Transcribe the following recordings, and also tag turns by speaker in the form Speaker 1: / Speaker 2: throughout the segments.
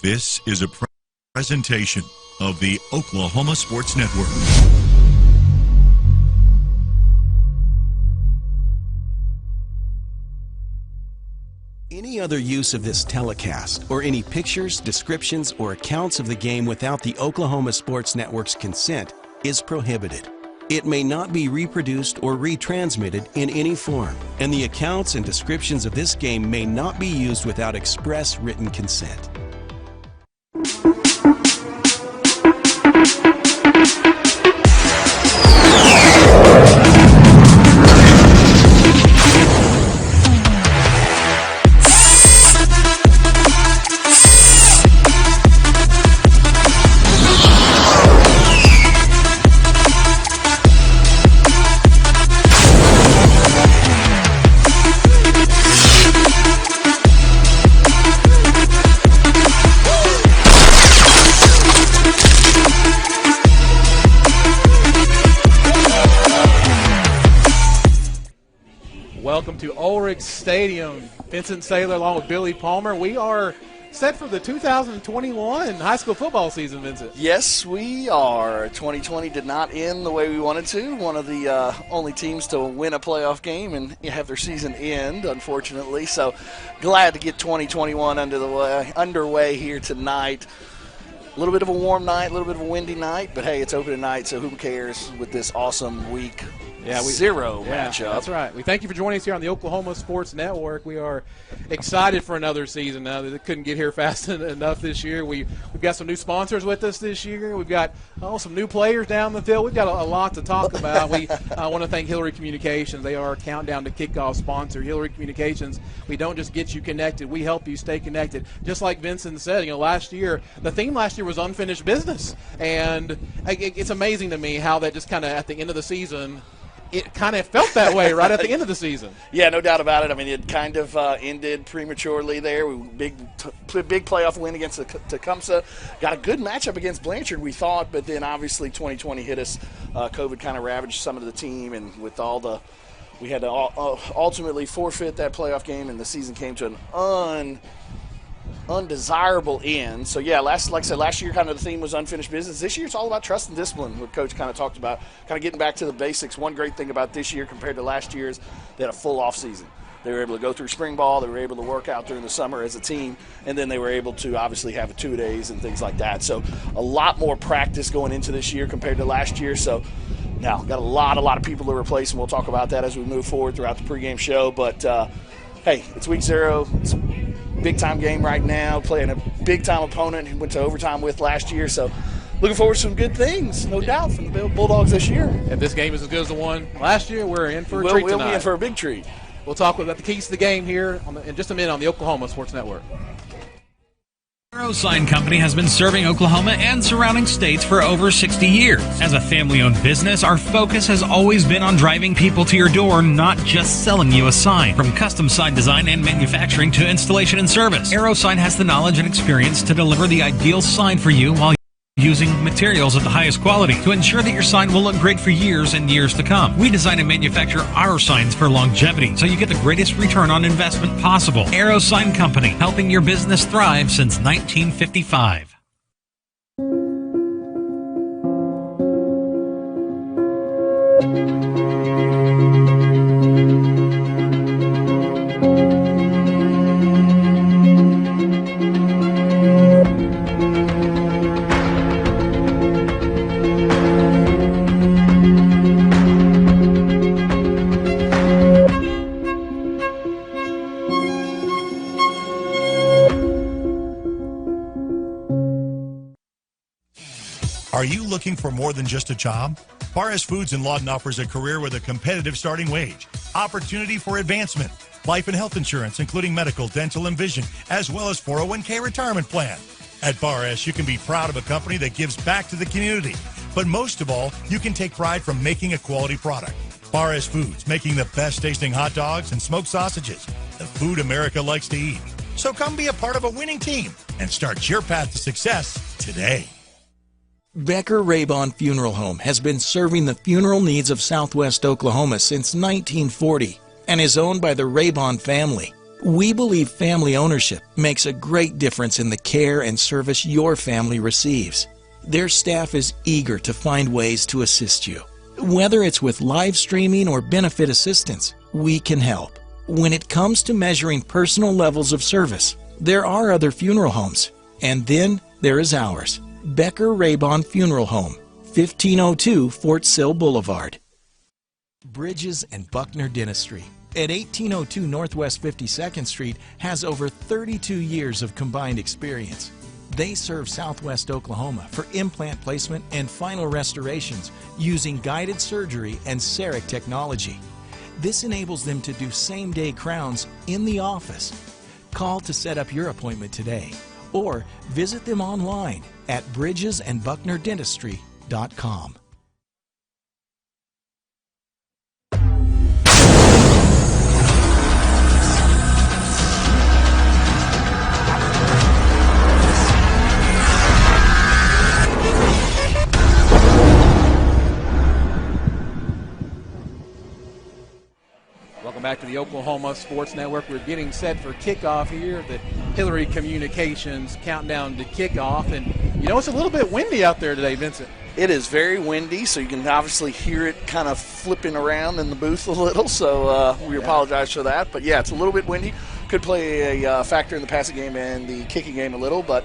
Speaker 1: This is a presentation of the Oklahoma Sports Network.
Speaker 2: Any other use of this telecast, or any pictures, descriptions, or accounts of the game without the Oklahoma Sports Network's consent is prohibited. It may not be reproduced or retransmitted in any form, and the accounts and descriptions of this game may not be used without express written consent.
Speaker 3: Welcome to Ulrich Stadium. Vincent Saylor along with Billy Palmer. We are set for the 2021 high school football season, Vincent.
Speaker 4: Yes, we are. 2020 did not end the way we wanted to. One of the only teams to win a playoff game and have their season end, unfortunately. So glad to get 2021 underway here tonight. A little bit of a warm night, a little bit of a windy night, but hey, it's open tonight, so who cares with this awesome week zero matchup.
Speaker 3: That's right. We thank you for joining us here on the Oklahoma Sports Network. We are excited for another season now. They couldn't get here fast enough this year. We've got some new sponsors with us this year. We've got some new players down the field. We've got a lot to talk about. We want to thank Hillary Communications. They are our countdown to kickoff sponsor. Hillary Communications, we don't just get you connected. We help you stay connected. Just like Vincent said, last year, the theme last year was unfinished business. And it's amazing to me how that just kind of at the end of the season, it kind of felt that way right at the end of the season.
Speaker 4: Yeah, no doubt about it. I mean, it kind of ended prematurely there. Big playoff win against Tecumseh. Got a good matchup against Blanchard, we thought, but then obviously 2020 hit us. COVID kind of ravaged some of the team, and with we had to ultimately forfeit that playoff game, and the season came to an undesirable end. So yeah, like I said, last year kind of the theme was unfinished business. This year it's all about trust and discipline, what Coach kind of talked about, kind of getting back to the basics. One great thing about this year compared to last year's, they had a full off season. They were able to go through spring ball, they were able to work out during the summer as a team, and then they were able to obviously have 2 days and things like that. So a lot more practice going into this year compared to last year. So now got a lot of people to replace, and we'll talk about that as we move forward throughout the pregame show. But hey, it's week 0. It's big-time game right now, playing a big-time opponent who went to overtime with last year. So looking forward to some good things, no doubt, from the Bulldogs this year.
Speaker 3: If this game is as good as the one last year, we're in for a treat tonight.
Speaker 4: We'll be in for a big treat.
Speaker 3: We'll talk about the keys to the game here in just a minute on the Oklahoma Sports Network.
Speaker 5: Reno Sign Company has been serving Oklahoma and surrounding states for over 60 years. As a family-owned business, our focus has always been on driving people to your door, not just selling you a sign. From custom sign design and manufacturing to installation and service, Aero Sign has the knowledge and experience to deliver the ideal sign for you while using materials of the highest quality to ensure that your sign will look great for years and years to come. We design and manufacture our signs for longevity, so you get the greatest return on investment possible. Aero Sign Company, helping your business thrive since 1955.
Speaker 1: Are you looking for more than just a job? Paris Foods in Lawton offers a career with a competitive starting wage, opportunity for advancement, life and health insurance, including medical, dental, and vision, as well as 401k retirement plan. At Bar S, you can be proud of a company that gives back to the community. But most of all, you can take pride from making a quality product. Bar S Foods, making the best tasting hot dogs and smoked sausages, the food America likes to eat. So come be a part of a winning team and start your path to success today.
Speaker 2: Becker Raybon Funeral Home has been serving the funeral needs of Southwest Oklahoma since 1940 and is owned by the Raybon family. We believe family ownership makes a great difference in the care and service your family receives. Their staff is eager to find ways to assist you. Whether it's with live streaming or benefit assistance, we can help. When it comes to measuring personal levels of service, there are other funeral homes. And then there is ours, Becker-Raybon Funeral Home, 1502 Fort Sill Boulevard. Bridges and Buckner Dentistry at 1802 Northwest 52nd Street has over 32 years of combined experience. They serve Southwest Oklahoma for implant placement and final restorations using guided surgery and CEREC technology. This enables them to do same-day crowns in the office. Call to set up your appointment today or visit them online at bridgesandbucknerdentistry.com.
Speaker 3: Welcome back to the Oklahoma Sports Network. We're getting set for kickoff here at the Hillary Communications countdown to kickoff. And, you know, it's a little bit windy out there today, Vincent.
Speaker 4: It is very windy, so you can obviously hear it kind of flipping around in the booth a little, so we apologize for that. But, yeah, it's a little bit windy. Could play a factor in the passing game and the kicking game a little, but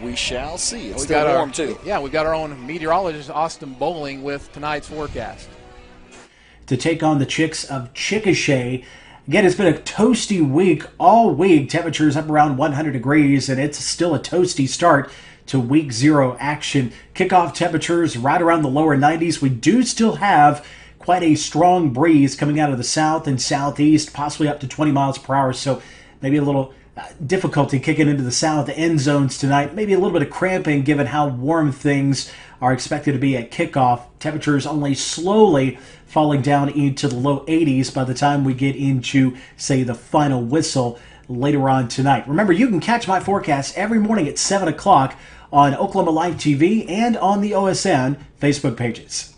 Speaker 4: we shall see. It's still warm, too.
Speaker 3: Yeah, we got our own meteorologist, Austin Bowling, with tonight's forecast.
Speaker 6: To take on the Chicks of Chickasha. Again, it's been a toasty week all week. Temperatures up around 100 degrees, and it's still a toasty start to week 0 action. Kickoff temperatures right around the lower 90s. We do still have quite a strong breeze coming out of the south and southeast, possibly up to 20 miles per hour, so maybe a little difficulty kicking into the south end zones tonight. Maybe a little bit of cramping given how warm things are expected to be at kickoff. Temperatures only slowly falling down into the low 80s by the time we get into, say, the final whistle later on tonight. Remember, you can catch my forecast every morning at 7 o'clock on Oklahoma Live TV and on the OSN Facebook pages.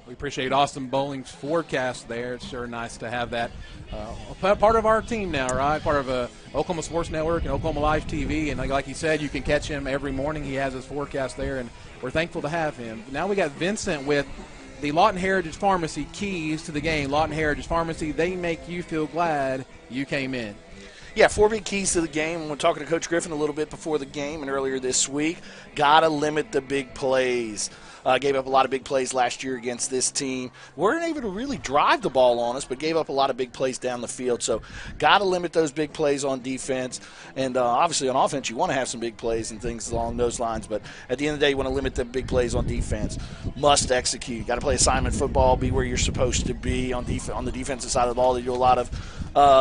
Speaker 3: Appreciate Austin Bowling's forecast there. It's sure nice to have that part of our team now, right? Part of Oklahoma Sports Network and Oklahoma Live TV. And like he said, you can catch him every morning. He has his forecast there, and we're thankful to have him. Now we got Vincent with the Lawton Heritage Pharmacy keys to the game. Lawton Heritage Pharmacy, they make you feel glad you came in.
Speaker 4: Yeah, 4 big keys to the game. We're talking to Coach Griffin a little bit before the game and earlier this week. Got to limit the big plays. Gave up a lot of big plays last year against this team. Weren't able to really drive the ball on us, but gave up a lot of big plays down the field. So got to limit those big plays on defense. And obviously on offense, you want to have some big plays and things along those lines. But at the end of the day, you want to limit the big plays on defense. Must execute. Got to play assignment football, be where you're supposed to be on the defensive side of the ball. They do a lot of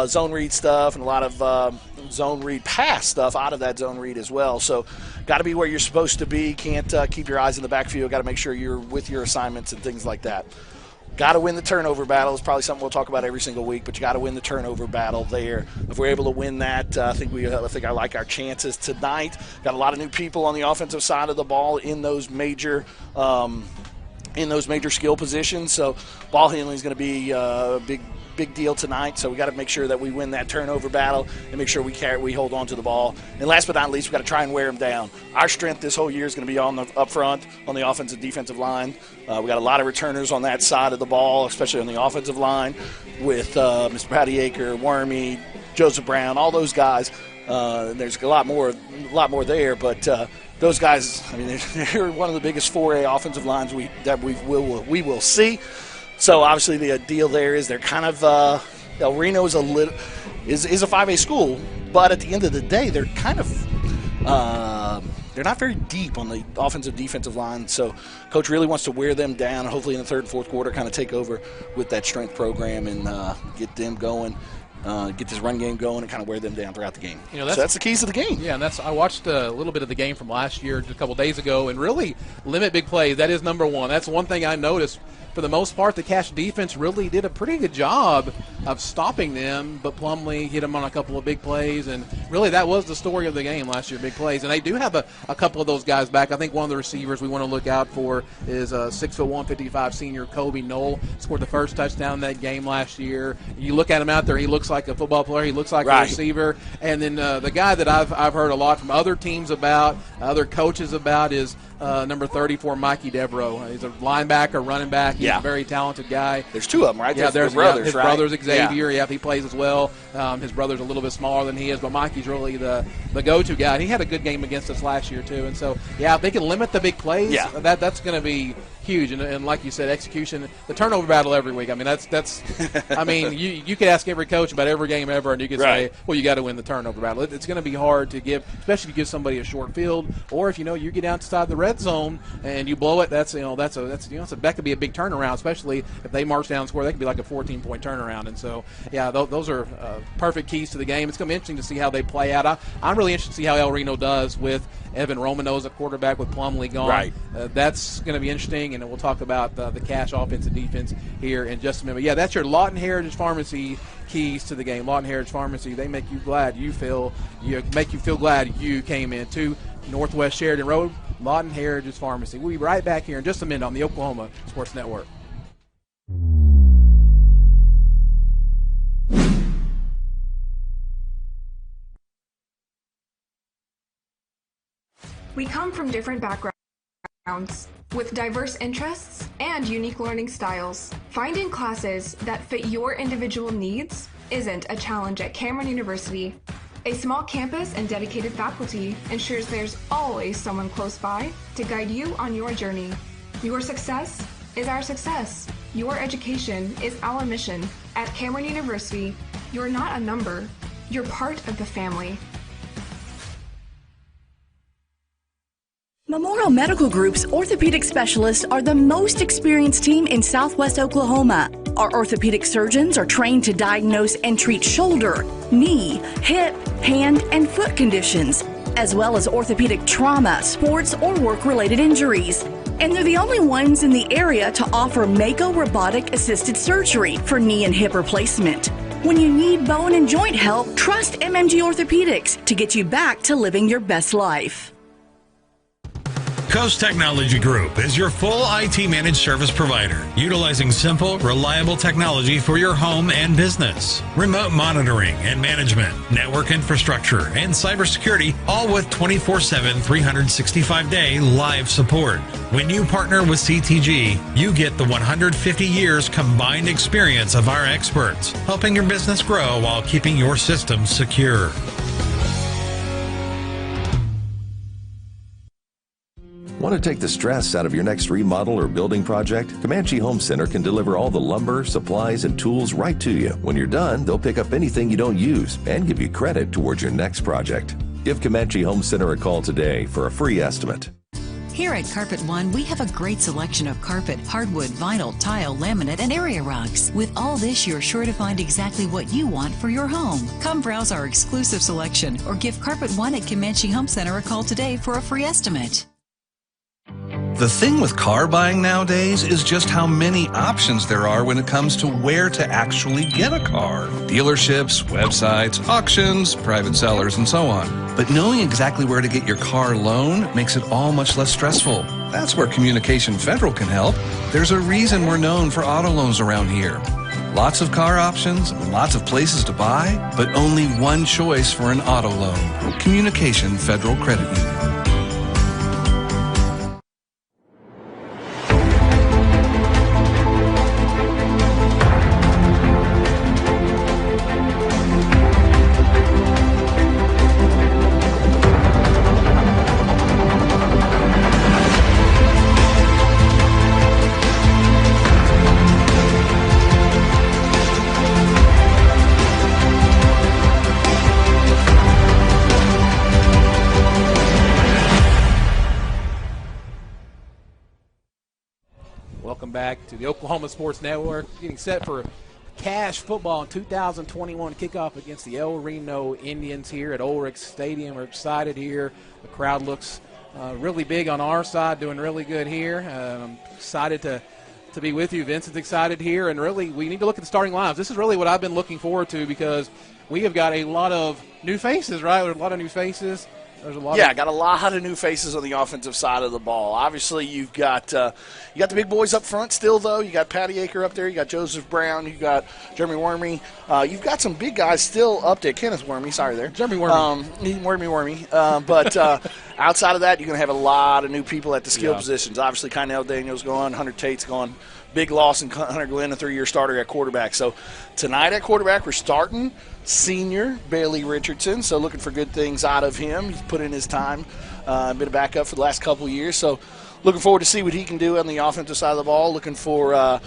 Speaker 4: zone read stuff and a lot of zone read pass stuff out of that zone read as well. So got to be where you're supposed to be. Can't keep your eyes in the backfield. Got to make sure you're with your assignments and things like that. Got to win the turnover battle. It's probably something we'll talk about every single week, but you got to win the turnover battle there. If we're able to win that, I think I like our chances tonight. Got a lot of new people on the offensive side of the ball in those major skill positions. So ball handling is going to be a big deal tonight, so we got to make sure that we win that turnover battle and make sure we hold on to the ball. And last but not least, we got to try and wear them down. Our strength this whole year is going to be on the up front, on the offensive defensive line. We got a lot of returners on that side of the ball, especially on the offensive line with Mr. Patty Aker, Wormy, Joseph Brown, all those guys. There's a lot more there, but those guys, I mean, they're one of the biggest 4A offensive lines we will see. So obviously the deal there is they're kind of Reno is a 5A school, but at the end of the day they're kind of they're not very deep on the offensive defensive line. So coach really wants to wear them down, and hopefully in the third and fourth quarter kind of take over with that strength program and get them going. Get this run game going and kind of wear them down throughout the game. So that's the keys to the game.
Speaker 3: Yeah, and I watched a little bit of the game from last year, just a couple days ago, and really limit big plays. That is number one. That's one thing I noticed for the most part, the Cache defense really did a pretty good job of stopping them, but Plumlee hit them on a couple of big plays, and really that was the story of the game last year, big plays. And they do have a couple of those guys back. I think one of the receivers we want to look out for is 6'1", 55 senior Kobe Knoll. Scored the first touchdown in that game last year. You look at him out there, he looks like a football player. He looks like a receiver. And then the guy that I've heard a lot from other teams about, other coaches about, is number 34, Mikey Devereaux. He's a linebacker, running back. He's a very talented guy.
Speaker 4: There's two of them, right?
Speaker 3: Yeah, there's
Speaker 4: brothers,
Speaker 3: his
Speaker 4: right?
Speaker 3: brother's Xavier. Yeah, he plays as well. His brother's a little bit smaller than he is, but Mikey's really the go-to guy. And he had a good game against us last year too. And so, if they can limit the big plays, that's going to be huge. And like you said, execution, the turnover battle every week. I mean, that's. I mean, you could ask every coach about every game ever, and you could say, well, you got to win the turnover battle. It's going to be hard to give, especially if you give somebody a short field, or if you get outside the red zone and you blow it. That could be a big turnaround, especially if they march down and score. That could be like a 14-point turnaround. And so, those are perfect keys to the game. It's going to be interesting to see how they play out. I'm really interested to see how El Reno does with Evan Romano as a quarterback with Plumlee gone.
Speaker 4: Right.
Speaker 3: That's going to be interesting, and we'll talk about the Cache offense and defense here in just a minute. But that's your Lawton Heritage Pharmacy keys to the game. Lawton Heritage Pharmacy, they make you glad you feel glad you came in to Northwest Sheridan Road. Lawton Heritage Pharmacy. We'll be right back here in just a minute on the Oklahoma Sports Network.
Speaker 7: We come from different backgrounds, with diverse interests and unique learning styles. Finding classes that fit your individual needs isn't a challenge at Cameron University. A small campus and dedicated faculty ensures there's always someone close by to guide you on your journey. Your success is our success. Your education is our mission. At Cameron University, you're not a number, you're part of the family.
Speaker 8: Memorial Medical Group's orthopedic specialists are the most experienced team in Southwest Oklahoma. Our orthopedic surgeons are trained to diagnose and treat shoulder, knee, hip, hand, and foot conditions, as well as orthopedic trauma, sports, or work-related injuries. And they're the only ones in the area to offer Mako robotic-assisted surgery for knee and hip replacement. When you need bone and joint help, trust MMG Orthopedics to get you back to living your best life.
Speaker 5: Coast Technology Group is your full IT managed service provider, utilizing simple, reliable technology for your home and business. Remote monitoring and management, network infrastructure, and cybersecurity, all with 24/7, 365-day live support. When you partner with CTG, you get the 150 years combined experience of our experts, helping your business grow while keeping your systems secure.
Speaker 9: Want to take the stress out of your next remodel or building project? Comanche Home Center can deliver all the lumber, supplies, and tools right to you. When you're done, they'll pick up anything you don't use and give you credit towards your next project. Give Comanche Home Center a call today for a free estimate.
Speaker 10: Here at Carpet One, we have a great selection of carpet, hardwood, vinyl, tile, laminate, and area rugs. With all this, you're sure to find exactly what you want for your home. Come browse our exclusive selection or give Carpet One at Comanche Home Center a call today for a free estimate.
Speaker 11: The thing with car buying nowadays is just how many options there are when it comes to where to actually get a car. Dealerships, websites, auctions, private sellers, and so on. But knowing exactly where to get your car loan makes it all much less stressful. That's where Communication Federal can help. There's a reason we're known for auto loans around here. Lots of car options, lots of places to buy, but only one choice for an auto loan. Communication Federal Credit Union.
Speaker 3: Back to the Oklahoma Sports Network, getting set for Cache football in 2021 kickoff against the El Reno Indians here at Ulrich Stadium. We're excited here. The crowd looks really big on our side, doing really good here. I'm excited to to be with you. Vincent's excited here, and really we need to look at the starting lineups. This is really what I've been looking forward to because we have got a lot of new faces, right? There's a lot of new faces. There's a lot.
Speaker 4: Yeah, got a lot of new faces on the offensive side of the ball. Obviously, you've got the big boys up front still, though. You got Patty Aker up there. You got Joseph Brown. You got Jeremy Wormy. You've got some big guys still up there. Kenneth Wormy, sorry there.
Speaker 3: Jeremy Wormy.
Speaker 4: Wormy. But outside of that, you're going to have a lot of new people at the skill positions. Obviously, Kynell Daniels gone. Hunter Tate's gone. Big loss in Hunter Glenn, a 3-year starter at quarterback. So tonight at quarterback, we're starting senior Bailey Richardson. So looking for good things out of him. He's put in his time, been a backup for the last couple of years. So looking forward to see what he can do on the offensive side of the ball. Looking for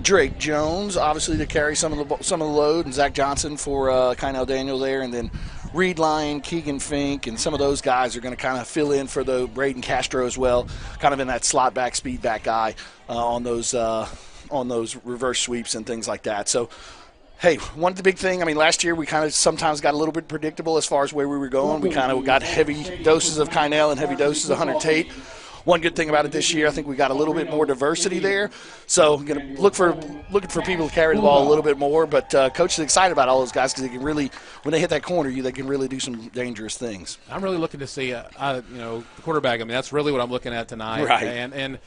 Speaker 4: Drake Jones, obviously, to carry some of the load, and Zach Johnson for Kynell Daniel there, and then Reed Lyon, Keegan Fink, and some of those guys are going to kind of fill in for the Braden Castro as well, kind of in that slot back, speed back guy on those reverse sweeps and things like that. So, hey, one of the big thing, I mean, last year we kind of sometimes got a little bit predictable as far as where we were going. We kind of got heavy doses of Kynell and heavy doses of Hunter Tate. One good thing about it this year, I think we got a little bit more diversity there. So I'm going to looking for people to carry the ball a little bit more. But Coach is excited about all those guys because they can really, when they hit that corner, they can really do some dangerous things.
Speaker 3: I'm really looking to see, the quarterback. I mean, that's really what I'm looking at tonight.
Speaker 4: Right.
Speaker 3: And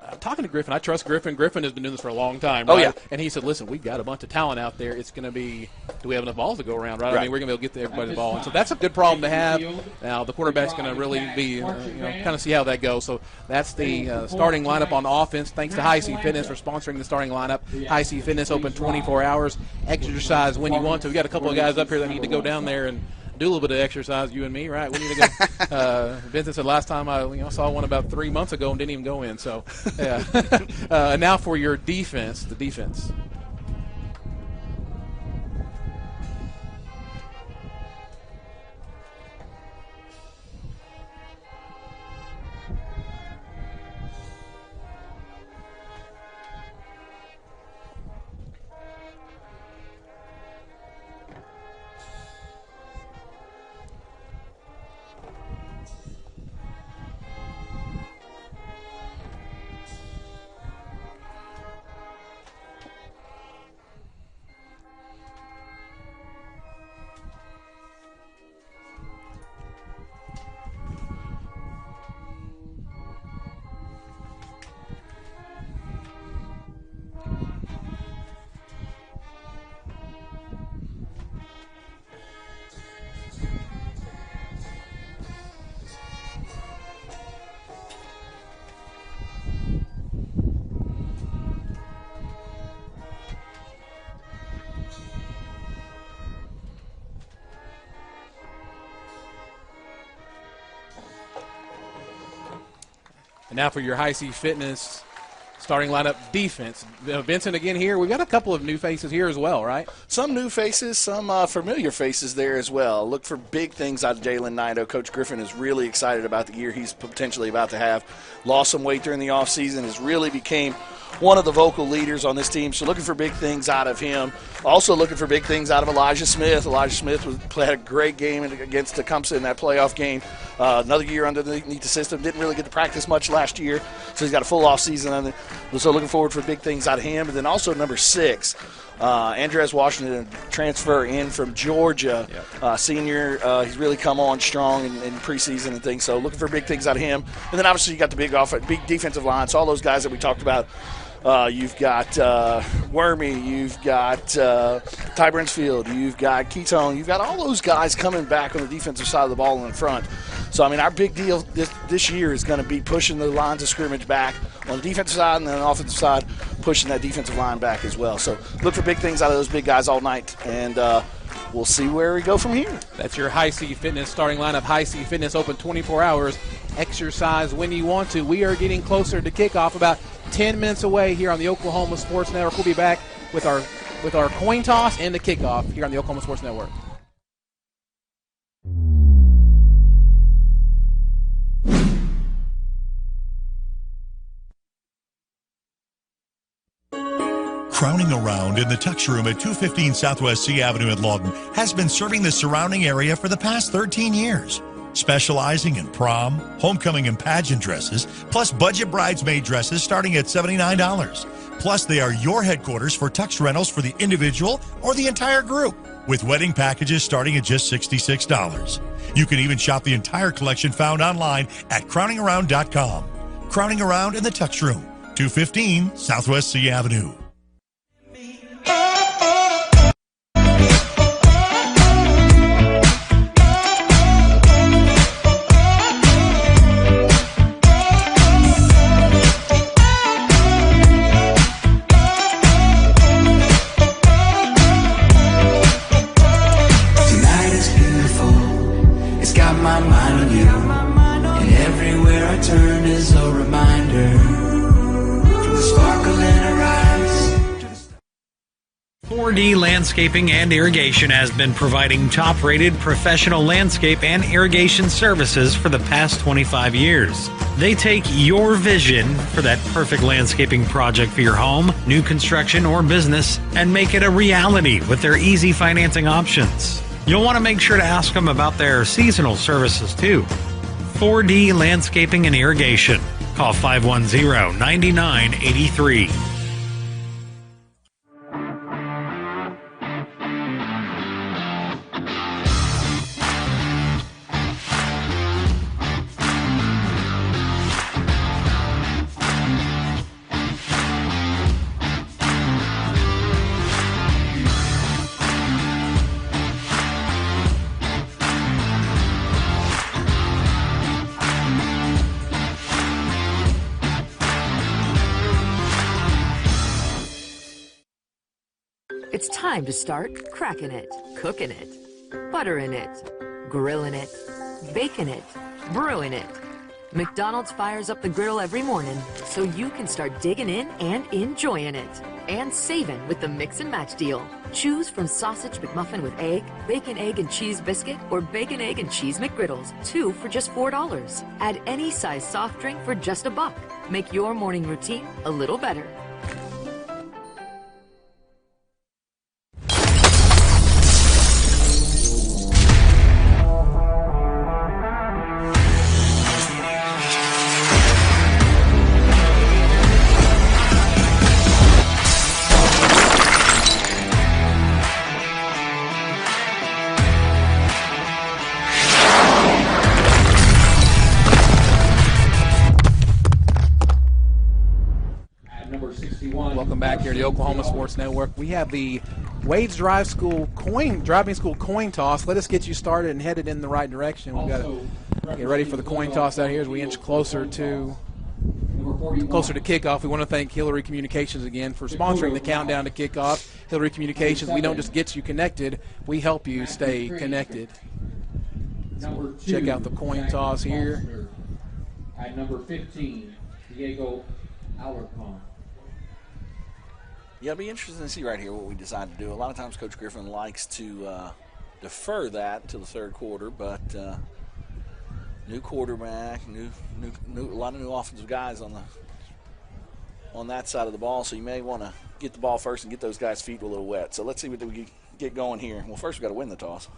Speaker 3: I'm talking to Griffin. I trust Griffin. Griffin has been doing this for a long time, right?
Speaker 4: Oh, yeah.
Speaker 3: And he said, listen, we've got a bunch of talent out there. It's going to be, do we have enough balls to go around, right? I mean, we're going to be able to get to everybody the ball. And so that's a good problem to have. Now, the quarterback's going to really be, kind of see how that goes. So that's the starting lineup on offense. Thanks to High C Fitness for sponsoring the starting lineup. High C Fitness open 24 hours. Exercise when you want to. We've got a couple of guys up here that need to go down there and do a little bit of exercise, you and me, right? We need to go. Vincent said last time I saw one about 3 months ago and didn't even go in. So, yeah. And now for your defense, the defense. And now for your High C Fitness starting lineup defense. Vincent again here. We've got a couple of new faces here as well, right?
Speaker 4: Some new faces, some familiar faces there as well. Look for big things out of Jalen Nido. Coach Griffin is really excited about the year he's potentially about to have. Lost some weight during the offseason, has really became one of the vocal leaders on this team. So looking for big things out of him. Also looking for big things out of Elijah Smith. Elijah Smith had a great game against Tecumseh in that playoff game. Another year underneath the system. Didn't really get to practice much last year, so he's got a full off season on it. So looking forward for big things out of him. And then also number 6, Andres Washington, transfer in from Georgia, senior. He's really come on strong in preseason and things. So looking for big things out of him. And then obviously you got the big defensive line. So all those guys that we talked about. You've got Wormy, you've got Ty Brinsfield, you've got Ketone, you've got all those guys coming back on the defensive side of the ball in front. So, I mean, our big deal this year is going to be pushing the lines of scrimmage back on the defensive side, and then on the offensive side, pushing that defensive line back as well. So look for big things out of those big guys all night, and we'll see where we go from here.
Speaker 3: That's your High C Fitness starting lineup. High C Fitness open 24 hours. Exercise when you want to. We are getting closer to kickoff, about 10 minutes away here on the Oklahoma Sports Network. We'll be back with our coin toss and the kickoff here on the Oklahoma Sports Network.
Speaker 1: Crowning Around in the Tux Room at 215 Southwest C Avenue at Lawton has been serving the surrounding area for the past 13 years. Specializing in prom, homecoming, and pageant dresses, plus budget bridesmaid dresses starting at $79. Plus, they are your headquarters for tux rentals for the individual or the entire group, with wedding packages starting at just $66. You can even shop the entire collection found online at crowningaround.com. Crowning Around in the Tux Room, 215 Southwest C Avenue.
Speaker 12: mind on you, and everywhere I turn is a reminder. From the sparkle in her eyes.
Speaker 5: 4D Landscaping and Irrigation has been providing top-rated professional landscape and irrigation services for the past 25 years. They take your vision for that perfect landscaping project for your home, new construction, or business and make it a reality with their easy financing options. You'll want to make sure to ask them about their seasonal services too. 4D Landscaping and Irrigation. Call 510-9983.
Speaker 13: It's time to start cracking it, cooking it, buttering it, grilling it, baking it, brewing it. McDonald's fires up the griddle every morning so you can start digging in and enjoying it. And saving with the Mix and Match deal. Choose from Sausage McMuffin with egg, Bacon, Egg, and Cheese Biscuit, or Bacon, Egg, and Cheese McGriddles, 2 for just $4. Add any size soft drink for just $1. Make your morning routine a little better.
Speaker 3: Welcome back here to the Oklahoma Sports Network. We have the Wade's Driving School coin toss. Let us get you started and headed in the right direction. We've got to get ready for the coin toss out here as we inch closer to kickoff. We want to thank Hillary Communications again for sponsoring the countdown to kickoff. Hillary Communications, we don't just get you connected, we help you stay connected. So check out the coin toss here.
Speaker 14: At number 15, Diego Alarcon.
Speaker 4: Yeah, it'll be interesting to see right here what we decide to do. A lot of times Coach Griffin likes to defer that until the third quarter, but new quarterback, a lot of new offensive guys on that side of the ball, so you may want to get the ball first and get those guys' feet a little wet. So let's see what we get going here. Well, first we've got to win the toss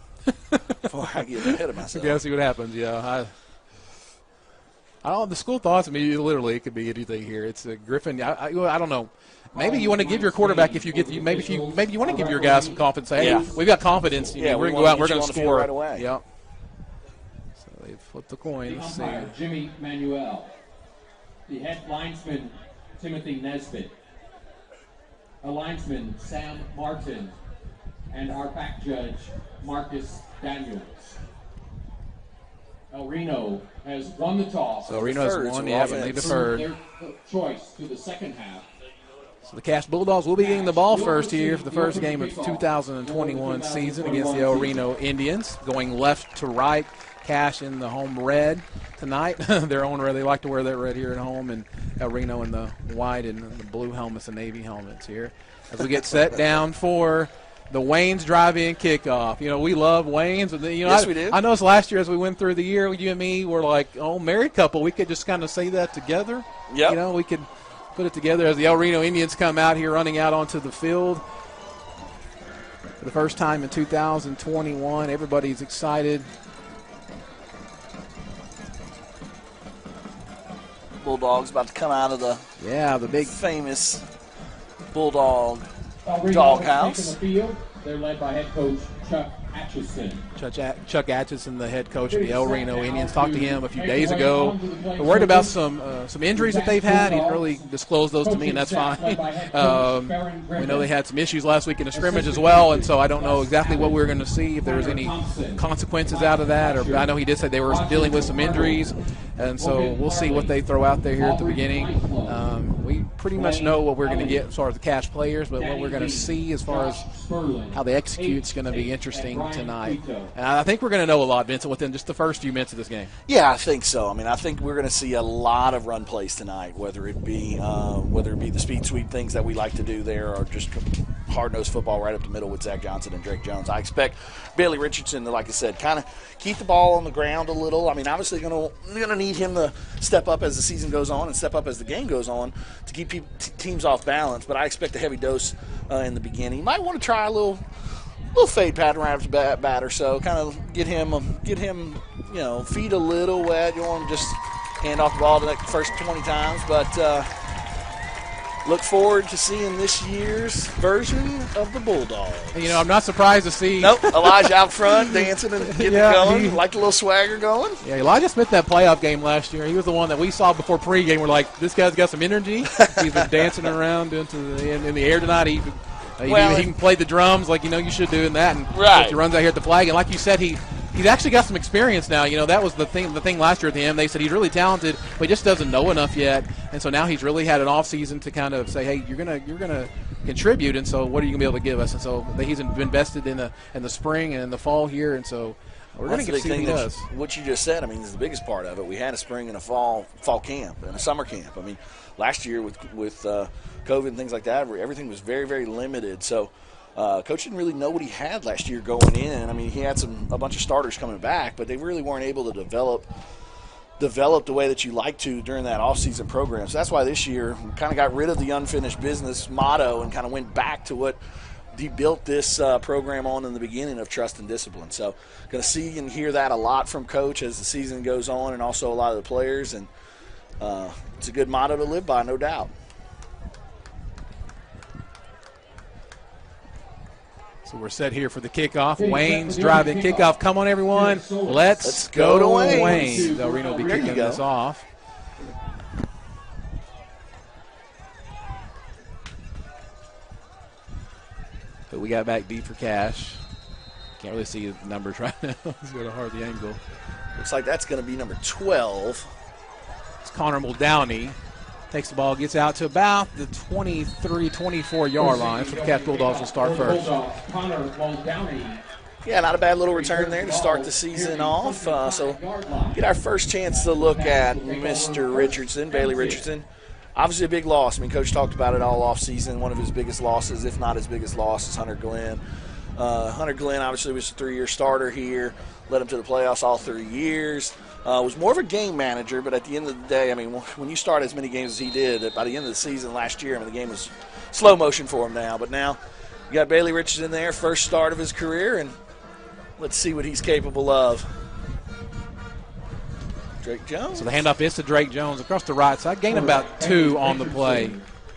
Speaker 4: before I get ahead of myself.
Speaker 3: Okay, let's see what happens. Yeah, I don't. The school thoughts. I mean, literally, it could be anything here. It's a Griffin. I don't know. Maybe you want to give your quarterback maybe you want to give your guys some confidence. Hey, we've got confidence. We're going to go out. We're going to score
Speaker 4: right away.
Speaker 3: Yep. So they flip the coin. Let's see.
Speaker 14: Jimmy Manuel, the head linesman Timothy Nesbitt, a linesman Sam Martin, and our back judge Marcus Daniels. El Reno has won the toss.
Speaker 3: So Reno has won. They deferred.
Speaker 14: Their choice to the second half.
Speaker 3: So the Cash Bulldogs will be getting the ball first here for the first game of 2021 season against the El Reno Indians. Going left to right. Cash in the home red tonight. Their own red. They like to wear that red here at home, and El Reno in the white and the blue helmets and navy helmets here. As we get set down for the Wayne's drive-in kickoff. We love Wayne's.
Speaker 4: Yes, we do.
Speaker 3: I noticed last year as we went through the year, you and me were like, married couple. We could just kind of say that together.
Speaker 4: Yep.
Speaker 3: We could put it together as the El Reno Indians come out here running out onto the field for the first time in 2021. Everybody's excited.
Speaker 4: Bulldogs about to come out of the
Speaker 3: big
Speaker 4: famous Bulldog
Speaker 14: Reno
Speaker 4: doghouse.
Speaker 14: taking the field. They're led by head coach Chuck Atchison.
Speaker 3: Chuck Atchison, the head coach of the El Reno Indians, talked to him a few days ago. We're worried about some injuries that they've had. He didn't really disclose those to me, and that's fine. We know they had some issues last week in the scrimmage as well, and so I don't know exactly what we're going to see, if there's any consequences out of that. Or I know he did say they were dealing with some injuries, and so we'll see what they throw out there here at the beginning. We pretty much know what we're going to get as far as the cash players, but what we're going to see as far as how they execute is going to be interesting tonight. And I think we're going to know a lot, Vincent, within just the first few minutes of this game.
Speaker 4: Yeah, I think so. I mean, I think we're going to see a lot of run plays tonight, whether it be the speed sweep things that we like to do there, or just hard-nosed football right up the middle with Zach Johnson and Drake Jones. I expect Bailey Richardson to, like I said, kind of keep the ball on the ground a little. I mean, obviously going to need him to step up as the season goes on and step up as the game goes on to keep teams off balance. But I expect a heavy dose in the beginning. You might want to try a little fade pattern right off the bat or so. Kind of get him, feet a little wet. You want him to just hand off the ball the first 20 times. But look forward to seeing this year's version of the Bulldog.
Speaker 3: I'm not surprised to see.
Speaker 4: Nope, Elijah out front dancing and getting it going. Like a little swagger going.
Speaker 3: Yeah, Elijah Smith, that playoff game last year, he was the one that we saw before pregame. We're like, this guy's got some energy. He's been dancing around in the air tonight. He can play the drums like you should do in that. And he runs out here at the flag. And like you said, he's actually got some experience now. That was the thing last year at the end. They said he's really talented, but he just doesn't know enough yet. And so now he's really had an off season to kind of say, hey, you're gonna contribute. And so what are you gonna be able to give us? And so he's invested in the spring and in the fall here. And so we're going to see what he does.
Speaker 4: What you just said, is the biggest part of it. We had a spring and a fall camp and a summer camp. Last year with COVID and things like that, everything was very, very limited. So Coach didn't really know what he had last year going in. He had a bunch of starters coming back, but they really weren't able to develop the way that you like to during that off-season program. So that's why this year we kind of got rid of the unfinished business motto and kind of went back to what he built this program on in the beginning, of trust and discipline. So going to see and hear that a lot from Coach as the season goes on, and also a lot of the players. And it's a good motto to live by, no doubt.
Speaker 3: So we're set here for the kickoff. Wayne's driving kickoff. Come on, everyone. Let's go to Wayne. Del Reno will be kicking this off. But we got back deep for Cash. Can't really see the numbers right now. He's got a hard angle.
Speaker 4: Looks like that's going to be number 12.
Speaker 3: It's Connor Muldowney. Takes the ball, gets out to about the 23, 24-yard line. So the Cash Bulldogs will start first.
Speaker 4: Yeah, not a bad little return there to start the season off. So get our first chance to look at Mr. Richardson, Bailey Richardson. Obviously a big loss. Coach talked about it all offseason. One of his biggest losses, if not his biggest loss, is Hunter Glenn. Hunter Glenn obviously was a 3-year starter here, led him to the playoffs all 3 years. Was more of a game manager, but at the end of the day, when you start as many games as he did, by the end of the season last year, the game was slow motion for him now. But now you got Bailey Richardson there, first start of his career, and let's see what he's capable of. Drake Jones.
Speaker 3: So the handoff is to Drake Jones across the right side. Gain about 2 on the play.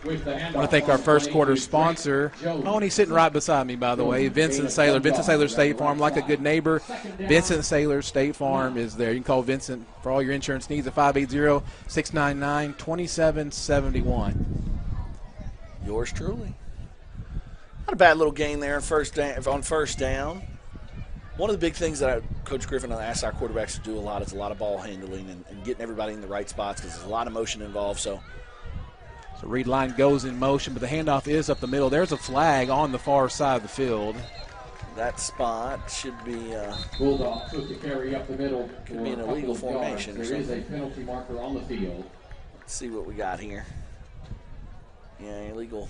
Speaker 3: I want to thank our first quarter sponsor. Oh, and he's sitting right beside me, by the way, Vincent Saylor. Vincent Saylor State Farm, like a good neighbor. Vincent Saylor State Farm is there. You can call Vincent for all your insurance needs at 580-699-2771.
Speaker 4: Yours truly. Not a bad little gain there on first down. One of the big things that Coach Griffin asks our quarterbacks to do a lot is a lot of ball handling and getting everybody in the right spots, because there's a lot of motion involved. So
Speaker 3: read line goes in motion, but the handoff is up the middle. There's a flag on the far side of the field.
Speaker 4: That spot should be
Speaker 14: Bulldog took the carry up the middle.
Speaker 4: Could be an illegal formation or something.
Speaker 14: There is a penalty marker on the field.
Speaker 4: Let's see what we got here. Yeah, illegal.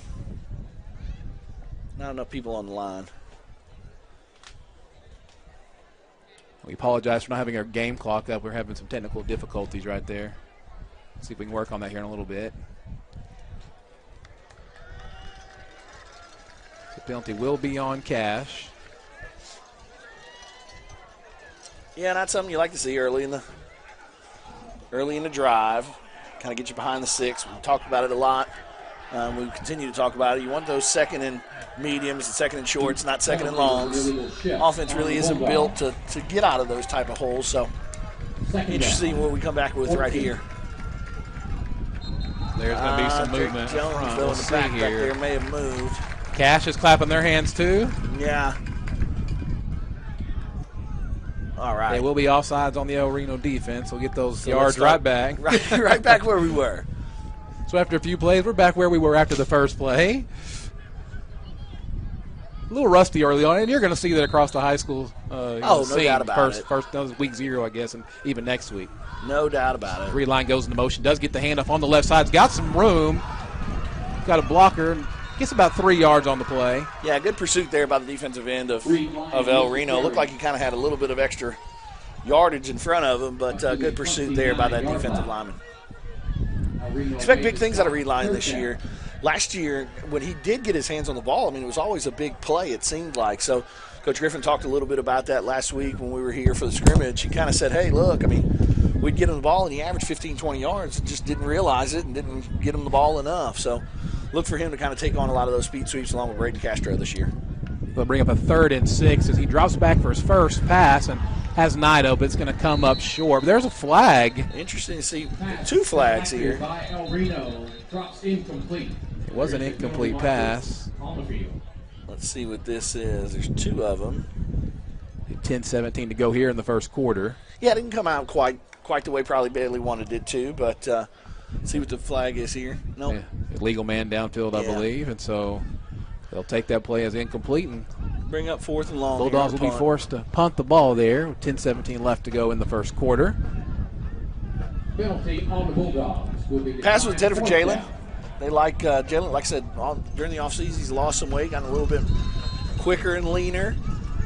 Speaker 4: Not enough people on the line.
Speaker 3: We apologize for not having our game clock up. We're having some technical difficulties right there. Let's see if we can work on that here in a little bit. The penalty will be on Cash.
Speaker 4: Yeah, not something you like to see early in the drive. Kind of get you behind the 6. We talked about it a lot We continue to talk about it. You want those second and mediums and second and shorts, not second and longs. Offense really isn't built to get out of those type of holes. So interesting what we come back with right here.
Speaker 3: There's going to be some movement.
Speaker 4: Jones, though, in the back there may have moved.
Speaker 3: Cash is clapping their hands too.
Speaker 4: Yeah. All right.
Speaker 3: They will be offsides on the El Reno defense. We'll get those yards right back.
Speaker 4: Right back where we were.
Speaker 3: So after a few plays, we're back where we were after the first play. A little rusty early on, and you're going to see that across the high school.
Speaker 4: No doubt about it.
Speaker 3: That was week 0, I guess, and even next week.
Speaker 4: No doubt about it.
Speaker 3: Three line goes into motion. Does get the handoff on the left side. It's got some room. Got a blocker. Gets about 3 yards on the play.
Speaker 4: Yeah, good pursuit there by the defensive end of El Reno. Looked like he kind of had a little bit of extra yardage in front of him, but good pursuit there by that defensive lineman. Expect big things out of Reed Line this year. Last year, when he did get his hands on the ball, I mean, it was always a big play, it seemed like. So Coach Griffin talked a little bit about that last week when we were here for the scrimmage. He kind of said, hey, look, I mean, we'd get him the ball, and he averaged 15, 20 yards and just didn't realize it and didn't get him the ball enough. So look for him to kind of take on a lot of those speed sweeps along with Braden Castro this year.
Speaker 3: They'll bring up a 3rd and 6 as he drops back for his first pass and has Nido, but it's going to come up short. But there's a flag.
Speaker 4: Interesting to see 2 flags here.
Speaker 14: El Reno drops incomplete.
Speaker 3: It was an incomplete pass.
Speaker 4: Let's see what this is. There's 2 of them.
Speaker 3: 10-17 to go here in the first quarter.
Speaker 4: Yeah, it didn't come out quite the way probably Bailey wanted it to, but see what the flag is here. Nope.
Speaker 3: Yeah, illegal man downfield, I believe, and so they'll take that play as incomplete and
Speaker 4: bring up 4th and long.
Speaker 3: Bulldogs will be forced to punt the ball there with 10-17 left to go in the first quarter.
Speaker 14: Penalty on the Bulldogs.
Speaker 4: Pass was intended for Jalen. They like Jalen, like I said, during the offseason, he's lost some weight, gotten a little bit quicker and leaner.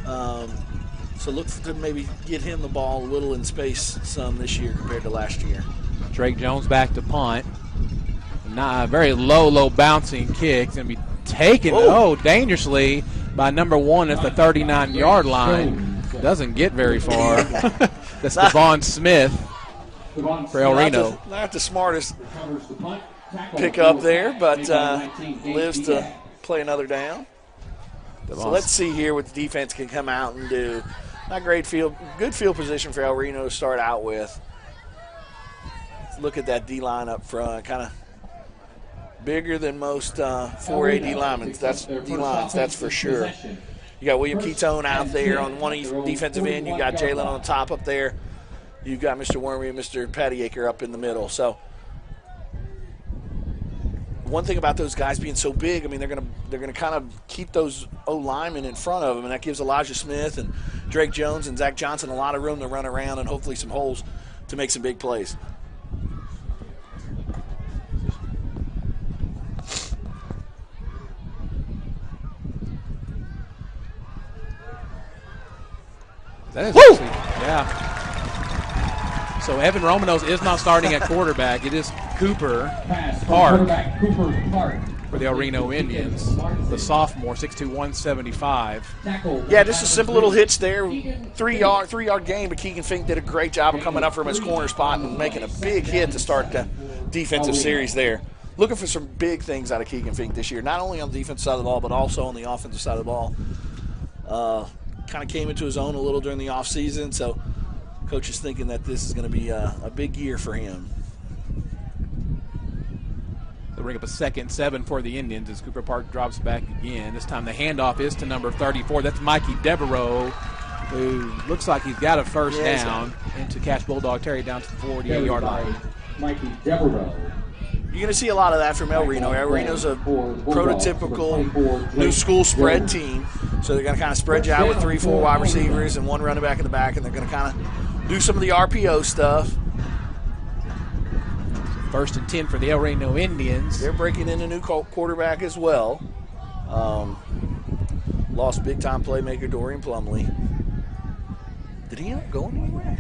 Speaker 4: So look to maybe get him the ball a little in space some this year compared to last year.
Speaker 3: Drake Jones back to punt. Very low bouncing kick. Going to be taken, dangerously by number 1 at the 39-yard line. Doesn't get very far. That's Devon Smith for El Reno.
Speaker 4: Not the smartest pick up there, but lives to play another down. So let's see here what the defense can come out and do. Not great good field position for El Reno to start out with. Let's look at that D-line up front, kind of bigger than most 4A D-linemen. That's D-lines, that's for sure. You got William Ketone out there on one defensive end. You got Jalen on the top up there. You've got Mr. Wormy and Mr. Pattyacre up in the middle. So one thing about those guys being so big, I mean, they're gonna kind of keep those O-linemen in front of them, and that gives Elijah Smith and Drake Jones and Zach Johnson a lot of room to run around and hopefully some holes to make some big plays.
Speaker 3: That is actually, yeah. So Evan Romanos is not starting at quarterback. It is Cooper Park for the El Reno Indians. The sophomore, 6'2", 175.
Speaker 4: Yeah, just a simple little hitch there. 3 yard gain, but Keegan Fink did a great job of coming up from his corner spot and making a big hit to start the defensive series there. Looking for some big things out of Keegan Fink this year, not only on the defensive side of the ball, but also on the offensive side of the ball. Kind of came into his own a little during the offseason, so Coach is thinking that this is going to be a big year for him.
Speaker 3: They'll bring up a 2nd and 7 for the Indians as Cooper Park drops back again. This time the handoff is to number 34. That's Mikey Devereaux, who looks like he's got a first down into Cash Bulldog Terry down to the 48-yard line.
Speaker 14: Mikey Devereaux.
Speaker 4: You're going to see a lot of that from El Reno. El Reno's a prototypical new school spread team. So they're going to kind of spread you out with 3-4 wide receivers and one running back in the back, and they're going to kind of do some of the RPO stuff.
Speaker 3: 1st and 10 for the El Reno Indians.
Speaker 4: They're breaking in a new quarterback as well. Lost big-time playmaker Dorian Plumley. Did he end up going anywhere?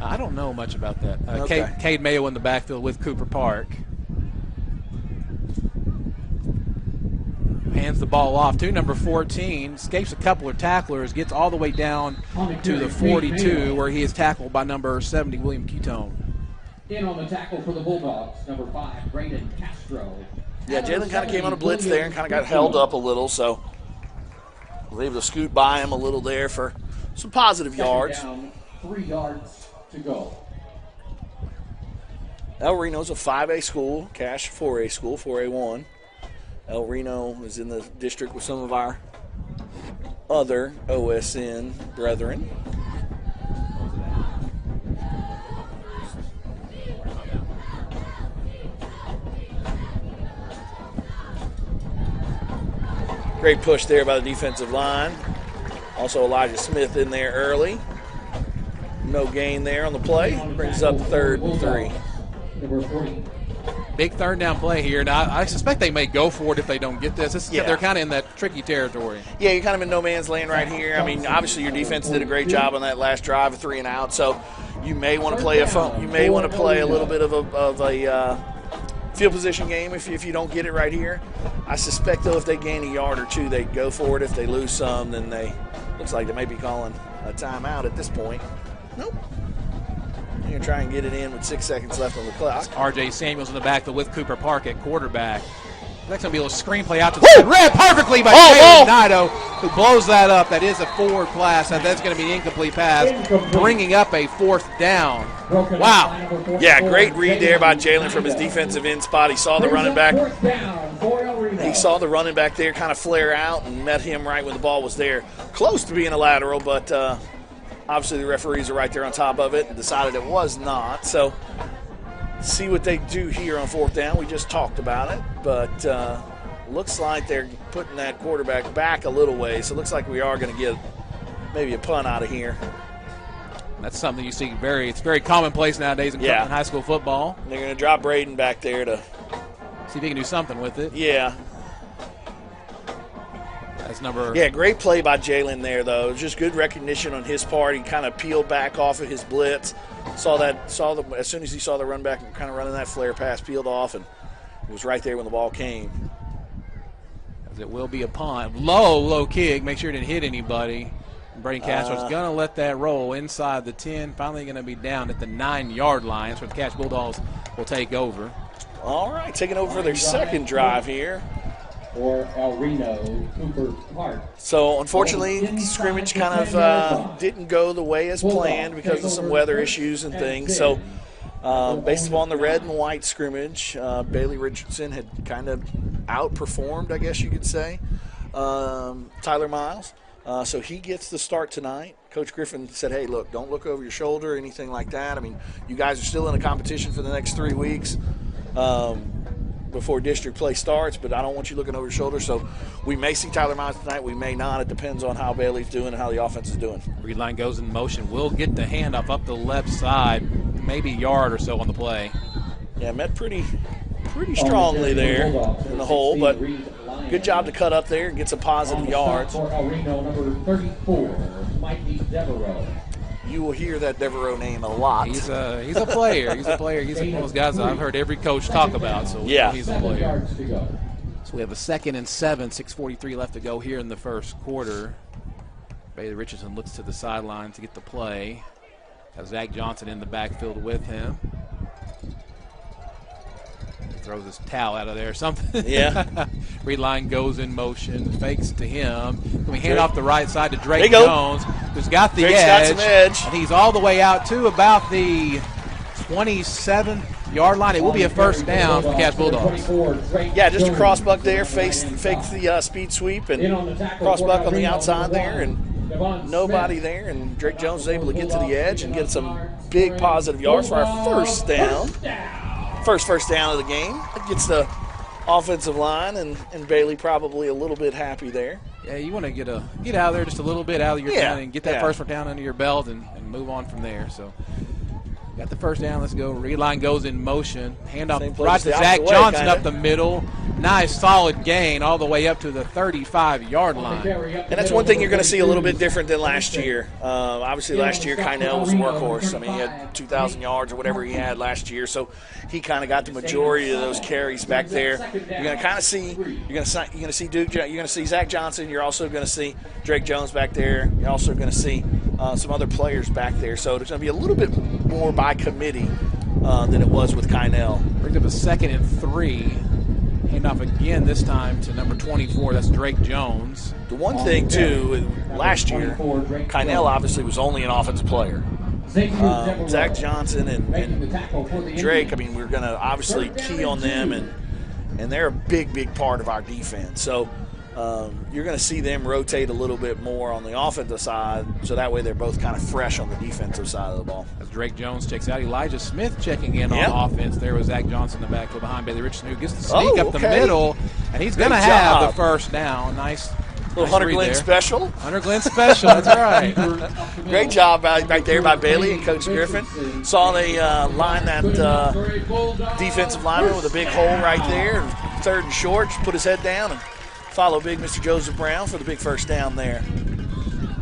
Speaker 3: I don't know much about that.
Speaker 4: Okay.
Speaker 3: Cade Mayo in the backfield with Cooper Park. Hands the ball off to number 14, escapes a couple of tacklers, gets all the way down to the 42 where he is tackled by number 70, William Ketone.
Speaker 14: In on the tackle for the Bulldogs, number 5, Braden Castro.
Speaker 4: Yeah, Jalen kind of came on a blitz there and kind of got held up a little, so was able to scoot by him a little there for some positive yards.
Speaker 14: Down, 3 yards to go.
Speaker 4: El Reno's a 5A school, Cache 4A school, 4A1. El Reno is in the district with some of our other OSN brethren. Great push there by the defensive line. Also Elijah Smith in there early. No gain there on the play. Brings up 3rd and 3.
Speaker 14: Number 40.
Speaker 3: Big third down play here. Now, I suspect they may go for it if they don't get this. They're kind of in that tricky territory.
Speaker 4: Yeah, you're kind of in no man's land right here. I mean, obviously your defense did a great job on that last drive, a 3 and out. So you may want to play a little bit of a field position game if you don't get it right here. I suspect though if they gain a yard or two, they go for it. If they lose some, then looks like they may be calling a timeout at this point. Nope. You're going to try and get it in with 6 seconds left on the clock.
Speaker 3: R.J. Samuels in the backfield with Cooper Park at quarterback. That's going to be a little screenplay out to the side. Read perfectly by Jalen Nido, who blows that up. That is a forward pass. That's going to be an incomplete pass, bringing up a 4th down. Wow.
Speaker 4: Yeah, great read there by Jalen from his defensive end spot. He saw the running back. He saw the running back there kind of flare out and met him right when the ball was there. Close to being a lateral, but obviously the referees are right there on top of it and decided it was not. So see what they do here on 4th down. We just talked about it, but looks like they're putting that quarterback back a little way. So it looks like we are going to get maybe a punt out of here.
Speaker 3: That's something you see it's very commonplace nowadays in high school football.
Speaker 4: They're going to drop Braden back there to
Speaker 3: see if he can do something with it.
Speaker 4: Yeah.
Speaker 3: That's number.
Speaker 4: Yeah, great play by Jalen there, though. It was just good recognition on his part. He kind of peeled back off of his blitz. As soon as he saw the run back kind of running that flare pass, peeled off and was right there when the ball came.
Speaker 3: As it will be a punt. Low kick. Make sure it didn't hit anybody. Braden Castro's going to let that roll inside the 10. Finally going to be down at the 9-yard line. That's where the Cache Bulldogs will take over.
Speaker 4: All right, taking over for their second drive here.
Speaker 14: For El Reno, Cooper Park.
Speaker 4: So, unfortunately, scrimmage kind of didn't go the way as planned because of some weather issues and things. So, based upon the red and white scrimmage, Bailey Richardson had kind of outperformed, I guess you could say, Tyler Miles. So he gets the start tonight. Coach Griffin said, hey, look, don't look over your shoulder or anything like that. I mean, you guys are still in a competition for the next 3 weeks before district play starts, but I don't want you looking over your shoulder. So we may see Tyler Miles tonight. We may not. It depends on how Bailey's doing and how the offense is doing.
Speaker 3: Reed line goes in motion. We'll get the handoff up the left side, maybe a yard or so on the play.
Speaker 4: Yeah, met pretty strongly there in the hole, but good job to cut up there and get some positive yards.
Speaker 14: For El Reno, number 34, Mikey Devereaux.
Speaker 4: You will hear that Devereaux name a lot.
Speaker 3: He's a player. He's a player. He's one of those guys that I've heard every coach talk about. So
Speaker 4: yeah,
Speaker 3: he's a player. So we have a 2nd and 7, 6:43 left to go here in the first quarter. Bailey Richardson looks to the sideline to get the play. Has Zach Johnson in the backfield with him. Throws his towel out of there or something.
Speaker 4: Yeah.
Speaker 3: Reed line goes in motion, fakes to him. Can we hand off the right side to Drake Jones, who's got the edge.
Speaker 4: Got some edge.
Speaker 3: And he's all the way out to about the 27-yard line. It will be a 1st down for the Cache Bulldogs.
Speaker 4: Yeah, just a crossbuck there, fakes the speed sweep, and crossbuck on the outside there, and nobody there. And Drake Jones is able to get to the edge and get some big positive yards for our 1st down. First down of the game. It gets the offensive line and Bailey probably a little bit happy there.
Speaker 3: Yeah, you want to get out of there just a little bit out of your town and get that first down under your belt and move on from there. So got the 1st down. Let's go. Reed line goes in motion. Handoff right to Zach Johnson up the middle. Nice solid gain all the way up to the 35-yard line.
Speaker 4: And that's one thing you're going to see a little bit different than last year. Obviously, last year Kynell was a workhorse. I mean, he had 2,000 yards or whatever he had last year, so he kind of got the majority of those carries back there. You're going to kind of see you're going to see Duke. You're going to see Zach Johnson. You're also going to see Drake Jones back there. You're also going to see some other players back there. So there's going to be a little bit more by committee than it was with Kynell.
Speaker 3: Brings up a 2nd and 3. Hand off again, this time to number 24. That's Drake Jones.
Speaker 4: The one thing, too, last year, Kynell obviously was only an offensive player. Zach Johnson and Drake, I mean, we're going to obviously key on them, and they're a big, big part of our defense. So you're going to see them rotate a little bit more on the offensive side, so that way they're both kind of fresh on the defensive side of the ball.
Speaker 3: As Drake Jones checks out, Elijah Smith checking in on offense. There was Zach Johnson in the backfield behind Bailey Richardson, who gets the sneak up the middle, and he's going to have the first down. Nice.
Speaker 4: Little Hunter Glenn
Speaker 3: there.
Speaker 4: Special.
Speaker 3: Hunter Glenn Special, that's right.
Speaker 4: Great job right there by Bailey and Coach Griffin. Saw they line that defensive lineman with a big hole right there. Third and short, just put his head down and follow big Mr. Joseph Brown for the big first down there.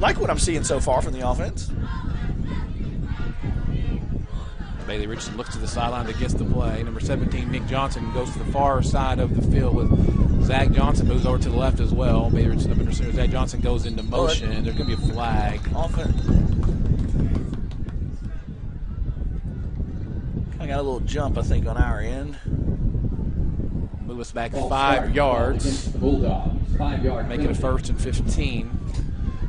Speaker 4: Like what I'm seeing so far from the offense.
Speaker 3: Bailey Richardson looks to the sideline against the play. Number 17, Nick Johnson, goes to the far side of the field with Zach Johnson, moves over to the left as well. Bailey Richardson up under center. Zach Johnson goes into motion. There's going to be a flag.
Speaker 4: I got a little jump, I think, on our end.
Speaker 3: Move us back 5 yards.
Speaker 14: Bulldogs, 5 yards.
Speaker 3: Make it a 1st and 15.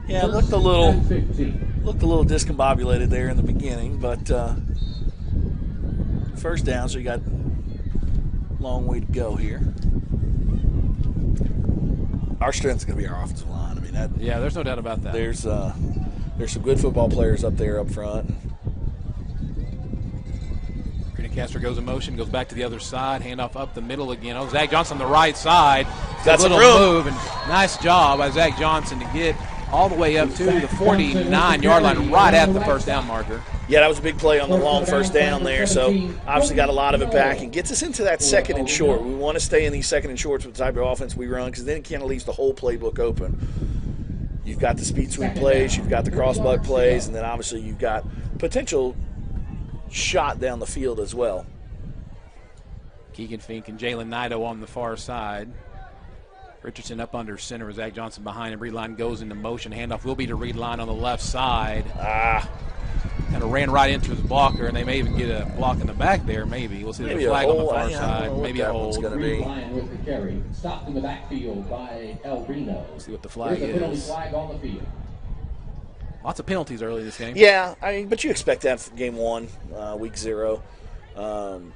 Speaker 4: Yeah, it looked a little discombobulated there in the beginning, but first down, so you got a long way to go here. Our strength is going to be our offensive line. I mean,
Speaker 3: there's no doubt about that.
Speaker 4: There's some good football players up there up front.
Speaker 3: Castro goes in motion, goes back to the other side, handoff up the middle again. Oh, Zach Johnson on the right side.
Speaker 4: That's
Speaker 3: a little
Speaker 4: room.
Speaker 3: move, and nice job by Zach Johnson to get all the way up to the 49-yard line, right at the first down marker.
Speaker 4: Yeah, that was a big play on the long first down there, so obviously got a lot of it back and gets us into that second and short. We want to stay in these second and shorts with the type of offense we run, because then it kind of leaves the whole playbook open. You've got the speed sweep plays, you've got the crossbuck plays, and then obviously you've got potential shot down the field as well.
Speaker 3: Keegan Fink and Jalen Nido on the far side. Richardson up under center with Zach Johnson behind him. Reed Line goes into motion. Handoff will be to Reed Line on the left side. Kind of ran right into his blocker, and they may even get a block in the back there, maybe. We'll see the flag on the far side. Maybe a hold.
Speaker 14: Reed Line with the carry. Stopped in the backfield by El Reno.
Speaker 3: We'll see what the flag is.
Speaker 14: There's a penalty flag on the field.
Speaker 3: Lots of penalties early this game.
Speaker 4: Yeah, I mean, but you expect that for game 1, week 0. You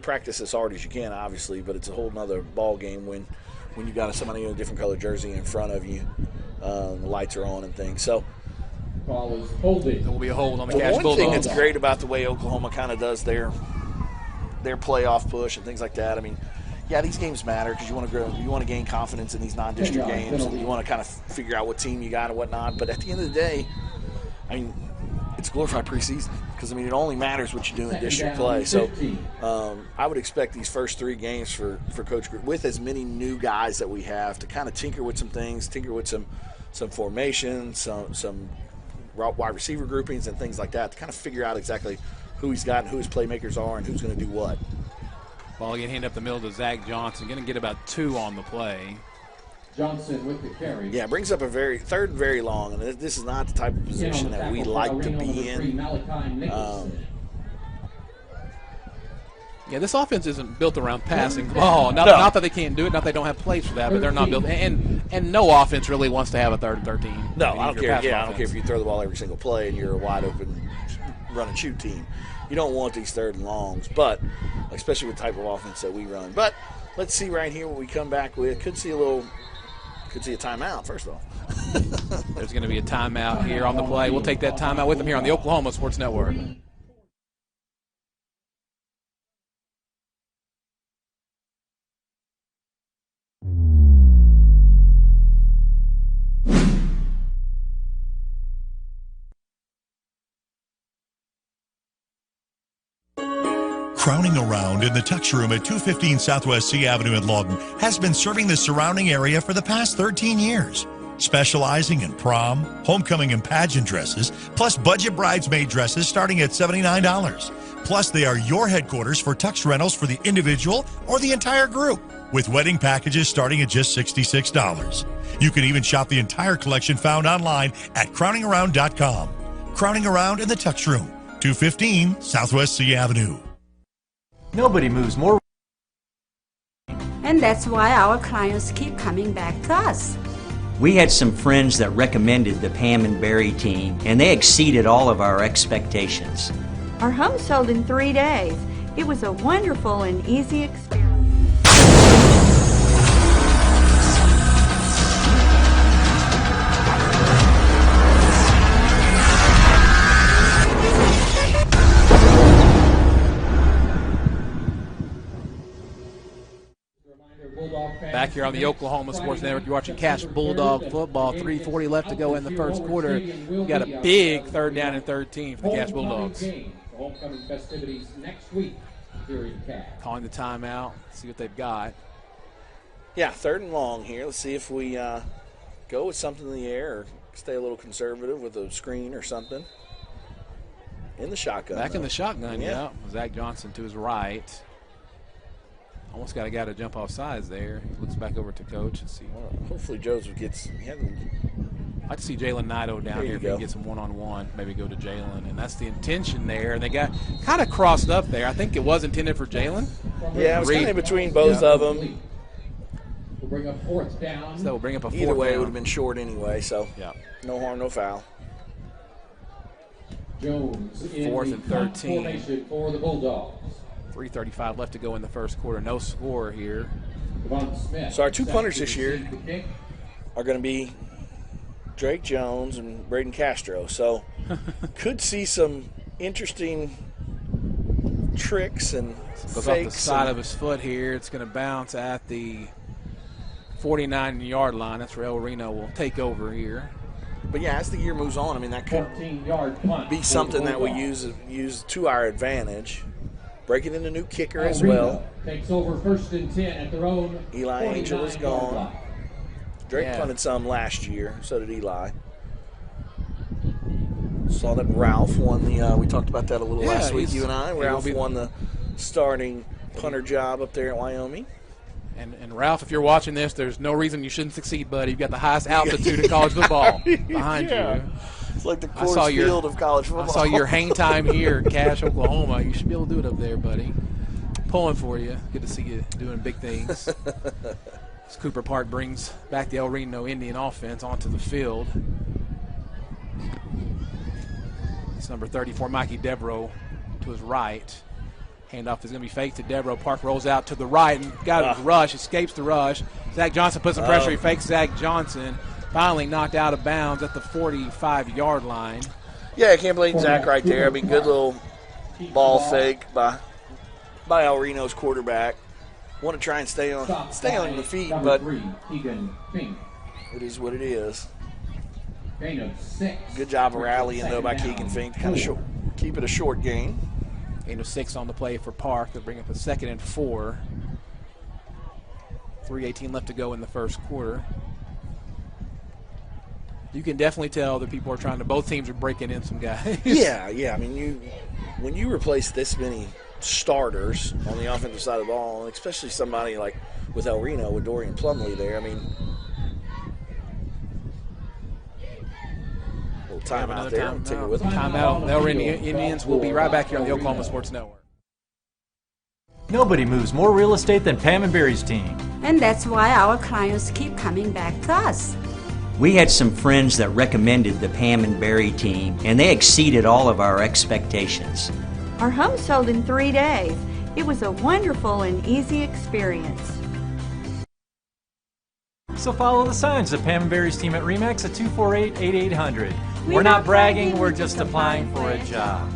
Speaker 4: practice as hard as you can, obviously, but it's a whole nother ball game when you got somebody in a different color jersey in front of you. The lights are on and things. So
Speaker 14: ball is holding.
Speaker 3: There will be a hold on the Cash
Speaker 4: one
Speaker 3: Bulldogs.
Speaker 4: thing that's great about the way Oklahoma kind of does their playoff push and things like that. I mean, yeah, these games matter because you want to gain confidence in these non-district games, and you want to kind of figure out what team you got and whatnot. But at the end of the day, I mean, it's glorified preseason because, I mean, it only matters what you do in district play. So I would expect these first 3 games for Coach Group, with as many new guys that we have, to kind of tinker with some things, tinker with some formations, some wide receiver groupings and things like that, to kind of figure out exactly who he's got and who his playmakers are and who's going to do what.
Speaker 3: Ball again, hand up the middle to Zach Johnson. Going to get about 2 on the play.
Speaker 14: Johnson with the carry.
Speaker 4: Yeah, brings up a third and very long, and this is not the type of position that we like to be in.
Speaker 3: Yeah, this offense isn't built around passing the ball. Not that they can't do it, not that they don't have plays for that, but they're not built. And no offense really wants to have a 3rd and 13.
Speaker 4: No, I don't care. Yeah, I don't care if you throw the ball every single play and you're a wide open run and shoot team. You don't want these 3rd and longs, but especially with the type of offense that we run. But let's see right here what we come back with. Could see a timeout, first of all.
Speaker 3: There's going to be a timeout here on the play. We'll take that timeout with them here on the Oklahoma Sports Network.
Speaker 1: Crowning Around in the Tux Room at 215 Southwest C Avenue in Lawton has been serving the surrounding area for the past 13 years. Specializing in prom, homecoming, and pageant dresses, plus budget bridesmaid dresses starting at $79. Plus, they are your headquarters for tux rentals for the individual or the entire group, with wedding packages starting at just $66. You can even shop the entire collection found online at crowningaround.com. Crowning Around in the Tux Room, 215 Southwest C Avenue.
Speaker 15: Nobody moves more And that's why our clients keep coming back to us.
Speaker 16: We had some friends that recommended the Pam and Barry team, and they exceeded all of our expectations.
Speaker 17: Our home sold in 3 days. It was a wonderful and easy experience.
Speaker 3: Back here on the Oklahoma Sports Network, you're watching Cash Bulldog football. 3:40 left to go in the first quarter. We got a big 3rd down and 13 for the Cash Bulldogs.
Speaker 14: Homecoming festivities next week here in Cash.
Speaker 3: Calling the timeout. See what they've got.
Speaker 4: Yeah, 3rd and long here. Let's see if we go with something in the air or stay a little conservative with a screen or something. In the shotgun.
Speaker 3: Back in the shotgun, yeah. Zach Johnson to his right. Almost got a guy to jump off sides there. He looks back over to coach and see.
Speaker 4: Well, hopefully Joseph gets.
Speaker 3: I'd like to see Jalen Nido down here if he can get some one-on-one. Maybe go to Jalen, and that's the intention there. And they got kind of crossed up there. I think it was intended for Jalen.
Speaker 4: Yeah, it was kind of between both of them.
Speaker 14: We'll bring up 4th down.
Speaker 3: So that will bring up a 4th
Speaker 4: Either way,
Speaker 3: down.
Speaker 4: it would have been short anyway. So no harm, no foul.
Speaker 14: Jones in
Speaker 3: 4th
Speaker 14: the
Speaker 3: and 13
Speaker 14: formation for the Bulldogs.
Speaker 3: 3:35 left to go in the first quarter. No score here.
Speaker 4: So our 2 punters this year are going to be Drake Jones and Braden Castro. So could see some interesting tricks and
Speaker 3: Goes
Speaker 4: fakes.
Speaker 3: off the side of his foot here. It's going to bounce at the 49-yard line. That's where El Reno will take over here.
Speaker 4: But yeah, as the year moves on, I mean, that could be something that we use to our advantage. Breaking in a new kicker as well.
Speaker 14: Takes over 1st and 10 at their own.
Speaker 4: Eli Angel is gone. Drake punted some last year. So did Eli. Saw that Ralph won the. We talked about that a little last week. You and I. Ralph won the starting punter job up there at Wyoming.
Speaker 3: And Ralph, if you're watching this, there's no reason you shouldn't succeed, buddy. You've got the highest altitude in college football behind you.
Speaker 4: It's like the Coors Field of college football.
Speaker 3: I saw your hang time here in Cache, Oklahoma. You should be able to do it up there, buddy. Pulling for you. Good to see you doing big things. As Cooper Park brings back the El Reno Indian offense onto the field. It's number 34, Mikey Devereaux, to his right. Handoff is going to be faked to Devereaux. Park rolls out to the right and got a rush, escapes the rush. Zach Johnson puts some pressure. He fakes Zach Johnson. Finally knocked out of bounds at the 45-yard line.
Speaker 4: Yeah, I can't blame Zach right there. I mean, good little ball fake by El Reno's quarterback. Want to try and stay on the feet, but it is what it is. Good job of rallying, though, by Keegan Fink. Kind of keep it a short game.
Speaker 3: Gain of 6 on the play for Park. They'll bring up a 2nd and 4. 3:18 left to go in the first quarter. You can definitely tell that people are trying to. Both teams are breaking in some guys.
Speaker 4: Yeah. I mean, when you replace this many starters on the offensive side of the ball, especially somebody like with El Reno with Dorian Plumlee there, I mean, a little timeout there. Take it with them.
Speaker 3: Timeout. The El Reno Indians will be right back here on the Oklahoma Sports Network.
Speaker 18: Nobody moves more real estate than Pam and Barry's team.
Speaker 15: And that's why our clients keep coming back to us.
Speaker 16: We had some friends that recommended the Pam and Barry team, and they exceeded all of our expectations.
Speaker 17: Our home sold in 3 days. It was a wonderful and easy experience.
Speaker 18: So follow the signs of Pam and Barry's team at RE/MAX at 248-8800. We're not bragging, we're just applying for a job.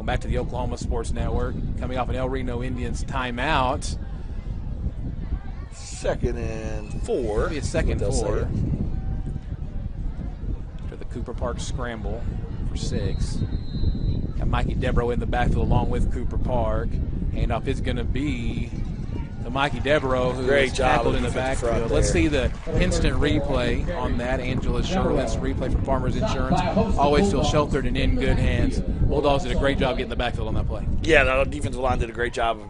Speaker 3: Back to the Oklahoma Sports Network. Coming off an El Reno Indians timeout.
Speaker 4: 2nd and 4.
Speaker 3: Maybe a 2nd and 4. After the Cooper Park scramble for 6. Got Mikey Devereaux in the backfield along with Cooper Park. Handoff is going to be to Mikey Devereaux, who is tackled in the backfield. Let's see the instant replay on that. Angela Sherlitz replay from Farmers Insurance. Always feel sheltered and in good hands. Bulldogs did a great job getting the backfield on that play.
Speaker 4: Yeah, the defensive line did a great job of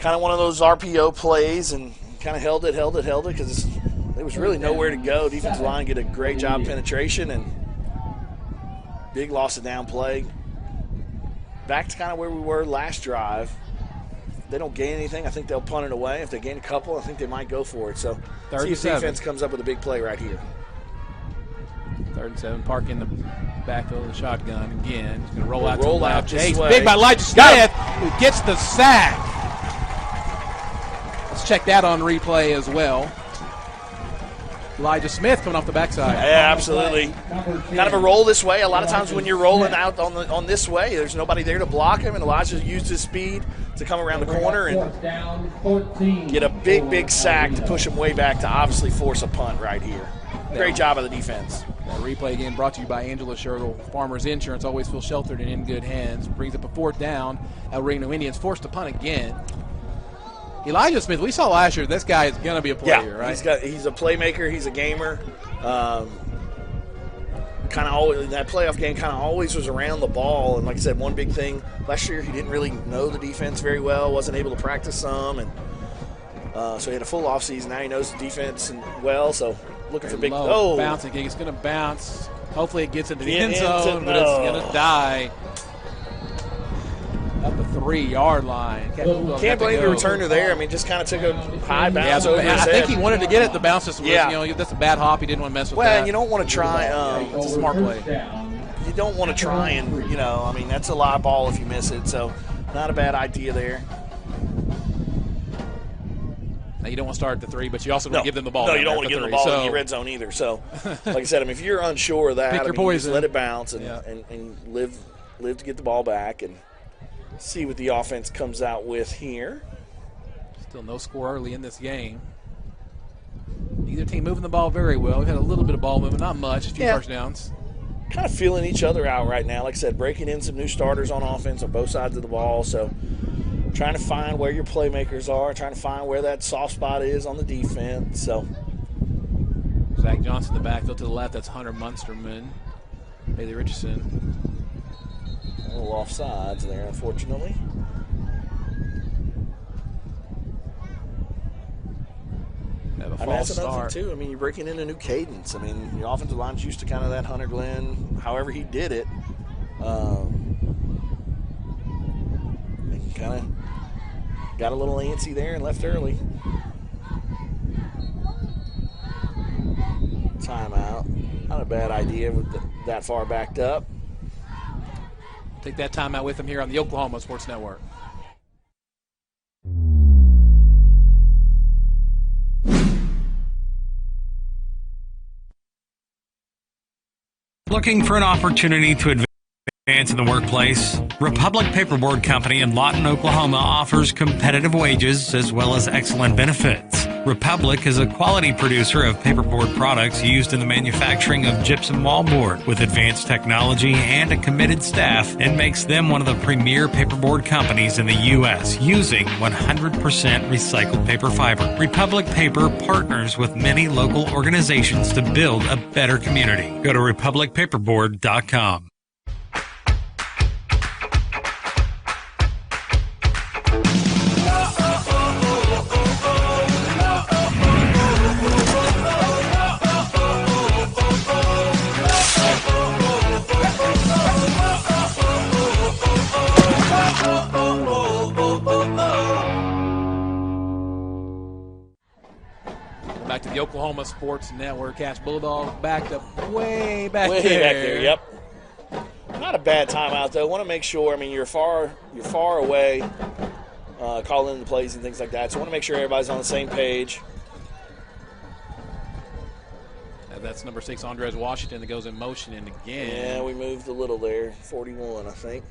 Speaker 4: kind of one of those RPO plays and kind of held it because there was really nowhere to go. Defensive line did a great job penetration and big loss of down play. Back to kind of where we were last drive. If they don't gain anything, I think they'll punt it away. If they gain a couple, I think they might go for it. So see if defense comes up with a big play right here.
Speaker 3: 3rd and 7, Park in the backfield of the shotgun again. He's going to roll out to the
Speaker 4: roll
Speaker 3: left.
Speaker 4: out this
Speaker 3: Chase,
Speaker 4: way.
Speaker 3: big by Elijah Smith, who gets the sack. Let's check that on replay as well. Elijah Smith coming off the backside.
Speaker 4: Yeah, absolutely. Kind of a roll this way. A lot of times when you're rolling out on this way, there's nobody there to block him, and Elijah used his speed to come around the corner and get a big sack to push him way back to obviously force a punt right here. Great job of the defense.
Speaker 3: That replay again brought to you by Angela Sherrill. Farmers Insurance, always feel sheltered and in good hands. Brings up a 4th down. El Reno Indians forced to punt again. Elijah Smith, we saw last year, this guy is going to be a player, right?
Speaker 4: He's a playmaker. He's a gamer. Kind of always, that playoff game kind of always was around the ball. And like I said, one big thing, last year he didn't really know the defense very well, wasn't able to practice some. And so he had a full offseason. Now he knows the defense well, so looking for big.
Speaker 3: Oh, bouncing kick. It's going to bounce. Hopefully it gets into the end zone, but it's going to die. Up the 3-yard line.
Speaker 4: Can't blame the returner there. I mean, just kind of took a high bounce over his head.
Speaker 3: I think he wanted to get it. The bounce just was, that's a bad hop. He didn't want to mess with that.
Speaker 4: Well, and you don't want to try.
Speaker 3: It's a smart play.
Speaker 4: You don't want to try and, I mean, that's a live ball if you miss it. So, not a bad idea there.
Speaker 3: Now, you don't want to start at the 3, but you also don't give them the ball.
Speaker 4: No, you don't want to give them the ball in the red zone either. So, like I said, I mean, if you're unsure of that, you just let it bounce and live to get the ball back and see what the offense comes out with here.
Speaker 3: Still no score early in this game. Neither team moving the ball very well. We've had a little bit of ball movement, not much, a few first downs.
Speaker 4: Kind of feeling each other out right now. Like I said, breaking in some new starters on offense on both sides of the ball. So trying to find where your playmakers are, trying to find where that soft spot is on the defense. So
Speaker 3: Zach Johnson in the backfield to the left. That's Hunter Munsterman. Bailey Richardson.
Speaker 4: A little offsides there, unfortunately. That's another thing, too. I mean, you're breaking in a new cadence. I mean, your offensive line's used to kind of that Hunter Glenn, however he did it. And kind of got a little antsy there and left early. Timeout. Not a bad idea with that far backed up.
Speaker 3: Take that timeout with him here on the Oklahoma Sports Network.
Speaker 5: Looking for an opportunity to advance in the workplace? Republic Paperboard Company in Lawton, Oklahoma offers competitive wages as well as excellent benefits. Republic is a quality producer of paperboard products used in the manufacturing of gypsum wallboard with advanced technology and a committed staff, and makes them one of the premier paperboard companies in the U.S. using 100% recycled paper fiber. Republic Paper partners with many local organizations to build a better community. Go to republicpaperboard.com.
Speaker 3: Back to the Oklahoma Sports Network. Cash Bulldogs backed up way back
Speaker 4: there.
Speaker 3: Way
Speaker 4: back there, yep. Not a bad timeout, though. Want to make sure, I mean, you're far away, calling in the plays and things like that. So want to make sure everybody's on the same page.
Speaker 3: That's number 6, Andres Washington, that goes in motion and again.
Speaker 4: Yeah, we moved a little there. 41, I think.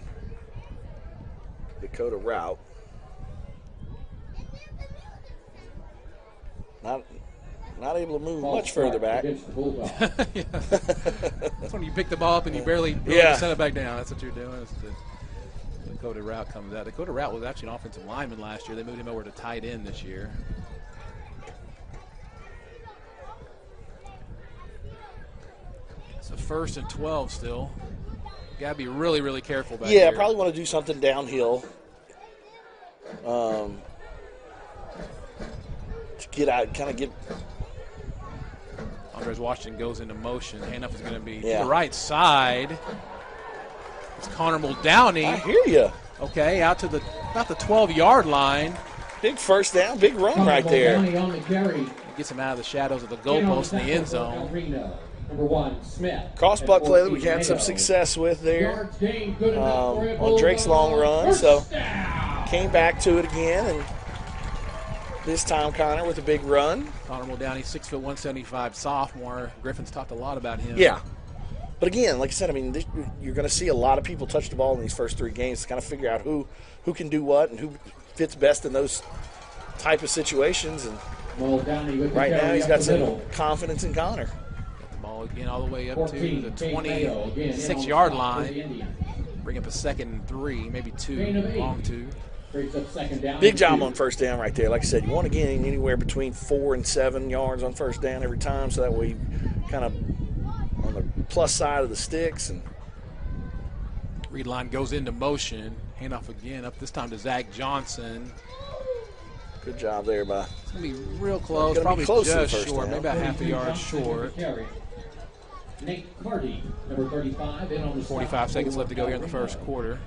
Speaker 4: Dakota route. Not able to move much further back.
Speaker 3: That's when you pick the ball up and you barely set it back down. That's what you're doing. The Dakota route comes out. Dakota route was actually an offensive lineman last year. They moved him over to tight end this year. It's a 1st and 12 still. Got to be really, really careful back here.
Speaker 4: Yeah, probably want to do something downhill. get.
Speaker 3: Andres Washington goes into motion. Handoff is going to be to
Speaker 4: Yeah.
Speaker 3: the right side. It's Connor Muldowney.
Speaker 4: I hear you.
Speaker 3: Okay, out to about the 12-yard line.
Speaker 4: Big first down, big run right there.
Speaker 14: On the carry.
Speaker 3: Gets him out of the shadows of the goalpost in the end zone.
Speaker 14: Reno. Number 1, Smith.
Speaker 4: Crossbuck play that we had some success with there on Drake's long run. So came back to it again, and this time Connor with a big run.
Speaker 3: Connor Muldowney, 6'1", 175 sophomore. Griffin's talked a lot about him.
Speaker 4: Yeah. But again, like I said, I mean, you're going to see a lot of people touch the ball in these first 3 games to kind of figure out who can do what and who fits best in those type of situations. And right now he's got some confidence in Connor.
Speaker 3: Got the ball again all the way up to the 26-yard line. Bring up a 2nd and 3, maybe 2, long 2.
Speaker 4: Big job on first down right there. Like I said, you want to gain anywhere between 4 and 7 yards on first down every time, so that way you kind of on the plus side of the sticks. And
Speaker 3: Reed line goes into motion. Handoff again, up this time to Zach Johnson.
Speaker 4: Good job there by.
Speaker 3: It's going to be real close,
Speaker 4: Gonna
Speaker 3: probably
Speaker 4: be close to the
Speaker 3: just
Speaker 4: first
Speaker 3: short,
Speaker 4: down.
Speaker 3: maybe about half a yard short.
Speaker 14: Nate Carty, number 35, in on the
Speaker 3: 45 seconds left to go here in the first quarter.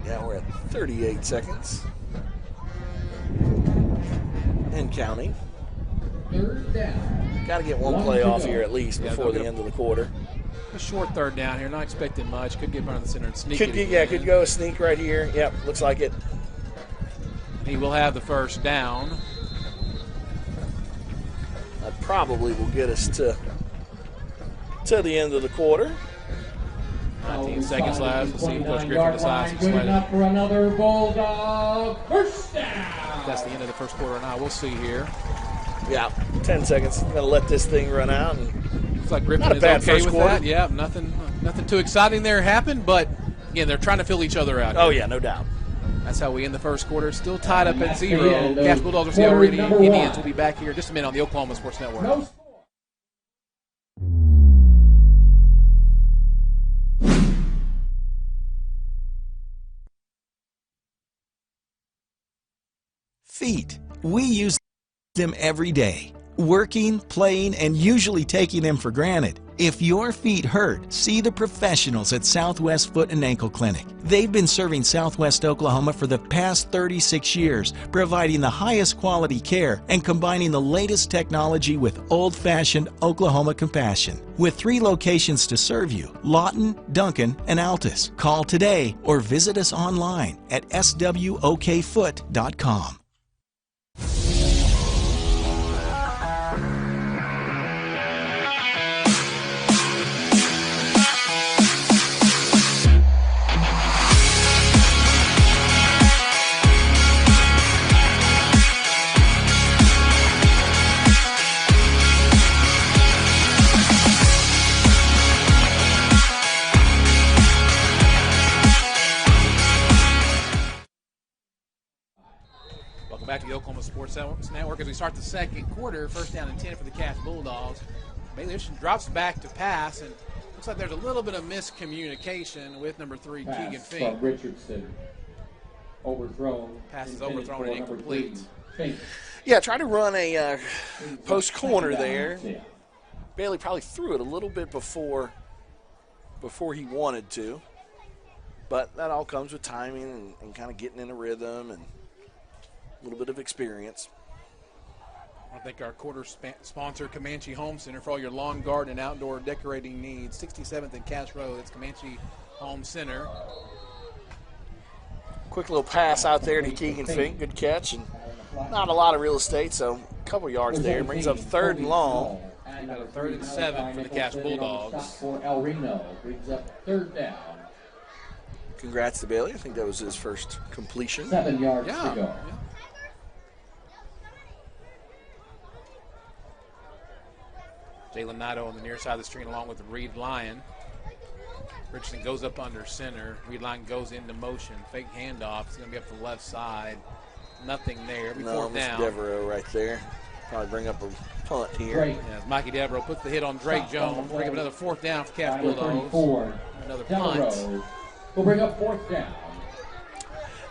Speaker 4: Yeah, we're at 38 seconds. And counting.
Speaker 14: Third down.
Speaker 4: Got to get one play off here at least before the end of the quarter.
Speaker 3: A short third down here, not expecting much. Could get front of the center and sneak
Speaker 4: Could go a sneak right here. Yep, looks like it.
Speaker 3: He will have the first down.
Speaker 4: That probably will get us to the end of the quarter.
Speaker 3: 19 seconds left. Let's see if Coach Griffin decides to slide
Speaker 14: up for another Bulldog first down.
Speaker 3: That's the end of the first quarter now. We'll see here.
Speaker 4: Yeah, 10 seconds. Going to let this thing run out. And
Speaker 3: looks like Griffin
Speaker 4: not a
Speaker 3: is
Speaker 4: bad
Speaker 3: okay
Speaker 4: first
Speaker 3: with
Speaker 4: quarter.
Speaker 3: that. Yeah, nothing too exciting there happened, but again, they're trying to fill each other out.
Speaker 4: Oh, yeah, no doubt.
Speaker 3: That's how we end the first quarter. Still tied up at 0. Cash Bulldogs versus the Already Indians will be back here in just a minute on the Oklahoma Sports Network.
Speaker 2: Feet. We use them every day. Working, playing, and usually taking them for granted. If your feet hurt, see the professionals at Southwest Foot and Ankle Clinic. They've been serving Southwest Oklahoma for the past 36 years, providing the highest quality care and combining the latest technology with old-fashioned Oklahoma compassion. With 3 locations to serve you, Lawton, Duncan, and Altus. Call today or visit us online at swokfoot.com.
Speaker 3: Back to the Oklahoma Sports Network as we start the second quarter. First down and 10 for the Cash Bulldogs. Bailey drops back to pass, and looks like there's a little bit of miscommunication with number 3, Keegan Fink.
Speaker 14: From Richardson. Overthrown.
Speaker 3: Pass is overthrown and incomplete.
Speaker 4: Yeah, try to run a post corner there. Bailey probably threw it a little bit before he wanted to. But that all comes with timing and kind of getting in a rhythm and a little bit of experience.
Speaker 3: I want to thank our quarter sponsor, Comanche Home Center, for all your lawn, garden, and outdoor decorating needs. 67th and Cass Road. It's Comanche Home Center.
Speaker 4: Quick little pass out there to Keegan Fink. Good catch. And not a lot of real estate, so a couple yards there. Brings up 3rd and long.
Speaker 3: And got a 3rd and 7 for the Cash Bulldogs.
Speaker 14: For El Reno. Brings up 3rd down.
Speaker 4: Congrats to Bailey. I think that was his first completion.
Speaker 14: 7 yards to go.
Speaker 3: Yeah. Jalen Nato on the near side of the screen along with Reed Lyon. Richardson goes up under center. Reed Lyon goes into motion. Fake handoff. It's going to be up the left side. Nothing there.
Speaker 4: No,
Speaker 3: down.
Speaker 4: Devereaux right there. Probably bring up a punt here.
Speaker 3: Yeah, Mikey Devereaux puts the hit on Drake Jones. Bring up another 4th down for Cass Bulldogs. Another punt.
Speaker 14: We'll bring up 4th down.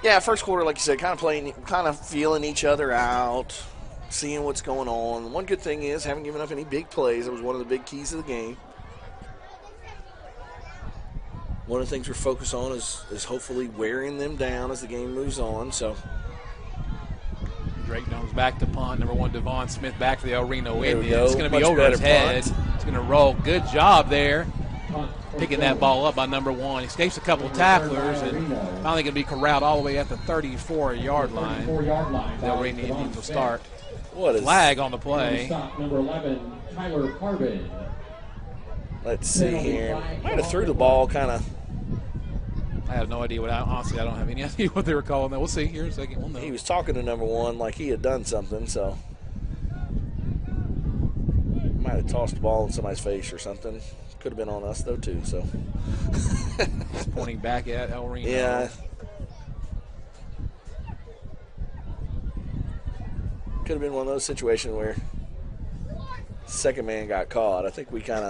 Speaker 4: Yeah, first quarter, like you said, kind of feeling each other out. seeing what's going on. One good thing is haven't given up any big plays. That was one of the big keys of the game. One of the things we're focused on is hopefully wearing them down as the game moves on. So
Speaker 3: Drake Jones back to punt. Number 1, Devon Smith back for the El Reno
Speaker 4: There we
Speaker 3: Indians.
Speaker 4: go.
Speaker 3: It's going to be
Speaker 4: Much
Speaker 3: over his
Speaker 4: better
Speaker 3: head.
Speaker 4: punt.
Speaker 3: It's going to roll. Good job there. Picking that ball up by number 1. He escapes a couple tacklers and finally going to be corralled all the way at the 34-yard line. The El Reno Indians will start.
Speaker 4: What is
Speaker 3: flag on the play?
Speaker 14: Number 11, Tyler Carbon.
Speaker 4: Let's see here. Might have threw the ball kind of.
Speaker 3: I have no idea honestly, I don't have any idea what they were calling that. We'll see here in a second. We'll know.
Speaker 4: He was talking to number 1 like he had done something, so. Might have tossed the ball in somebody's face or something. Could have been on us, though, too, so.
Speaker 3: He's pointing back at El Reno.
Speaker 4: Yeah. Could have been one of those situations where second man got caught. I think we kind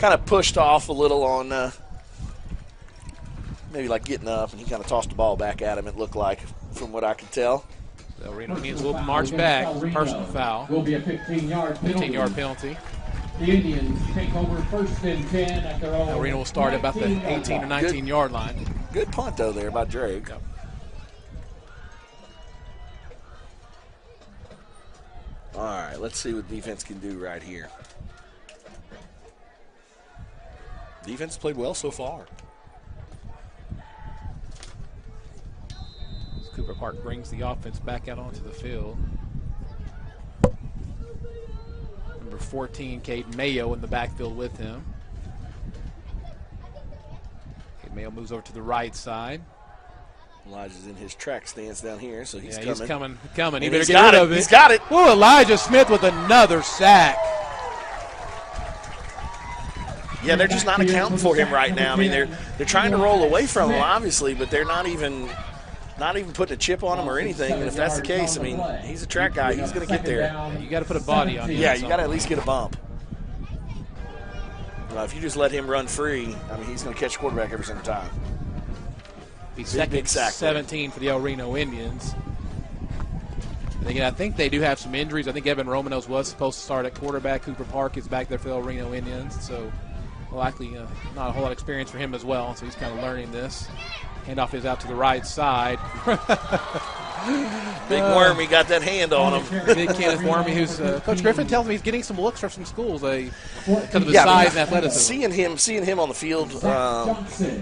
Speaker 4: of pushed off a little on maybe like getting up, and he kind of tossed the ball back at him, it looked like, from what I could tell.
Speaker 3: El Reno Indians will march back. Personal foul.
Speaker 14: Will be a 15-yard penalty.
Speaker 3: 15-yard penalty.
Speaker 14: The Indians take over 1st and 10 at their own.
Speaker 3: El Reno will start at about the 18 or 19-yard line.
Speaker 4: Good punt, though, there by Drake.
Speaker 3: Yep.
Speaker 4: All right, let's see what defense can do right here. Defense played well so far.
Speaker 3: Cooper Park brings the offense back out onto the field. Number 14, Caden Mayo, in the backfield with him. Caden Mayo moves over to the right side.
Speaker 4: Elijah's in his track stance down here, so he's coming.
Speaker 3: He's coming. He
Speaker 4: And
Speaker 3: better
Speaker 4: he's
Speaker 3: get
Speaker 4: got
Speaker 3: rid
Speaker 4: it.
Speaker 3: of it.
Speaker 4: He's got it.
Speaker 3: Oh, Elijah Smith with another sack.
Speaker 4: Yeah, they're just not accounting for him right now. I mean, they're trying to roll away from him, obviously, but they're not even putting a chip on him or anything. And if that's the case, I mean, he's a track guy. He's going to get there.
Speaker 3: You got to put a body on him.
Speaker 4: Yeah, you got to at least get a bump. If you just let him run free, I mean, he's going to catch the quarterback every single time.
Speaker 3: Be second,
Speaker 4: sack
Speaker 3: 17 for the El Reno Indians. And again, I think they do have some injuries. I think Evan Romanos was supposed to start at quarterback. Cooper Park is back there for the El Reno Indians, so likely not a whole lot of experience for him as well, so he's kind of learning this. Handoff is out to the right side.
Speaker 4: Big Wormy got that hand on him.
Speaker 3: Big Kenneth Wormy, who's Coach Griffin tells me he's getting some looks from some schools because of his size and athleticism.
Speaker 4: Seeing him on the field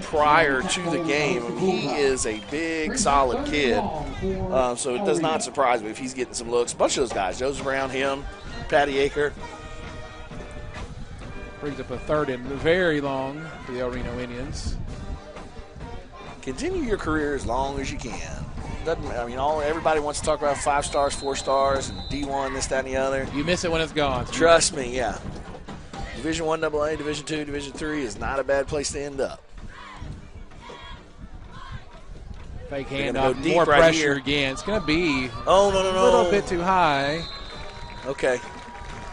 Speaker 4: prior to the game, he is a big, solid kid. So it does not surprise me if he's getting some looks. A bunch of those guys, Joseph Brown, him, Patty Aker.
Speaker 3: Brings up a 3rd and very long for the El Reno Indians.
Speaker 4: Continue your career as long as you can. Everybody wants to talk about 5 stars, 4 stars, and D1, this, that, and the other.
Speaker 3: You miss it when it's gone.
Speaker 4: Trust me, yeah. Division I AA, Division II, Division III is not a bad place to end up.
Speaker 3: Fake handoff, more
Speaker 4: right
Speaker 3: pressure
Speaker 4: here.
Speaker 3: again. It's going to be
Speaker 4: a
Speaker 3: little bit too high.
Speaker 4: Okay.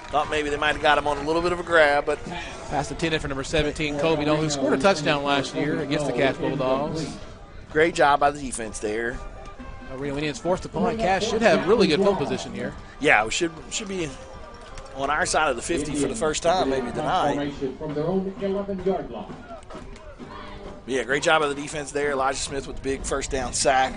Speaker 4: Thought maybe they might have got him on a little bit of a grab, but
Speaker 3: pass intended for number 17, Kobe Nolan, who scored a touchdown last year against the Cash Bulldogs.
Speaker 4: Great job by the defense there.
Speaker 3: El Reno Indians forced to punt. Cash should have really good field position here.
Speaker 4: Yeah, we should be on our side of the 50 for the first time, maybe tonight.
Speaker 14: From their own 11-yard line.
Speaker 4: Yeah, great job by the defense there. Elijah Smith with the big first down sack.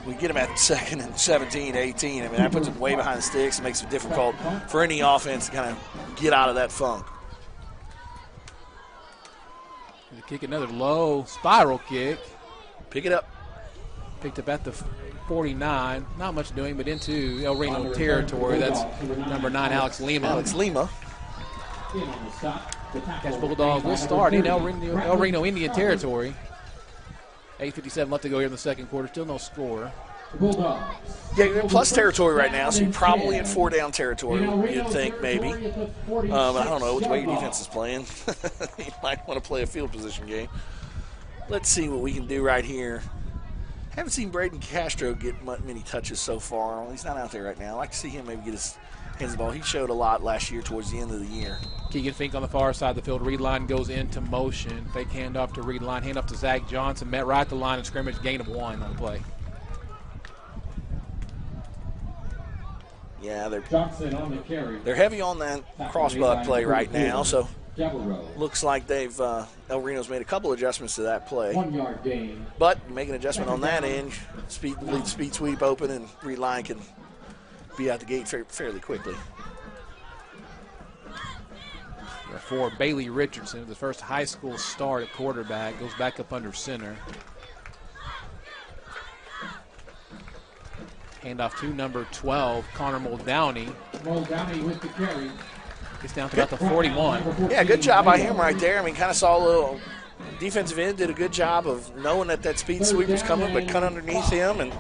Speaker 4: We get him at 2nd and 17, 18. I mean, that puts him way behind the sticks. It makes it difficult for any offense to kind of get out of that funk.
Speaker 3: Kick another low spiral kick.
Speaker 4: Pick it up.
Speaker 3: Picked up at the 49. Not much doing, but into El Reno territory. That's number 9, Alex Lima. Cash Bulldogs will start in El Reno Indian territory. 8:57 left to go here in the second quarter. Still no score.
Speaker 4: Yeah, you're in plus territory right now, so you're probably in 4-down territory, you'd think, maybe. But I don't know. With the way your defense is playing, you might want to play a field position game. Let's see what we can do right here. Haven't seen Braden Castro get many touches so far. He's not out there right now. I'd like to see him maybe get his hands on the ball. He showed a lot last year towards the end of the year.
Speaker 3: Keegan Fink on the far side of the field. Reed line goes into motion. Fake handoff to Reed line. Handoff to Zach Johnson. Met right at the line of scrimmage. Gain of 1 on the play.
Speaker 4: Yeah,
Speaker 14: Johnson on the carry.
Speaker 4: they're heavy on that crossbuck play right now, so
Speaker 14: Devereaux.
Speaker 4: looks like they've El Reno's made a couple adjustments to that play.
Speaker 14: 1 yard gain.
Speaker 4: But make an adjustment on that end, lead speed sweep open, and Reed Line can be out the gate fairly quickly.
Speaker 3: For Bailey Richardson, the first high school start at quarterback, goes back up under center. Handoff to number 12, Connor Muldowney.
Speaker 14: Muldowney with the carry.
Speaker 3: Gets down to about the 41.
Speaker 4: Yeah, good job by him right there. I mean, kind of saw a little defensive end, did a good job of knowing that speed sweep was coming, but cut underneath him and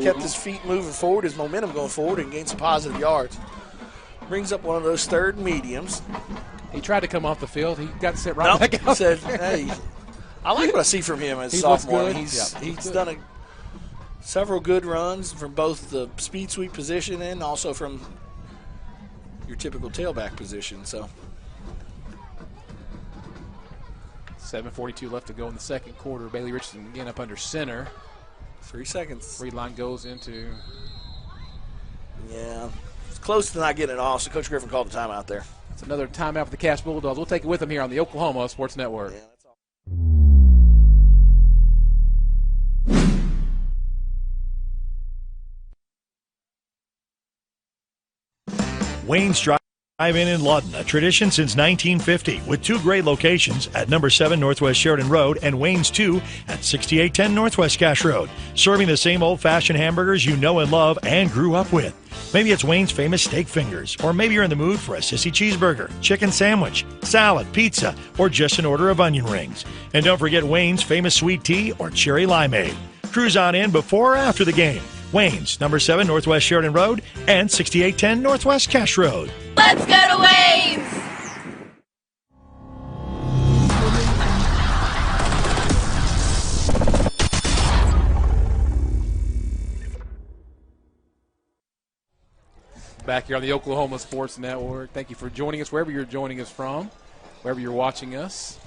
Speaker 4: kept his feet moving forward, his momentum going forward, and gained some positive yards. Brings up one of those third mediums.
Speaker 3: He tried to come off the field. He got set right back out.
Speaker 4: He said, hey, I like what I see from him as a sophomore. He's done several good runs from both the speed sweep position and also from your typical tailback position. So
Speaker 3: 7:42 left to go in the second quarter. Bailey Richardson again up under center.
Speaker 4: 3 seconds.
Speaker 3: Reed Line goes into.
Speaker 4: Yeah, it's close to not getting it off, so Coach Griffin called the timeout there.
Speaker 3: It's another timeout for the Cash Bulldogs. We'll take it with them here on the Oklahoma Sports Network.
Speaker 4: Yeah, that's all.
Speaker 1: Wayne's Drive-In in Lawton, a tradition since 1950, with 2 great locations at number 7 Northwest Sheridan Road and Wayne's 2 at 6810 Northwest Cash Road, serving the same old-fashioned hamburgers you know and love and grew up with. Maybe it's Wayne's famous steak fingers, or maybe you're in the mood for a sissy cheeseburger, chicken sandwich, salad, pizza, or just an order of onion rings. And don't forget Wayne's famous sweet tea or cherry limeade. Cruise on in before or after the game. Wayne's, number 7 Northwest Sheridan Road and 6810 Northwest Cash Road.
Speaker 19: Let's go to Wayne's!
Speaker 3: Back here on the Oklahoma Sports Network. Thank you for joining us wherever you're joining us from, wherever you're watching us.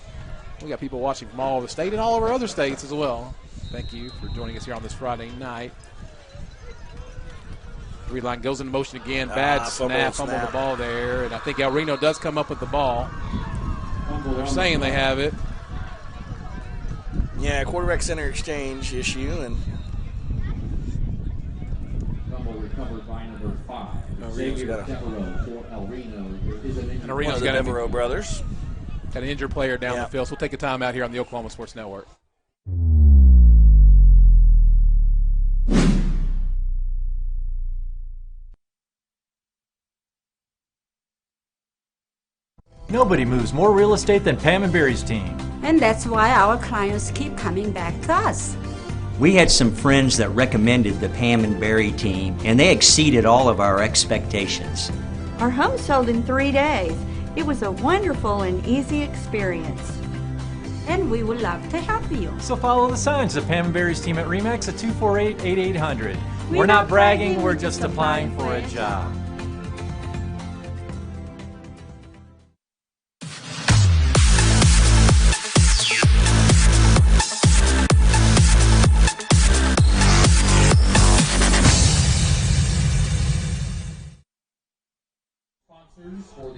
Speaker 3: We got people watching from all over the state and all over other states as well. Thank you for joining us here on this Friday night. Reed Line goes into motion again. Bad snap, fumble the ball there. And I think El Reno does come up with the ball. They're saying they have it.
Speaker 4: Yeah, quarterback center exchange issue. And
Speaker 14: Fumble recovered by number 5. Xavier Devereaux for El Reno.
Speaker 3: And El Reno's got
Speaker 4: Devereaux brothers.
Speaker 3: Got an injured player down the field. So we'll take a time out here on the Oklahoma Sports Network.
Speaker 18: Nobody moves more real estate than Pam and Barry's team.
Speaker 15: And that's why our clients keep coming back to us.
Speaker 16: We had some friends that recommended the Pam and Barry team, and they exceeded all of our expectations.
Speaker 17: Our home sold in 3 days. It was a wonderful and easy experience. And we would love to help you.
Speaker 18: So follow the signs of Pam and Barry's team at RE/MAX at 248-8800. We're not bragging, we're just applying for a job.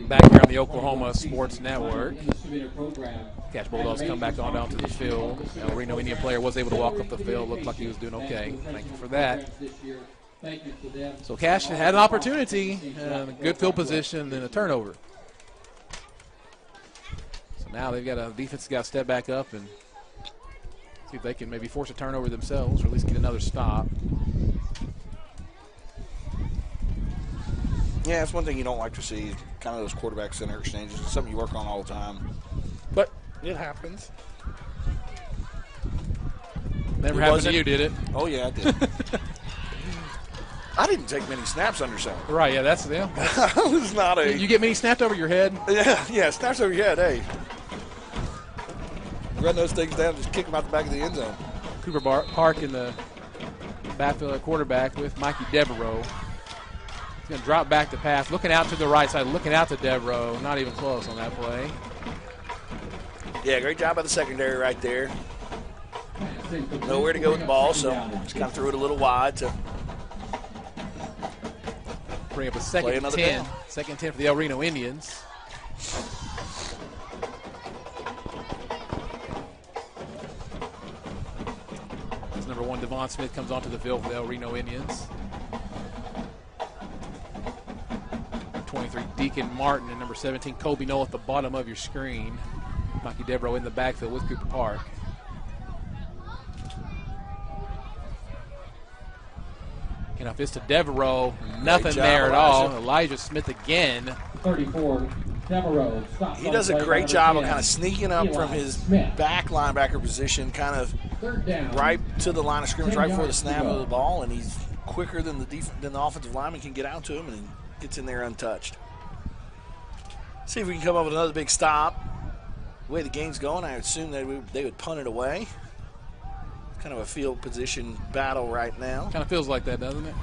Speaker 3: Back here on the Oklahoma Sports Network. Cash Bulldogs come back on down to the field. El Reno Indian player was able to walk up the field. Looked like he was doing okay. Thank you for that. So Cash had an opportunity, good field position, and a turnover. So now they've got a defense got to step back up and see if they can maybe force a turnover themselves or at least get another stop.
Speaker 4: Yeah, it's one thing you don't like to see, kind of those quarterback center exchanges. It's something you work on all the time. But it happens.
Speaker 3: Never happened to you, did it?
Speaker 4: Oh, yeah, it did. I didn't take many snaps under center.
Speaker 3: Right, yeah, that's the deal.
Speaker 4: I was not a...
Speaker 3: You get many snapped over your head?
Speaker 4: Yeah, snaps over your head, hey. Run those things down, just kick them out the back of the end zone.
Speaker 3: Cooper Park in the backfield at quarterback with Mikey Devereaux. He's going to drop back to pass, looking out to the right side, looking out to Devereaux. Not even close on that play.
Speaker 4: Yeah, great job by the secondary right there. Nowhere to go with the ball, so just kind of threw it a little wide to
Speaker 3: bring up a second 10.
Speaker 4: Down.
Speaker 3: Second 10 for the El Reno Indians. As number 1, Devon Smith comes onto the field for the El Reno Indians. 23, Deacon Martin, and number 17, Kobe Knoll at the bottom of your screen. Mikey Devereaux in the backfield with Cooper Park. And if it's to Devereaux, nothing there at all. Elijah Smith again.
Speaker 14: 34, Devereaux.
Speaker 4: He does a great job of kind of sneaking up from his back linebacker position, kind of right to the line of scrimmage, right before the snap of the ball, and he's quicker than the offensive lineman can get out to him, and he gets in there untouched. See if we can come up with another big stop. The way the game's going, I assume they would punt it away. Kind of a field position battle right now.
Speaker 3: Kind of feels like that, doesn't it?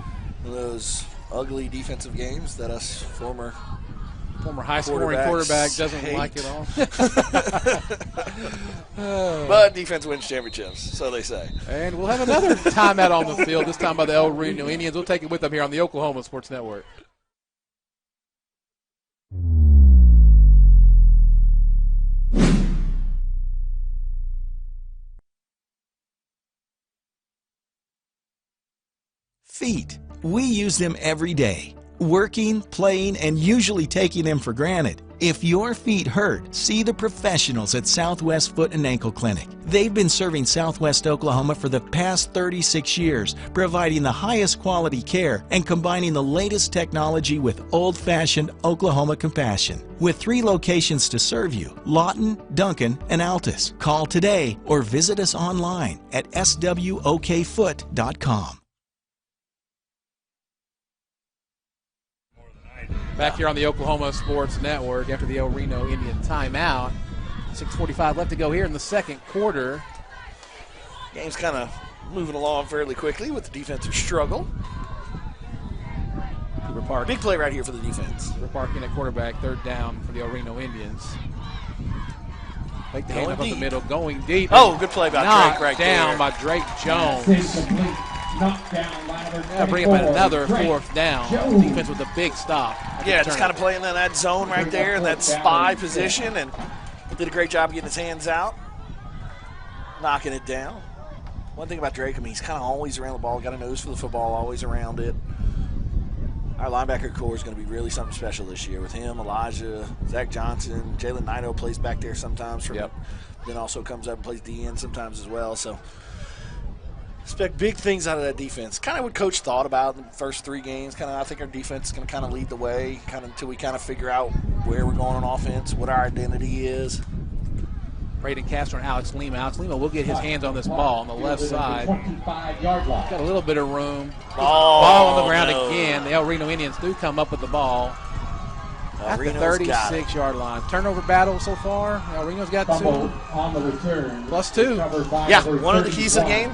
Speaker 4: Those ugly defensive games that us former
Speaker 3: high-scoring quarterback doesn't like it all.
Speaker 4: But defense wins championships, so they say.
Speaker 3: And we'll have another timeout on the field, this time by the El Reno Indians. We'll take it with them here on the Oklahoma Sports Network.
Speaker 2: Feet. We use them every day, working, playing, and usually taking them for granted. If your feet hurt, see the professionals at Southwest Foot and Ankle Clinic. They've been serving Southwest Oklahoma for the past 36 years, providing the highest quality care and combining the latest technology with old-fashioned Oklahoma compassion. With 3 locations to serve you, Lawton, Duncan, and Altus. Call today or visit us online at swokfoot.com.
Speaker 3: Back here on the Oklahoma Sports Network after the El Reno Indian timeout. 6:45 left to go here in the second quarter.
Speaker 4: Game's kind of moving along fairly quickly with the defensive struggle.
Speaker 3: Cooper Park.
Speaker 4: Big play right here for the defense.
Speaker 3: Cooper Park in at quarterback, third down for the El Reno Indians. Take the hand up the middle, going deep.
Speaker 4: Oh, good play by Drake right there.
Speaker 3: Down by Drake Jones.
Speaker 14: Knockdown,
Speaker 3: bring up another fourth down. Defense with a big stop.
Speaker 4: Yeah, just kind of playing in that zone right there in that spy position, and did a great job getting his hands out, knocking it down. One thing about Drake, I mean, he's kind of always around the ball, got a nose for the football, always around it. Our linebacker core is going to be really something special this year with him, Elijah, Zach Johnson, Jalen Naito plays back there sometimes, then also comes up and plays DN sometimes as well. So expect big things out of that defense. Kind of what Coach thought about in the first 3 games. I think our defense is going to kind of lead the way, until we kind of figure out where we're going on offense, what our identity is.
Speaker 3: Braden Castro and Alex Lima. Alex Lima will get his hands on this ball on the left side.
Speaker 14: 25-yard line.
Speaker 3: Got a little bit of room. Ball on the ground again. The El Reno Indians do come up with the ball at the 36-yard line. Turnover battle so far. El Reno's got 2.
Speaker 14: On the return.
Speaker 3: +2.
Speaker 4: Yeah, one of the keys of the game.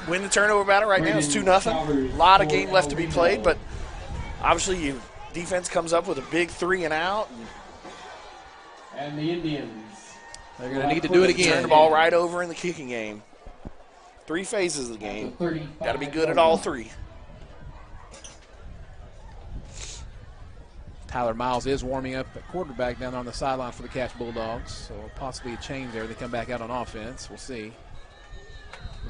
Speaker 4: Win the turnover battle right now is 2-0. A lot of game left to be played, but obviously your defense comes up with a big 3 and out.
Speaker 14: And the Indians.
Speaker 3: They're going to need to do it again.
Speaker 4: Turn the ball right over in the kicking game. 3 phases of the game. Got to be good at all 3.
Speaker 3: Tyler Miles is warming up at quarterback down on the sideline for the Cash Bulldogs, so possibly a change there. They come back out on offense. We'll see.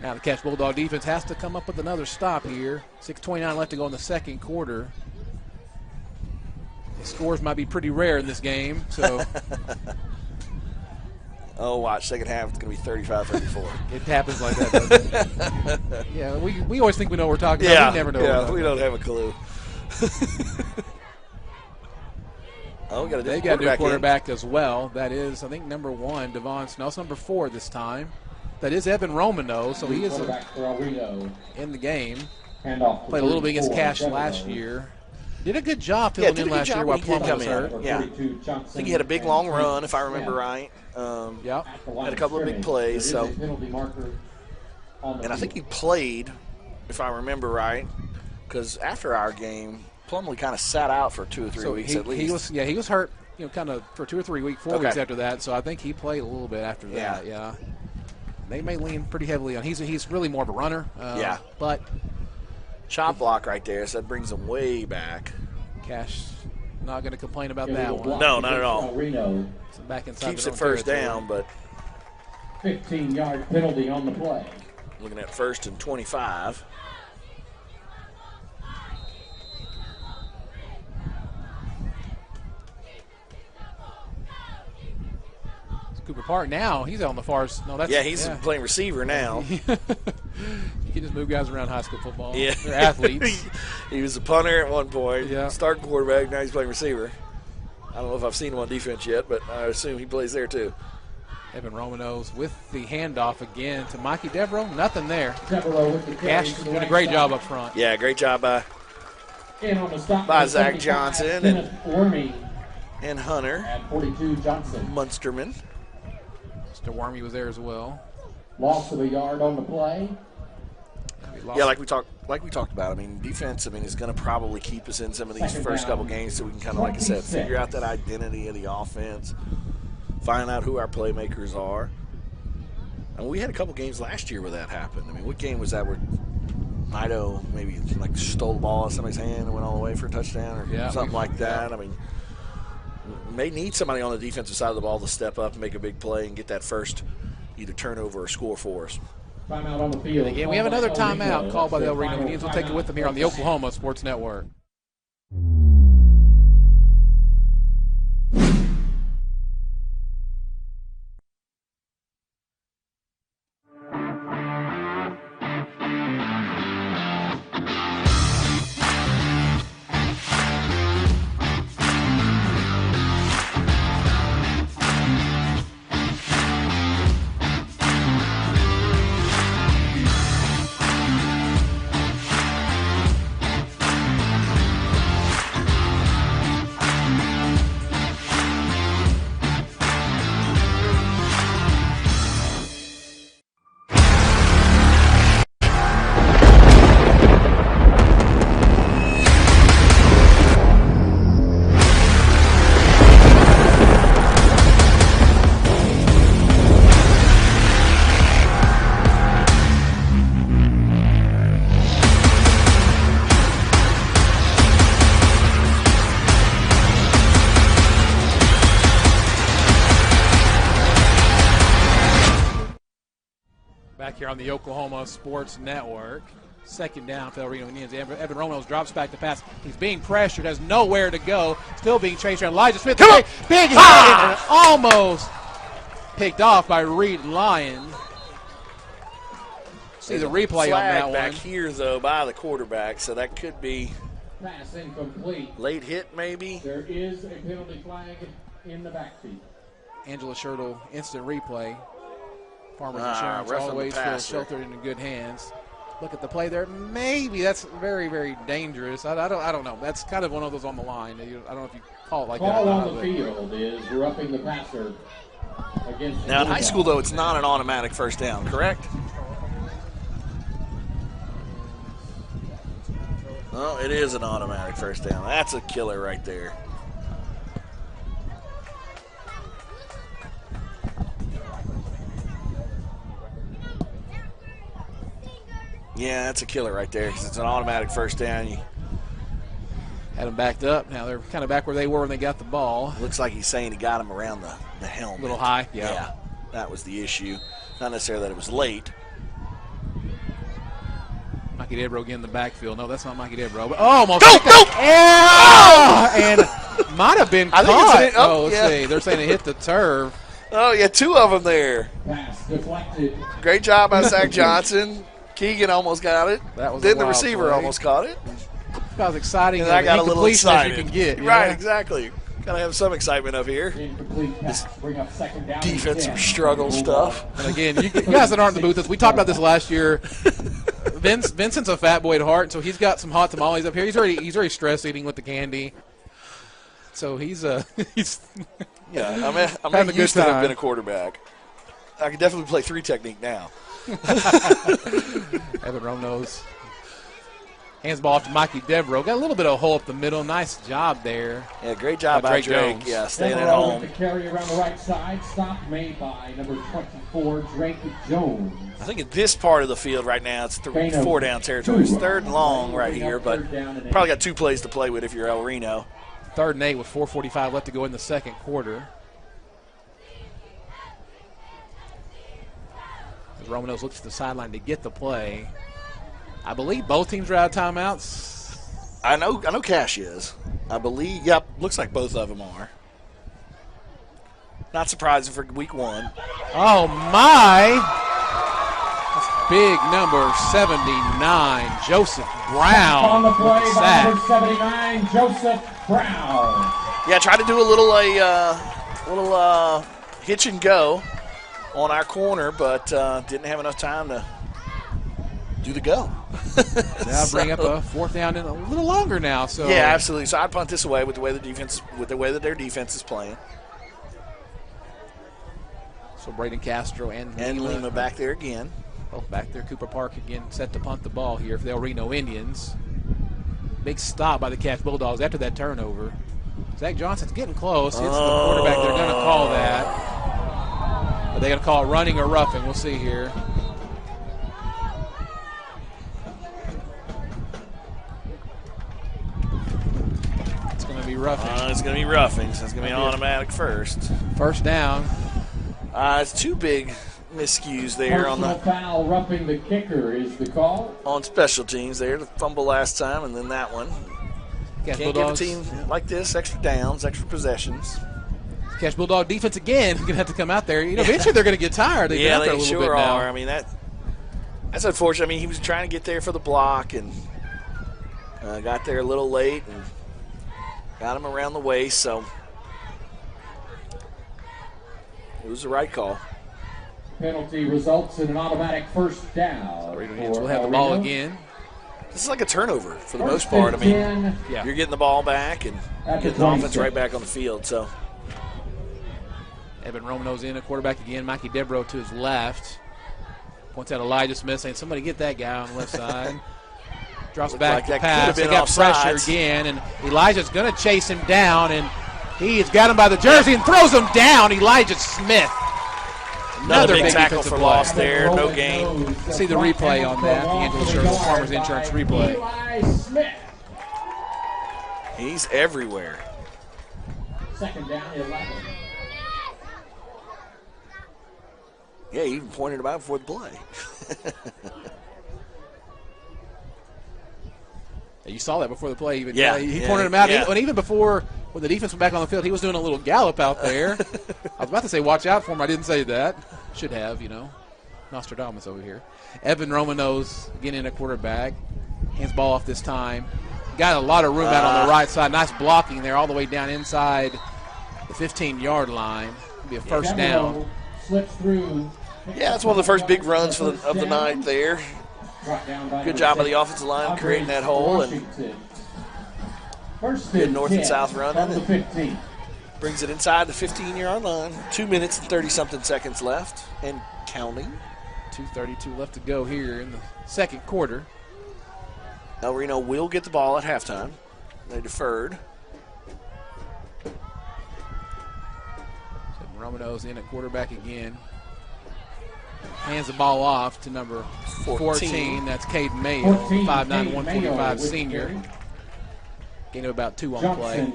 Speaker 3: Now the Cash Bulldog defense has to come up with another stop here. 6:29 left to go in the second quarter. The scores might be pretty rare in this game, so.
Speaker 4: Oh, watch. Second half, it's going to be 35-34.
Speaker 3: It happens like that, doesn't it? Yeah, we always think we know what we're talking about. We never know what we're talking
Speaker 4: we don't have a clue. We got
Speaker 3: They got a new quarterback as well. That is, I think, number 1, Devon Snell's number 4 this time. That is Evan Roman, though, so he is in the game. Played a little bit against Cash last year. Did a good job filling in last year while Plum was hurt.
Speaker 4: Yeah. I think he had a big, long run, if I remember right. Had a couple of big plays. So, and I think he played, if I remember right, because after our game, Plumlee kind of sat out for 2 or 3 weeks at least.
Speaker 3: He was hurt, kind of for 2 or 3 weeks, 4 weeks after that. So I think he played a little bit after that. Yeah. They may lean pretty heavily on. He's really more of a runner. But
Speaker 4: chop block right there, so that brings him way back.
Speaker 3: Cash not going to complain about that one.
Speaker 4: No, not at all.
Speaker 14: Reno.
Speaker 3: So back inside
Speaker 4: keeps it first down, but
Speaker 14: 15-yard penalty on the play.
Speaker 4: Looking at 1st and 25.
Speaker 3: Cooper Park now, he's on the far. No, that's
Speaker 4: he's playing receiver now.
Speaker 3: You can just move guys around high school football.
Speaker 4: Yeah,
Speaker 3: they're athletes.
Speaker 4: He was a punter at one point.
Speaker 3: Yeah,
Speaker 4: starting quarterback. Now he's playing receiver. I don't know if I've seen him on defense yet, but I assume he plays there too.
Speaker 3: Evan Romanos with the handoff again to Mikey Devereaux. Nothing there.
Speaker 14: Devereaux with the
Speaker 3: Cash is doing a great job up front.
Speaker 4: Yeah, great job by Zach Johnson and Hunter.
Speaker 14: At 42, Johnson.
Speaker 4: Munsterman.
Speaker 3: Mr. Wormy was there as well.
Speaker 14: Loss of a yard on the play.
Speaker 4: Yeah, like we talked about. I mean, defense, is going to probably keep us in some of these first couple games so we can kind of, like I said, figure out that identity of the offense, find out who our playmakers are. And we had a couple games last year where that happened. I mean, what game was that where Nido maybe like stole the ball out of somebody's hand and went all the way for a touchdown or something like that? I mean, may need somebody on the defensive side of the ball to step up and make a big play and get that first either turnover or score for us.
Speaker 14: Timeout on the field.
Speaker 3: Again, we have another timeout called by the El Reno Indians. We'll take it with them here on the Oklahoma Sports Network. Here on the Oklahoma Sports Network. Second down for the Reno Indians. Evan Romanos drops back to pass. He's being pressured, has nowhere to go. Still being chased around. Elijah Smith, big hit, and almost picked off by Reed Lyon. See the replay on that one.
Speaker 4: Back here, though, by the quarterback, so that could be
Speaker 14: pass incomplete.
Speaker 4: Late hit, maybe.
Speaker 14: There is a penalty flag in the backfield.
Speaker 3: Angela Schertle, instant replay. Farmers Insurance always feels sheltered in good hands. Look at the play there. Maybe that's very, very dangerous. I don't know. That's kind of one of those on the line. I don't know if you call it like that.
Speaker 14: Call on the field is roughing the passer against.
Speaker 4: Now in high school, though, it's not an automatic first down, correct? Oh, it is an automatic first down. That's a killer right there. Yeah, that's a killer right there because it's an automatic first down. You
Speaker 3: had them backed up. Now they're kind of back where they were when they got the ball.
Speaker 4: Looks like he's saying he got him around the helmet.
Speaker 3: A little high,
Speaker 4: yeah. That was the issue. Not necessarily that it was late.
Speaker 3: Mikey Devereaux again in the backfield. No, that's not Mikey Devereaux. But almost. And might have been caught. Let's see. They're saying it hit the turf.
Speaker 4: Oh, yeah, two of them there.
Speaker 14: Pass deflected.
Speaker 4: Great job by Zach Johnson. Keegan almost got it.
Speaker 3: That was
Speaker 4: then the receiver almost caught it.
Speaker 3: That was exciting.
Speaker 4: And I got a little excited.
Speaker 3: You can get,
Speaker 4: right, exactly. Got to have some excitement up here. This defensive struggle stuff.
Speaker 3: And again, you guys that aren't in the booth, we talked about this last year. Vincent's a fat boy at heart, so he's got some hot tamales up here. He's already stress eating with the candy. So he's
Speaker 4: yeah. I'm used to having been a quarterback. I can definitely play 3 technique now.
Speaker 3: Evan Romanos Hands ball off to Mikey Devereaux. Got a little bit of a hole up the middle. Nice job there.
Speaker 4: Yeah, great job by Drake.
Speaker 3: Jones.
Speaker 4: Yeah, staying at
Speaker 14: Devereaux
Speaker 4: home.
Speaker 14: with the carry around the right side. Stop made by number 24, Drake Jones.
Speaker 4: I think in this part of the field right now, it's 4 down territory. It's 3rd and long right here, but probably got 2 plays to play with if you're El Reno.
Speaker 3: 3rd and 8 with 4:45 left to go in the second quarter. Romanos looks to the sideline to get the play. I believe both teams are out of timeouts.
Speaker 4: I know Cash is. I believe, yep, looks like both of them are. Not surprising for week 1.
Speaker 3: Oh, my. That's big number 79, Joseph Brown.
Speaker 14: On the play by
Speaker 3: sack.
Speaker 14: number 79, Joseph Brown.
Speaker 4: Yeah, tried to do a little hitch and go on our corner, but didn't have enough time to do the go.
Speaker 3: That'll bring up a 4th down in a little longer now. So
Speaker 4: yeah, absolutely. So I'd punt this away with the way that their defense is playing.
Speaker 3: So Braden Castro and
Speaker 4: Lima back there again.
Speaker 3: Both back there. Cooper Park again set to punt the ball here for the El Reno Indians. Big stop by the Cash Bulldogs after that turnover. Zach Johnson's getting close. Hits the quarterback. They're going to call that. Are they going to call it running or roughing? We'll see here. It's going to be roughing.
Speaker 4: It's going to be roughing, so it's going to be automatic first.
Speaker 3: 1st down.
Speaker 4: It's 2 big miscues there on the
Speaker 14: foul. Roughing the kicker is the call.
Speaker 4: On special teams there. The fumble last time and then that one. Can't give a team like this extra downs, extra possessions.
Speaker 3: Cash Bulldog defense again going to have to come out there. Eventually they're going to get tired. They've been out there a little
Speaker 4: sure
Speaker 3: bit now.
Speaker 4: are. I mean, that's unfortunate. I mean, he was trying to get there for the block and got there a little late and got him around the waist, so it was the right call.
Speaker 14: Penalty results in an automatic 1st down.
Speaker 3: We'll have the ball again.
Speaker 4: This is like a turnover for the most part. I mean, you're getting the ball back and getting the offense right back on the field. So
Speaker 3: Evan Romano's in, a quarterback again. Mikey Devereaux to his left. Points out Elijah Smith saying, somebody get that guy on the left side. Drops back the pass. They got pressure again, and Elijah's going to chase him down, and he's got him by the jersey and throws him down. Elijah Smith.
Speaker 4: Another big tackle for loss there. No gain.
Speaker 3: See the replay on that. The Angelo Farmers Insurance replay.
Speaker 4: He's everywhere.
Speaker 14: 2nd down, 11.
Speaker 4: Yeah, he even pointed him out before the play.
Speaker 3: You saw that before the play. Even he
Speaker 4: pointed
Speaker 3: him out. And even before, when the defense went back on the field, he was doing a little gallop out there. I was about to say watch out for him. I didn't say that. Should have, Nostradamus over here. Evan Romano's getting in a quarterback. Hands ball off this time. Got a lot of room out on the right side. Nice blocking there all the way down inside the 15-yard line. It'll be a 1st down.
Speaker 14: Slips through.
Speaker 4: Yeah, that's one of the first big runs of the night there. Good job by the offensive line creating that hole and good north and south running. And brings it inside the 15-yard line. 2 minutes and 30-something seconds left and counting.
Speaker 3: 2:32 left to go here in the second quarter.
Speaker 4: El Reno will get the ball at halftime. They deferred.
Speaker 3: Romano's in at quarterback again. Hands the ball off to number 14. That's Cade Mayo, 5'9", 145 senior. Gain of about 2 on the play.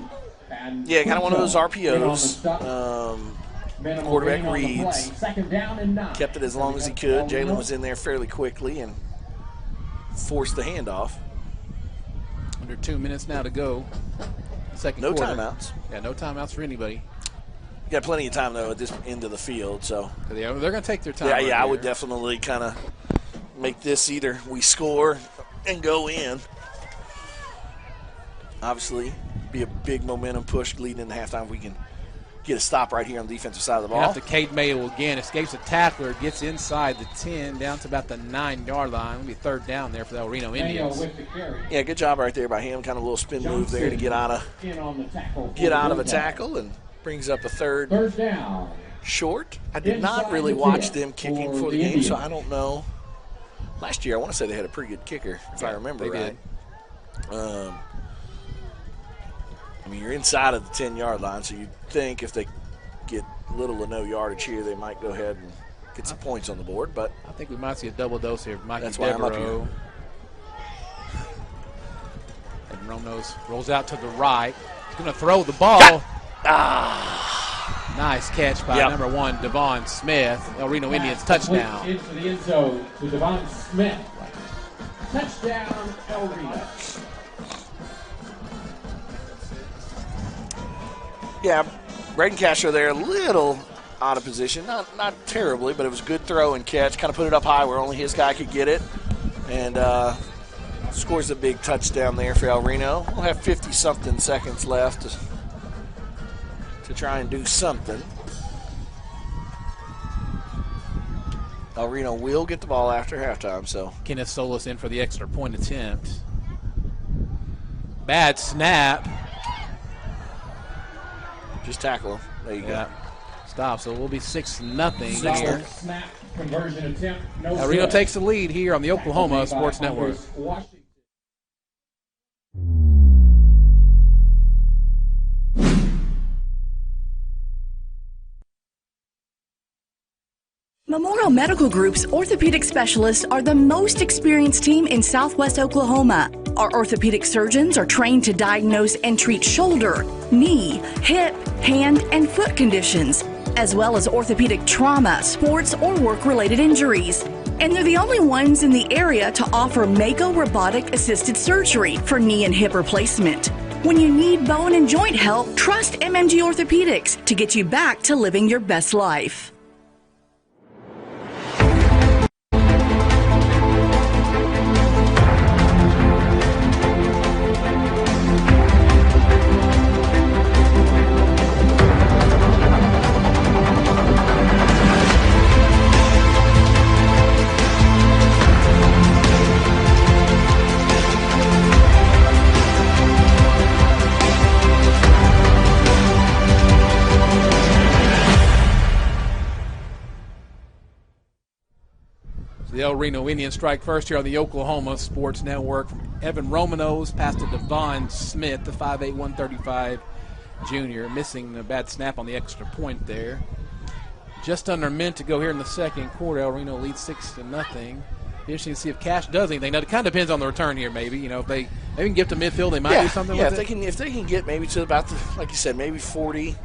Speaker 4: Yeah, kind of one of those RPOs. Quarterback reads. Kept it as long as he could. Jalen was in there fairly quickly and forced the handoff.
Speaker 3: Under 2 minutes now to go. Second quarter.
Speaker 4: No timeouts.
Speaker 3: Yeah, no timeouts for anybody.
Speaker 4: You got plenty of time, though, at this end of the field. So
Speaker 3: they're going to take their time.
Speaker 4: Yeah, I would definitely kind of make this either we score and go in. Obviously, be a big momentum push leading into halftime. We can get a stop right here on the defensive side of the ball.
Speaker 3: After Cade Mayo again escapes a tackler, gets inside the 10, down to about the 9-yard line. It'll be 3rd down there for the El Reno Indians.
Speaker 4: Yeah, good job right there by him. Kind of a little spin move there to get out of a tackle and brings up a 3rd
Speaker 14: down.
Speaker 4: Short. I did not really watch them kicking for the game, so I don't know. Last year, I want to say they had a pretty good kicker, if I remember right. I mean, you're inside of the 10-yard line, so you'd think if they get little or no yardage here, they might go ahead and get some points on the board. But
Speaker 3: I think we might see a double dose here. Mikey
Speaker 4: that's why I'm up here.
Speaker 3: And Ronos rolls out to the right. He's going to throw the ball. Nice catch by number 1, Devon Smith. El Reno Indians touchdown.
Speaker 14: Into the end zone to Devon Smith. Touchdown, El Reno.
Speaker 4: Yeah, Braden Castro there, a little out of position. Not terribly, but it was a good throw and catch. Kind of put it up high where only his guy could get it. And scores a big touchdown there for El Reno. We'll have 50-something seconds left to try and do something. El Reno will get the ball after halftime. So
Speaker 3: Kenneth Solis in for the extra point attempt. Bad snap.
Speaker 4: Just tackle him. There you go.
Speaker 3: Stop. So we'll be 6-0
Speaker 14: Solid
Speaker 3: here.
Speaker 14: snap conversion attempt. No
Speaker 3: El Reno
Speaker 14: good.
Speaker 3: takes the lead here on the Oklahoma Sports Network.
Speaker 8: Memorial Medical Group's orthopedic specialists are the most experienced team in Southwest Oklahoma. Our orthopedic surgeons are trained to diagnose and treat shoulder, knee, hip, hand, and foot conditions, as well as orthopedic trauma, sports, or work-related injuries. And they're the only ones in the area to offer Mako robotic-assisted surgery for knee and hip replacement. When you need bone and joint help, trust MMG Orthopedics to get you back to living your best life.
Speaker 3: The El Reno Indians strike first here on the Oklahoma Sports Network. Evan Romanos passed to Devon Smith, the 5'8", 135 junior, missing a bad snap on the extra point there. Just under a minute to go here in the second quarter. El Reno leads 6-0. Interesting to see if Cash does anything. Now, it kind of depends on the return here, maybe. You know, if they can get to midfield, they might do something with it.
Speaker 4: If they can get maybe to about, like you said, maybe 40.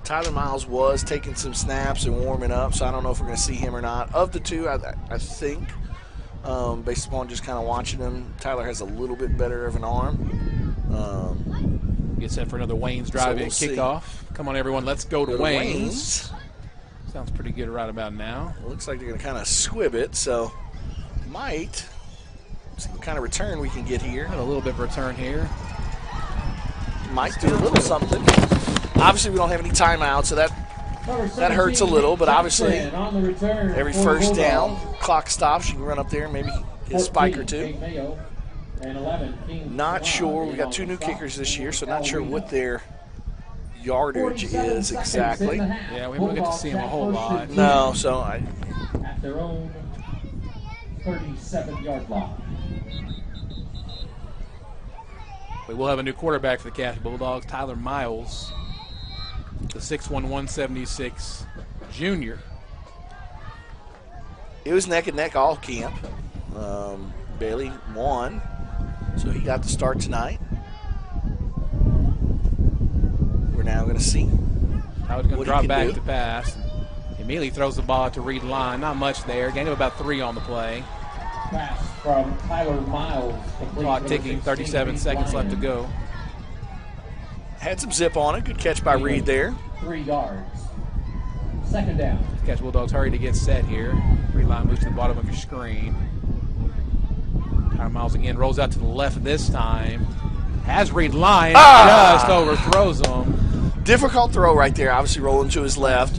Speaker 4: Tyler Miles was taking some snaps and warming up, so I don't know if we're going to see him or not. Of the two, I think, based upon just kind of watching him, Tyler has a little bit better of an arm.
Speaker 3: Get set for another Wayne's drive-in kickoff. Come on, everyone, let's go to Wayne's. Sounds pretty good right about now.
Speaker 4: It looks like they're going to kind of squib it, so might see what kind of return we can get here.
Speaker 3: Have a little bit of return here.
Speaker 4: Might do a little something. Obviously, we don't have any timeouts, so that hurts a little. But obviously, every first down, clock stops. You can run up there and maybe hit a spike or two. Not sure. We got 2 new kickers this year, so not sure what their yardage is exactly.
Speaker 3: Yeah, we don't get to see them a whole lot.
Speaker 4: No, so
Speaker 14: at their own 37-yard line.
Speaker 3: We will have a new quarterback for the Cash Bulldogs, Tyler Miles, the 6'1", 176 junior.
Speaker 4: It was neck and neck all camp. Bailey won, so he got the start tonight. We're now going to see.
Speaker 3: Tyler's going to drop back to pass. Immediately throws the ball to Reed Line. Not much there. Gain of about 3 on the play.
Speaker 14: Pass from Tyler Miles.
Speaker 3: Clock ticking, 37 seconds left to go.
Speaker 4: Had some zip on it. Good catch by Reed there.
Speaker 14: 3 yards. Second down.
Speaker 3: Catch Bulldogs hurry to get set here. Reed Line moves to the bottom of your screen. Tyler Miles again rolls out to the left this time. Has Reed Line. Just overthrows him.
Speaker 4: Difficult throw right there. Obviously rolling to his left.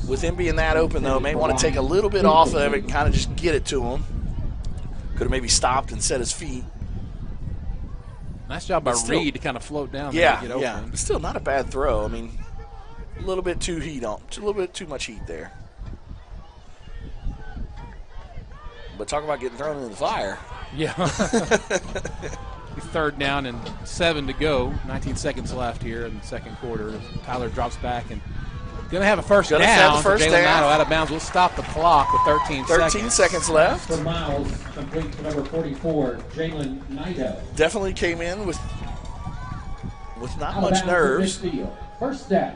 Speaker 4: With him being that open, though, may want to take a little bit off of it and kind of just get it to him. Could have maybe stopped and set his feet.
Speaker 3: Nice job by Reed to kind of float down there and get open.
Speaker 4: Yeah, still not a bad throw. I mean, a little bit too much heat there. But talk about getting thrown into the fire.
Speaker 3: Yeah. Third down and 7 to go. 19 seconds left here in the second quarter. Tyler drops back and going to have a first down. Jalen Notto out of bounds. We'll stop the clock with 13
Speaker 4: seconds left.
Speaker 14: For Miles, complete to number 44, Jalen Notto.
Speaker 4: Definitely came in with not much nerves.
Speaker 14: First down.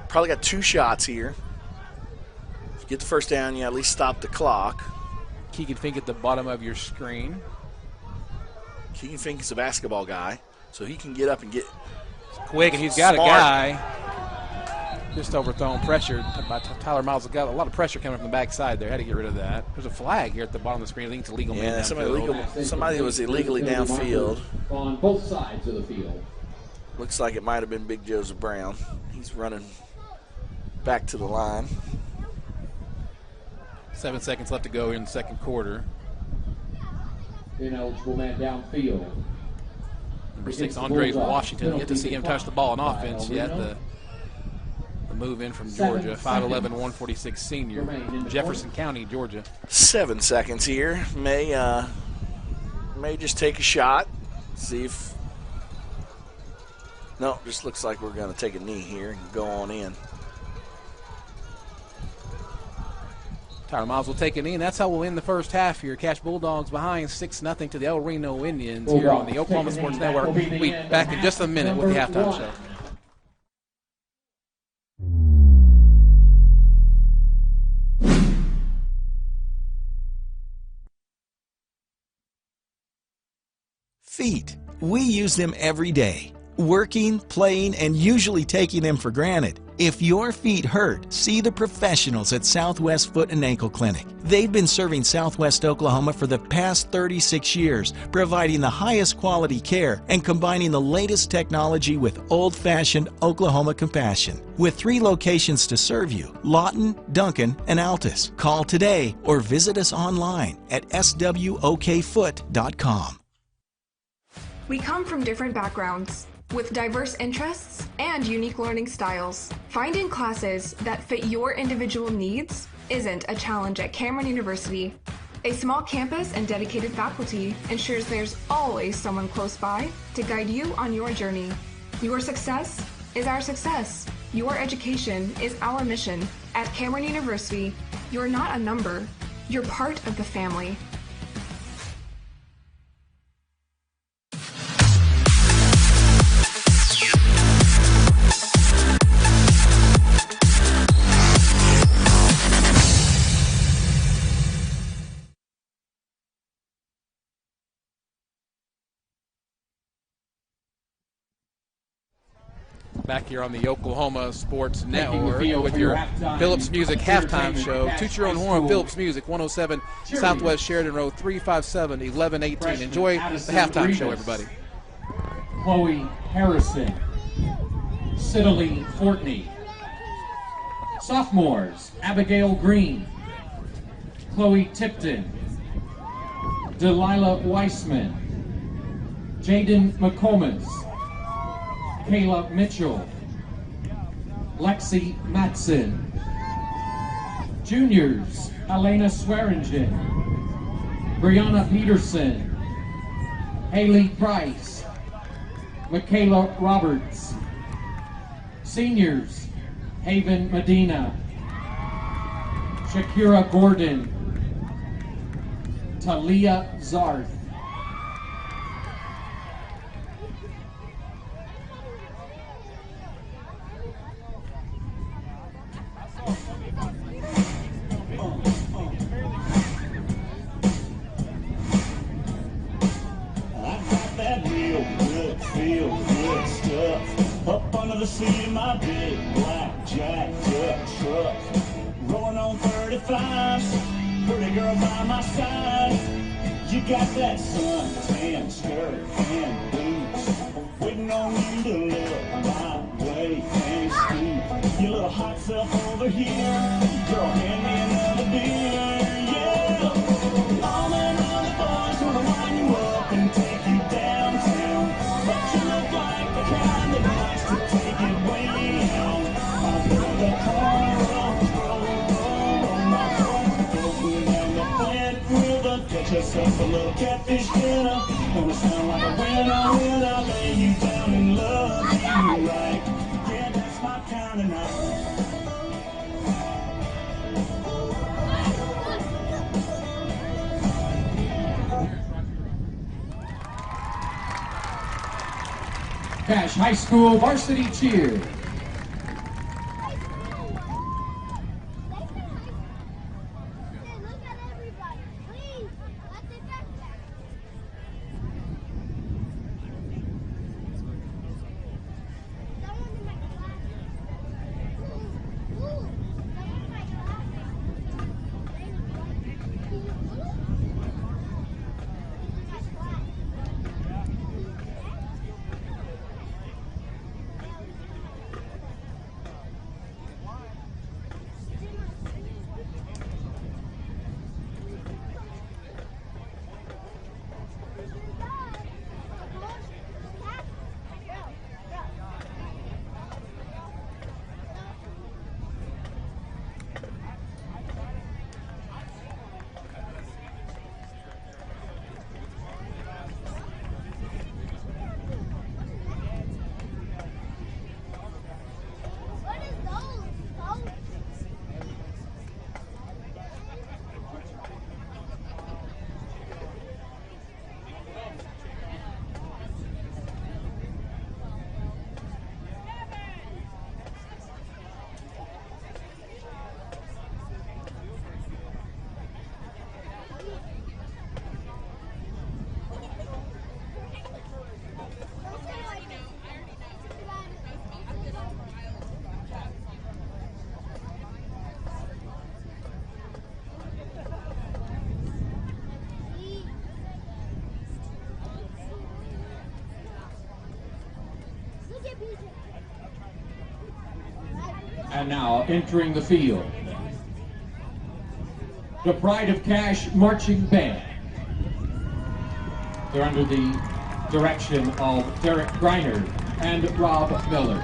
Speaker 4: Probably got 2 shots here. If you get the first down, you at least stop the clock.
Speaker 3: Keegan Fink at the bottom of your screen.
Speaker 4: Keegan Fink is a basketball guy, so he can get up and get
Speaker 3: quick, and he's got a guy just overthrown pressure by Tyler Miles. Got a lot of pressure coming from the backside there. Had to get rid of that. There's a flag here at the bottom of the screen. I think it's illegal.
Speaker 4: Yeah, somebody was illegally downfield.
Speaker 14: On both sides of the field.
Speaker 4: Looks like it might have been Big Joseph Brown. He's running back to the line.
Speaker 3: 7 seconds left to go in the second quarter.
Speaker 14: Ineligible man downfield.
Speaker 3: Number 6, Andres Washington. You get to see him touch the ball on offense. Yet the move in from Georgia. 5'11", 146 senior. Jefferson County, Georgia.
Speaker 4: 7 seconds here. May just take a shot. See if. No, just looks like we're going to take a knee here and go on in.
Speaker 3: Tyler Miles will take a knee, and that's how we'll end the first half here. Cache Bulldogs behind 6-0 to the El Reno Indians here on the Oklahoma Sports Network. We'll be back in just a minute with the halftime show.
Speaker 2: Feet. We use them every day. Working, playing, and usually taking them for granted. If your feet hurt, see the professionals at Southwest Foot and Ankle Clinic. They've been serving Southwest Oklahoma for the past 36 years, providing the highest quality care and combining the latest technology with old-fashioned Oklahoma compassion. With 3 locations to serve you, Lawton, Duncan, and Altus. Call today or visit us online at swokfoot.com.
Speaker 7: We come from different backgrounds, with diverse interests and unique learning styles. Finding classes that fit your individual needs isn't a challenge at Cameron University. A small campus and dedicated faculty ensures there's always someone close by to guide you on your journey. Your success is our success. Your education is our mission. At Cameron University, you're not a number, you're part of the family.
Speaker 3: Back here on the Oklahoma Sports Network with your Phillips Music halftime show. Toot your own horn, Phillips Music, 107 Southwest Sheridan Road, 357-1118. Enjoy the halftime show, everybody.
Speaker 14: Chloe Harrison, Sidalee Fortney. Sophomores, Abigail Green, Chloe Tipton, Delilah Weissman, Jaden McComas, Kayla Mitchell, Lexi Matson. Juniors, Elena Swearingen, Brianna Peterson, Haley Price, Michaela Roberts. Seniors, Haven Medina, Shakira Gordon, Talia Zarth.
Speaker 20: Up under the seat of my big black jacked up truck, rolling on 35s, pretty girl by my side. You got that suntan skirt and boots, waiting on you to look my way and scoot. Your little hot self over here, girl, hand me another beer, yeah. All men on the boys wanna wind you up and take you downtown, but you look like the kind that likes to take it way down. I'll put the car on my phone, open and the dinner. Get yourself a little catfish dinner. Gonna sound like a winner when I lay you down and love you right. Yeah, that's my kind of night.
Speaker 14: Cache High School Varsity Cheer. And now entering the field, the Pride of Cache Marching Band. They're under the direction of Derek Greiner and Rob Miller.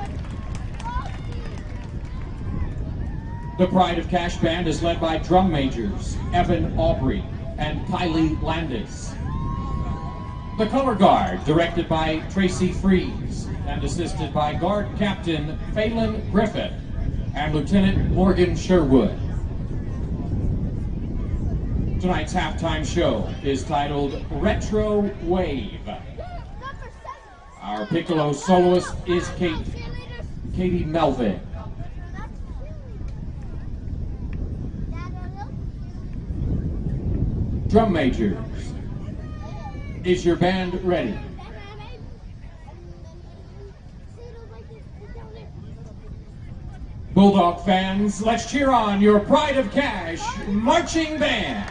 Speaker 14: The Pride of Cache Band is led by drum majors Evan Aubrey and Kylie Landis. The Color Guard, directed by Tracy Freeze and assisted by Guard Captain Phelan Griffith and Lieutenant Morgan Sherwood. Tonight's halftime show is titled Retro Wave. Our piccolo soloist is Katie Melvin. Drum majors, is your band ready? Bulldog fans, let's cheer on your Pride of Cache Marching Band.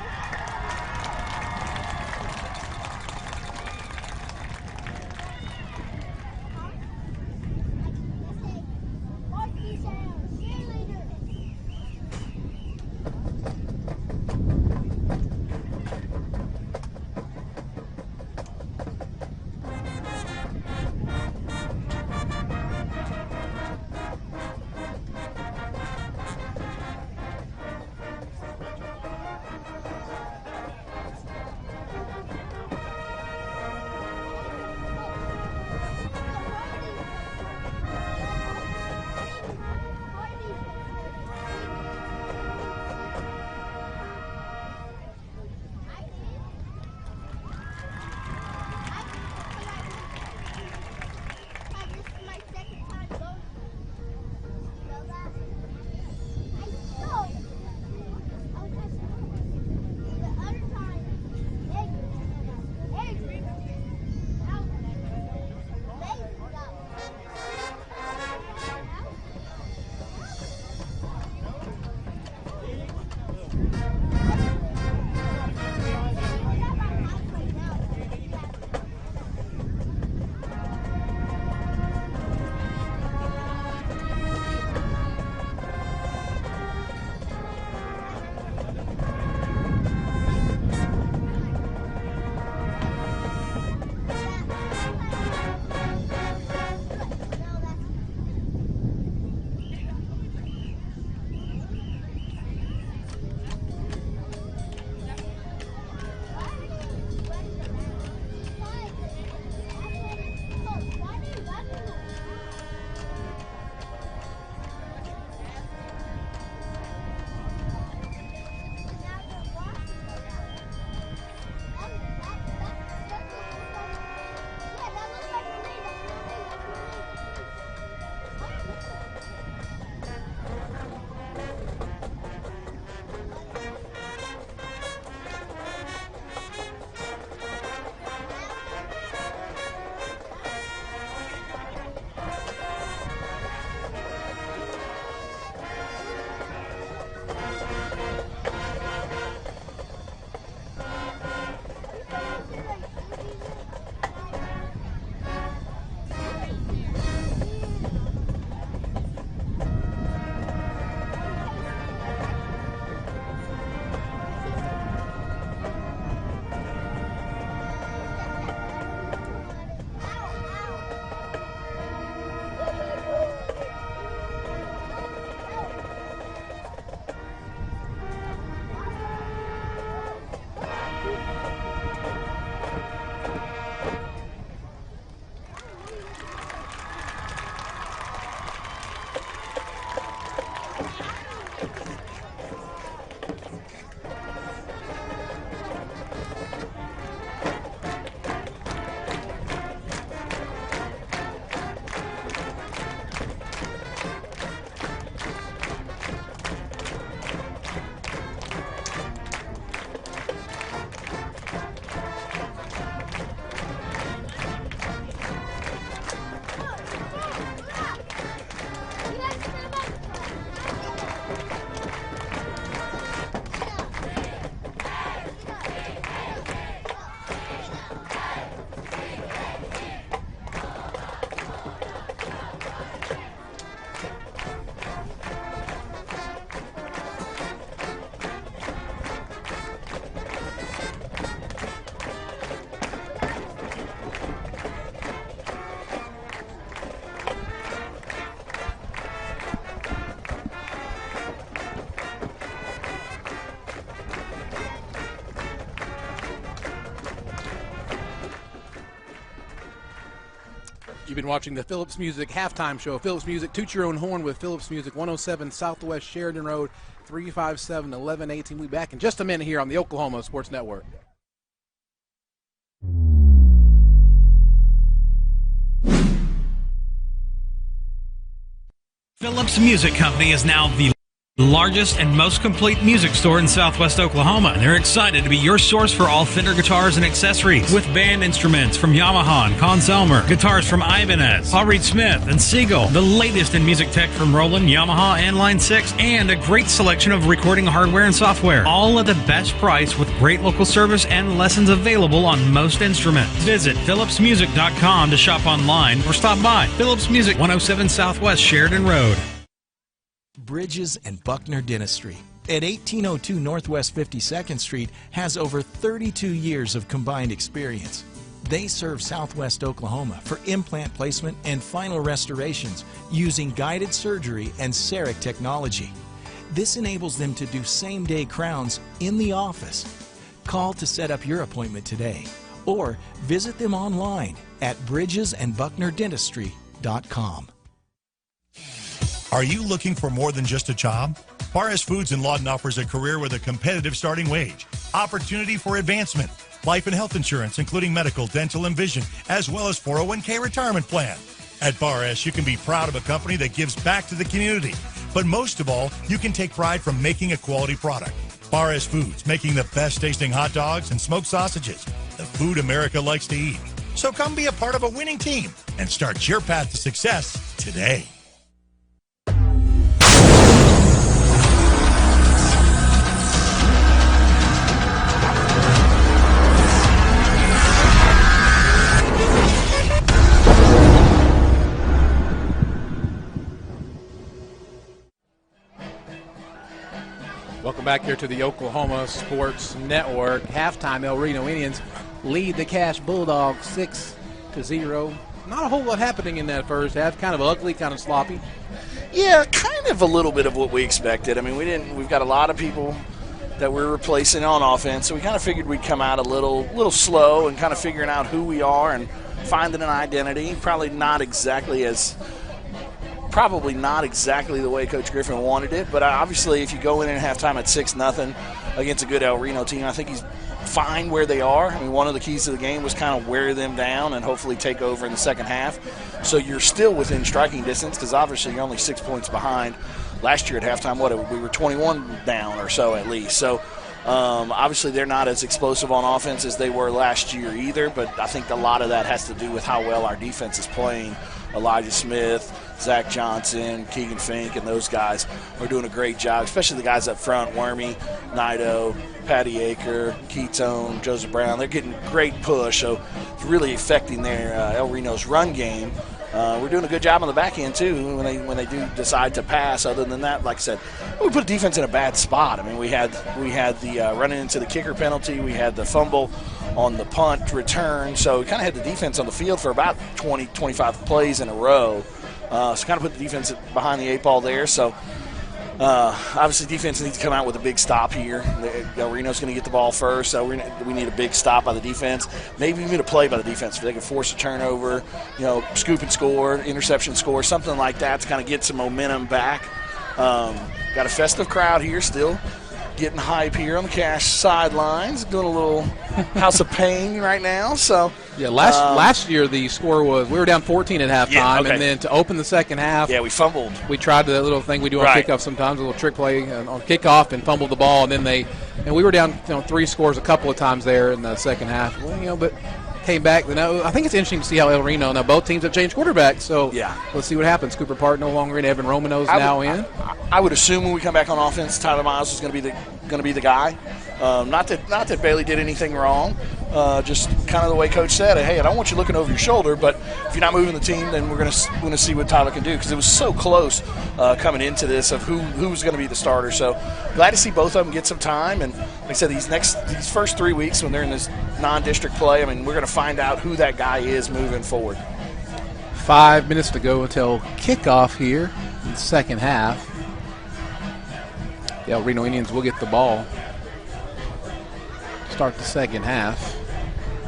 Speaker 3: You've been watching the Phillips Music Halftime Show. Phillips Music, toot your own horn with Phillips Music, 107 Southwest Sheridan Road, 357-1118. We'll be back in just a minute here on the Oklahoma Sports Network.
Speaker 5: Phillips Music Company is now the largest and most complete music store in Southwest Oklahoma, and they're excited to be your source for all Fender guitars and accessories, with band instruments from Yamaha and Conselmer, guitars from Ibanez, Paul Reed Smith, and Siegel, the latest in music tech from Roland, Yamaha, and Line 6, and a great selection of recording hardware and software, all at the best price with great local service and lessons available on most instruments. Visit phillipsmusic.com to shop online or stop by. Phillips Music, 107 Southwest Sheridan Road.
Speaker 21: Bridges and Buckner Dentistry at 1802 Northwest 52nd Street has over 32 years of combined experience. They serve Southwest Oklahoma for implant placement and final restorations using guided surgery and CEREC technology. This enables them to do same-day crowns in the office. Call to set up your appointment today or visit them online at bridgesandbucknerdentistry.com.
Speaker 1: Are you looking for more than just a job? Paris Foods in Lawton offers a career with a competitive starting wage, opportunity for advancement, life and health insurance, including medical, dental, and vision, as well as 401k retirement plan. At Bar S, you can be proud of a company that gives back to the community. But most of all, you can take pride from making a quality product. Bar S Foods, making the best tasting hot dogs and smoked sausages, the food America likes to eat. So come be a part of a winning team and start your path to success today.
Speaker 3: Welcome back here to the Oklahoma Sports Network. Halftime, El Reno Indians lead the Cash Bulldogs 6-0. Not a whole lot happening in that first half. Kind of ugly, kind of sloppy.
Speaker 4: Yeah, kind of a little bit of what we expected. I mean, we've got a lot of people that we're replacing on offense, so we kind of figured we'd come out a little slow and kind of figuring out who we are and finding an identity. Probably not exactly the way Coach Griffin wanted it, but obviously if you go in at halftime at 6-0 against a good El Reno team, I think he's fine where they are. I mean, one of the keys to the game was kind of wear them down and hopefully take over in the second half. So you're still within striking distance because obviously you're only 6 points behind. Last year at halftime, we were 21 down or so at least. So obviously they're not as explosive on offense as they were last year either, but I think a lot of that has to do with how well our defense is playing. Elijah Smith, Zach Johnson, Keegan Fink, and those guys are doing a great job, especially the guys up front, Wormy, Nido, Patty Aker, Ketone, Joseph Brown. They're getting great push, so it's really affecting their El Reno's run game. We're doing a good job on the back end, too, when they do decide to pass. Other than that, like I said, we put defense in a bad spot. I mean, we had the running into the kicker penalty. We had the fumble on the punt return. So we kind of had the defense on the field for about 20, 25 plays in a row. So kind of put the defense behind the eight ball there. So obviously defense needs to come out with a big stop here. El Reno's going to get the ball first, so we need a big stop by the defense. Maybe even a play by the defense. If they can force a turnover, scoop and score, interception score, something like that to kind of get some momentum back. Got a festive crowd here still. Getting hype here on the Cash sidelines, doing a little House of Pain right now. So
Speaker 3: yeah, last year the score was we were down 14 at halftime, and then to open the second half,
Speaker 4: we fumbled.
Speaker 3: We tried the little thing we do on kickoff sometimes, a little trick play on kickoff, and fumbled the ball, and then we were down 3 scores a couple of times there in the second half. Well, but came back. I think it's interesting to see how El Reno. Now both teams have changed quarterbacks, so let's see what happens. Cooper Park no longer in. Evan Romano's now in.
Speaker 4: I would assume when we come back on offense, Tyler Miles is going to be the guy. Not that Bailey did anything wrong. Just kind of the way Coach said, hey, I don't want you looking over your shoulder, but if you're not moving the team, then we're going to see what Tyler can do, because it was so close coming into this of who was going to be the starter. So glad to see both of them get some time. And like I said, these first 3 weeks when they're in this non-district play, I mean, we're going to find out who that guy is moving forward.
Speaker 3: 5 minutes to go until kickoff here in the second half. The El Reno Indians will get the ball. Start the second half.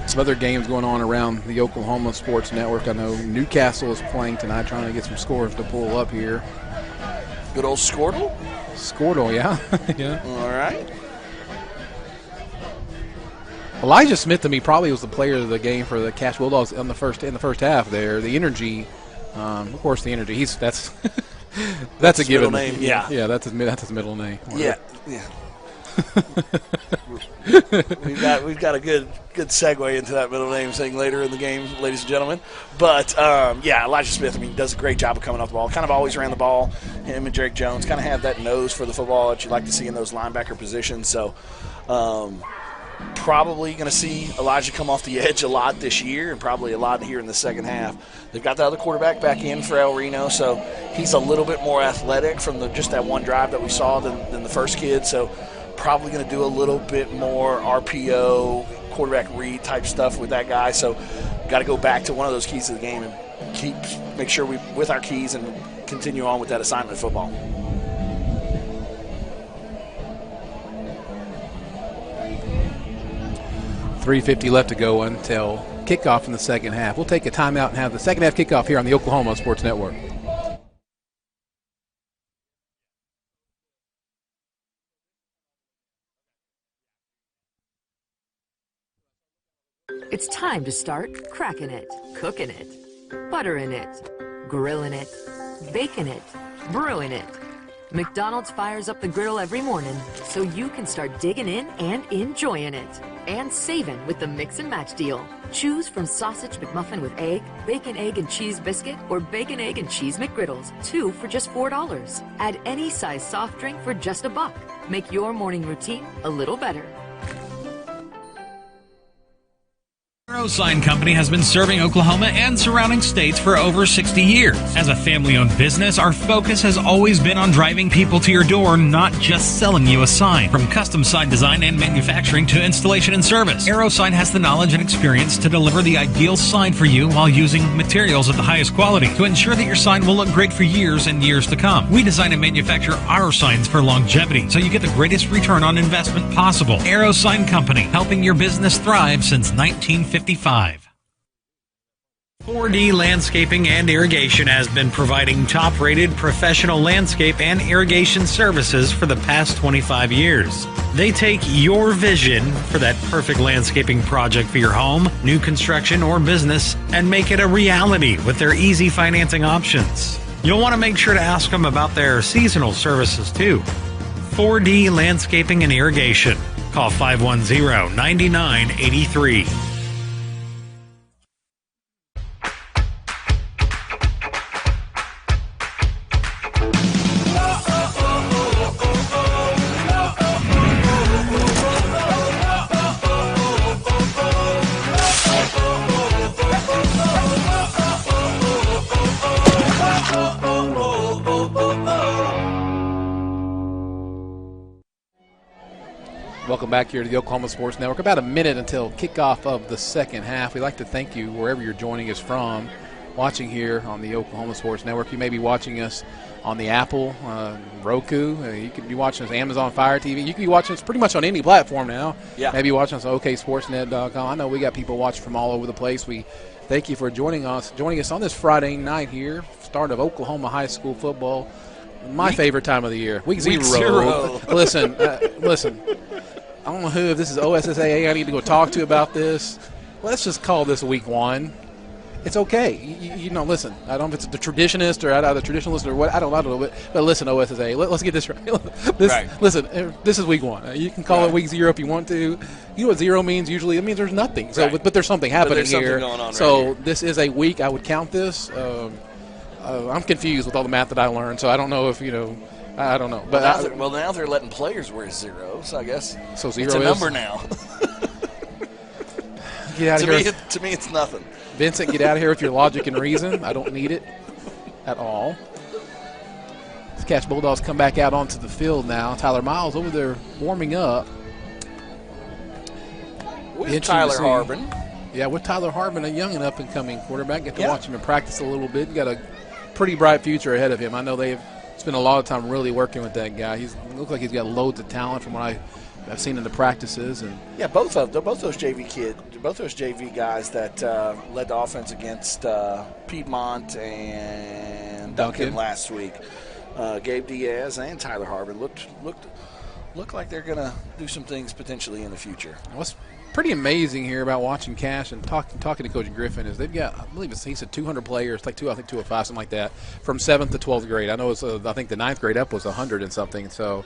Speaker 3: Some other games going on around the Oklahoma Sports Network. I know Newcastle is playing tonight, trying to get some scores to pull up here.
Speaker 4: Good old Squirtle?
Speaker 3: Squirtle, yeah. Yeah.
Speaker 4: All right.
Speaker 3: Elijah Smith, to me, probably was the player of the game for the Cash Bulldogs in the first half there. The energy, of course, the energy. That's a given
Speaker 4: name. Yeah,
Speaker 3: yeah. That's his middle name.
Speaker 4: Yeah. we've got a good segue into that middle name thing later in the game, ladies and gentlemen. But Elijah Smith, does a great job of coming off the ball. Kind of always ran the ball. Him and Drake Jones kind of have that nose for the football that you like to see in those linebacker positions. So probably going to see Elijah come off the edge a lot this year, and probably a lot here in the second half. They've got the other quarterback back in for Reno, so he's a little bit more athletic from just that one drive that we saw than the first kid. So probably going to do a little bit more RPO, quarterback read type stuff with that guy. So got to go back to one of those keys of the game and make sure we with our keys and continue on with that assignment football.
Speaker 3: .350 left to go until kickoff in the second half. We'll take a timeout and have the second half kickoff here on the Oklahoma Sports Network.
Speaker 13: It's time to start cracking it, cooking it, buttering it, grilling it, baking it, brewing it. McDonald's fires up the griddle every morning so you can start digging in and enjoying it. And saving with the Mix and Match deal. Choose from Sausage McMuffin with egg, Bacon, Egg, and Cheese Biscuit, or Bacon, Egg, and Cheese McGriddles, 2 for just $4. Add any size soft drink for just $1. Make your morning routine a little better.
Speaker 5: Reno Sign Company has been serving Oklahoma and surrounding states for over 60 years. As a family-owned business, our focus has always been on driving people to your door, not just selling you a sign. From custom sign design and manufacturing to installation and service, Aero Sign has the knowledge and experience to deliver the ideal sign for you while using materials of the highest quality to ensure that your sign will look great for years and years to come. We design and manufacture our signs for longevity, so you get the greatest return on investment possible. Aero Sign Company, helping your business thrive since 1955. 4D Landscaping and Irrigation has been providing top-rated professional landscape and irrigation services for the past 25 years. They take your vision for that perfect landscaping project for your home, new construction, or business and make it a reality with their easy financing options. You'll want to make sure to ask them about their seasonal services too. 4D Landscaping and Irrigation. Call 510-9983.
Speaker 3: Welcome back here to the Oklahoma Sports Network. About a minute until kickoff of the second half. We'd like to thank you wherever you're joining us from, watching here on the Oklahoma Sports Network. You may be watching us on the Apple, Roku. You could be watching us on Amazon Fire TV. You could be watching us pretty much on any platform now.
Speaker 4: Yeah.
Speaker 3: Maybe watching us on OKSportsNet.com. I know we got people watching from all over the place. We thank you for joining us on this Friday night here, start of Oklahoma high school football. My favorite time of the year. Week zero. Listen. I don't know if this is OSSAA I need to go talk to about this. Let's just call this week 1. It's okay. You know, listen, I don't know if it's the traditionist or the traditionalist or what. I don't know. But listen, OSSAA, let's get this right.
Speaker 4: Right.
Speaker 3: Listen, this is week 1. You can call it week 0 if you want to. You know what 0 means usually? It means there's nothing. So, but there's something happening here.
Speaker 4: Going on
Speaker 3: so this is a week. I would count this. I'm confused with all the math that I learned, so I don't know if, I don't know. But
Speaker 4: now they're letting players wear 0, so I guess
Speaker 3: so 0
Speaker 4: it's a number now.
Speaker 3: Get out of here.
Speaker 4: To me, it's nothing.
Speaker 3: Vincent, get out of here with your logic and reason. I don't need it at all. The Cash Bulldogs come back out onto the field now. Tyler Miles over there warming up.
Speaker 4: With Tyler Harbin.
Speaker 3: Yeah, with Tyler Harbin, a young and up-and-coming quarterback. Get to watch him in practice a little bit. Got a pretty bright future ahead of him. I know they've spent a lot of time really working with that guy. He looks like he's got loads of talent from what I've seen in the practices. And
Speaker 4: yeah, both those JV kids, both those JV guys that led the offense against Piedmont and Duncan last week. Gabe Diaz and Tyler Harbin look like they're going to do some things potentially in the future.
Speaker 3: What's pretty amazing here about watching Cash and talking to Coach Griffin is they've got, I believe he said 200 players, like 205, something like that, from 7th to 12th grade. I know I think the 9th grade up was 100 and something. So,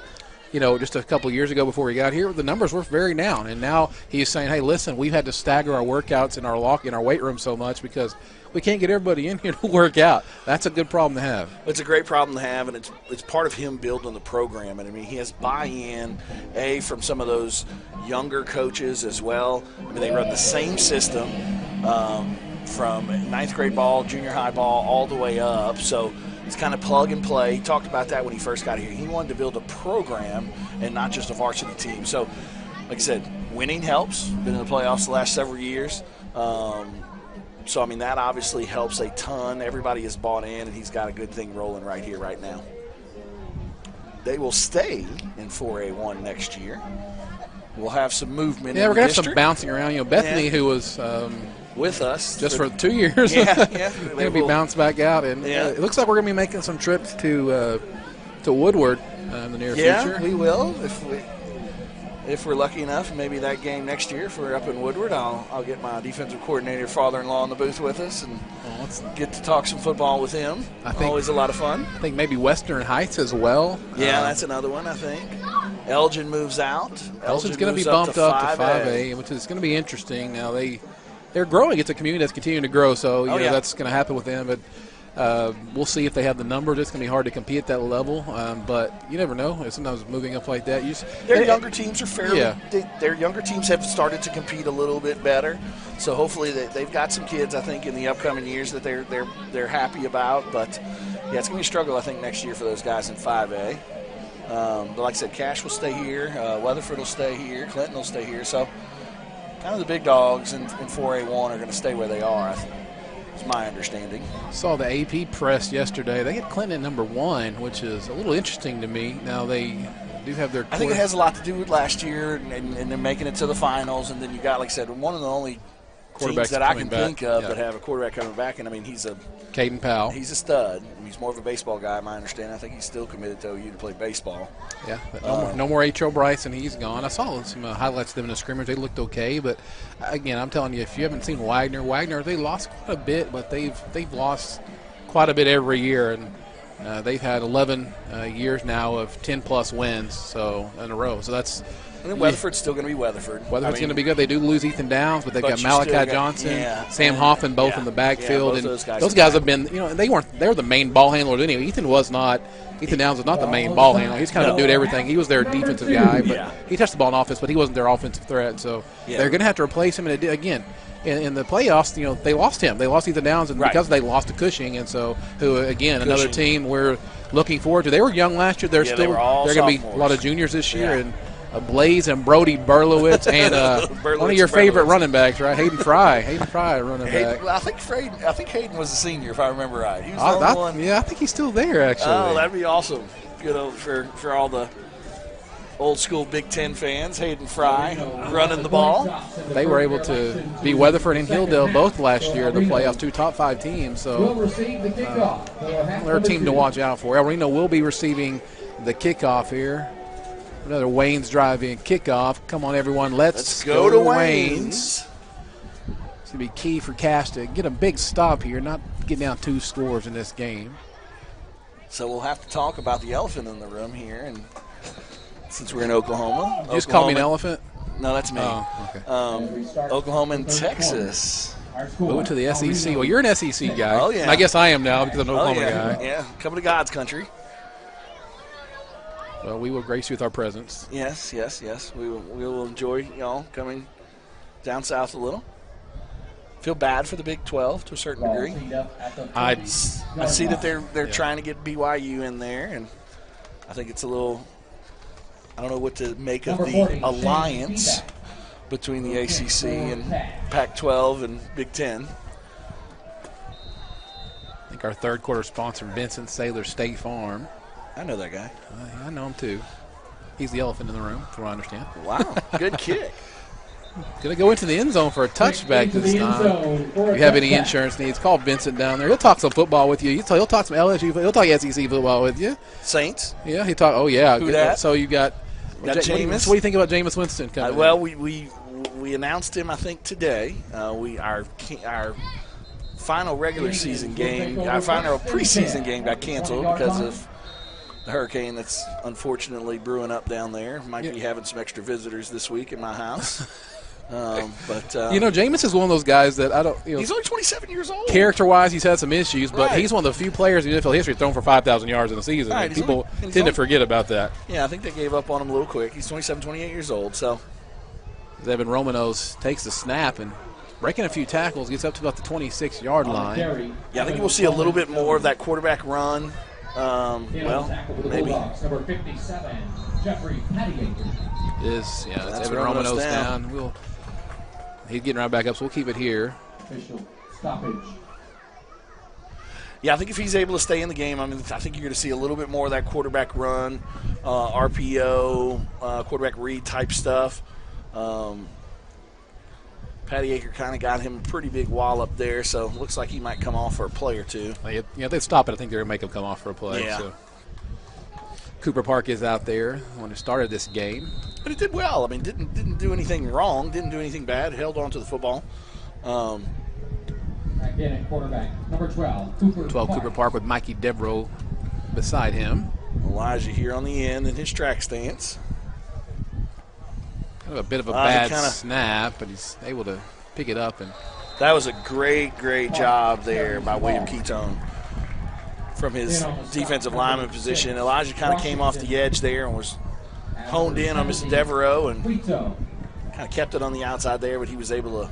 Speaker 3: just a couple years ago before we got here, the numbers were very down. And now he's saying, hey, listen, we've had to stagger our workouts in our weight room so much because we can't get everybody in here to work out. That's a good problem to have.
Speaker 4: It's a great problem to have, and it's part of him building the program. And, I mean, he has buy-in, from some of those younger coaches as well. I mean, they run the same system from 9th grade ball, junior high ball, all the way up. So it's kind of plug and play. He talked about that when he first got here. He wanted to build a program and not just a varsity team. So, like I said, winning helps. Been in the playoffs the last several years. So, I mean, that obviously helps a ton. Everybody is bought in, and he's got a good thing rolling right here, right now. They will stay in 4A1 next year. We'll have some movement in the
Speaker 3: we're going to have
Speaker 4: district.
Speaker 3: some bouncing around. Bethany, who was
Speaker 4: with us
Speaker 3: just for 2 years,
Speaker 4: they'll
Speaker 3: be bounced back out. And it looks like we're going to be making some trips to Woodward in the near future.
Speaker 4: Yeah, we will. If we're lucky enough, maybe that game next year, if we're up in Woodward, I'll get my defensive coordinator father-in-law in the booth with us and get to talk some football with him. Always a lot of fun.
Speaker 3: I think maybe Western Heights as well.
Speaker 4: Yeah, that's another one, I think. Elgin moves out.
Speaker 3: Elgin's going to be bumped up to 5A, which is going to be interesting. Now, they're growing. It's a community that's continuing to grow, so that's going to happen with them. But we'll see if they have the numbers. It's going to be hard to compete at that level, but you never know. Sometimes moving up like that,
Speaker 4: their younger teams are fairly. Yeah. Their younger teams have started to compete a little bit better, so hopefully they've got some kids, I think, in the upcoming years that they're happy about. But it's going to be a struggle, I think, next year for those guys in 5A. But like I said, Cash will stay here, Weatherford will stay here, Clinton will stay here. So kind of the big dogs in 4A1 are going to stay where they are, I think. It's my understanding.
Speaker 3: Saw the AP press yesterday. They had Clinton at #1, which is a little interesting to me. Now they do have their.
Speaker 4: I think it has a lot to do with last year and them making it to the finals, and then you got, like I said, one of the only teams that I can think of that have a quarterback coming back, and I mean he's a
Speaker 3: Caden Powell.
Speaker 4: He's a stud. He's more of a baseball guy, my understanding. I think he's still committed to OU to play baseball.
Speaker 3: Yeah, but no more H.O. Bryson. He's gone. I saw some highlights of them in the scrimmage. They looked okay, but again, I'm telling you, if you haven't seen Wagner, they lost quite a bit, but they've lost quite a bit every year, and they've had 11 years now of 10-plus wins in a row. So that's.
Speaker 4: And then Weatherford's still going to be Weatherford.
Speaker 3: Weatherford's going to be good. They do lose Ethan Downs, but they've got Malachi Johnson, Sam Hoffman, both in the backfield.
Speaker 4: And
Speaker 3: those guys have been, they were the main ball handlers anyway. Ethan was not. Ethan Downs was not the main ball handler. He's kind of doing everything. He was their defensive guy, but he touched the ball in offense, but he wasn't their offensive threat. So they're going to have to replace him. And again, in the playoffs, they lost him. They lost Ethan Downs, and because they lost to Cushing, and so another team we're looking forward to. They were young last year. They're going to be a lot of juniors this year, and Blaze and Brody Berlowitz and one of your favorite running backs, right? Hayden Fry, running back.
Speaker 4: I think Hayden was a senior, if I remember right. He was the only one.
Speaker 3: Yeah, I think he's still there, actually.
Speaker 4: Oh, that'd be awesome. Good for all the old school Big Ten fans. Hayden Fry running the ball.
Speaker 3: They were able to beat Weatherford and Hilldale both last year in the playoffs, 2 top 5 teams. So they're a team to watch out for. El Reno will be receiving the kickoff here. Another Wayne's drive-in kickoff. Come on, everyone. Let's
Speaker 4: go to Wayne's.
Speaker 3: It's going to be key for Cash to get a big stop here, not get down 2 scores in this game.
Speaker 4: So we'll have to talk about the elephant in the room here, and since we're in Oklahoma.
Speaker 3: You just call me an elephant?
Speaker 4: No, that's me.
Speaker 3: Oh, okay.
Speaker 4: Oklahoma and Texas.
Speaker 3: Moving to the SEC. Well, you're an SEC guy.
Speaker 4: Oh, yeah.
Speaker 3: I guess I am now because I'm an Oklahoma guy.
Speaker 4: Yeah, coming to God's country.
Speaker 3: Well, we will grace you with our presence.
Speaker 4: Yes. We will enjoy y'all coming down south a little. Feel bad for the Big 12 to a certain degree. I see that they're trying to get BYU in there, and I think it's a little – I don't know what to make of the alliance between the ACC and Pac-12 and Big 10.
Speaker 3: I think our third quarter sponsor, Vincent Saylor State Farm.
Speaker 4: I know that guy.
Speaker 3: I know him too. He's the elephant in the room, from what I understand.
Speaker 4: Wow, good kick.
Speaker 3: Going to go into the end zone for a touchback this time. If you have any insurance needs, call Vincent down there. He'll talk some football with you. He'll talk some LSU. He'll talk SEC football with you.
Speaker 4: Saints.
Speaker 3: Yeah, he talk. Oh yeah.
Speaker 4: Who dat?
Speaker 3: So you got
Speaker 4: Jameis.
Speaker 3: What do you think about Jameis Winston coming?
Speaker 4: Well, we announced him I think today. Our final regular season game, our final preseason game got canceled because of the hurricane that's unfortunately brewing up down there. Might be having some extra visitors this week in my house. But
Speaker 3: Jameis is one of those guys that I don't.
Speaker 4: He's only 27 years old.
Speaker 3: Character-wise, he's had some issues, but he's one of the few players in NFL history thrown for 5,000 yards in a season.
Speaker 4: Right,
Speaker 3: people tend to forget about that.
Speaker 4: Yeah, I think they gave up on him a little quick. He's 27, 28 years old. So,
Speaker 3: Evan Romanos takes the snap and breaking a few tackles, gets up to about the 26-yard line.
Speaker 4: Yeah, I think we'll see a little bit more of that quarterback run. Maybe.
Speaker 14: Number 57, Jeffrey Pattiaker.
Speaker 3: That's Evan Romanos down. He's getting right back up, so we'll keep it here.
Speaker 14: Official stoppage.
Speaker 4: Yeah, I think if he's able to stay in the game, I think you're going to see a little bit more of that quarterback run, RPO, quarterback read type stuff. Pattiaker kind of got him a pretty big wall up there, so it looks like he might come off for a play or two.
Speaker 3: Yeah, they'd stop it. I think they're going to make him come off for a play.
Speaker 4: Yeah.
Speaker 3: So. Cooper Park is out there when it started this game.
Speaker 4: But it did well. Didn't do anything wrong, didn't do anything bad, held on to the football.
Speaker 14: Again at quarterback, number 12,
Speaker 3: Cooper Park with Mikey Devereaux beside him.
Speaker 4: Elijah here on the end in his track stance.
Speaker 3: Kind of a bit of a bad snap, but he's able to pick it up. And
Speaker 4: that was a great job there by William Ketone from his defensive lineman position. Elijah kind of came off the edge there and was honed in on Mr. Devereaux and kind of kept it on the outside there, but he was able to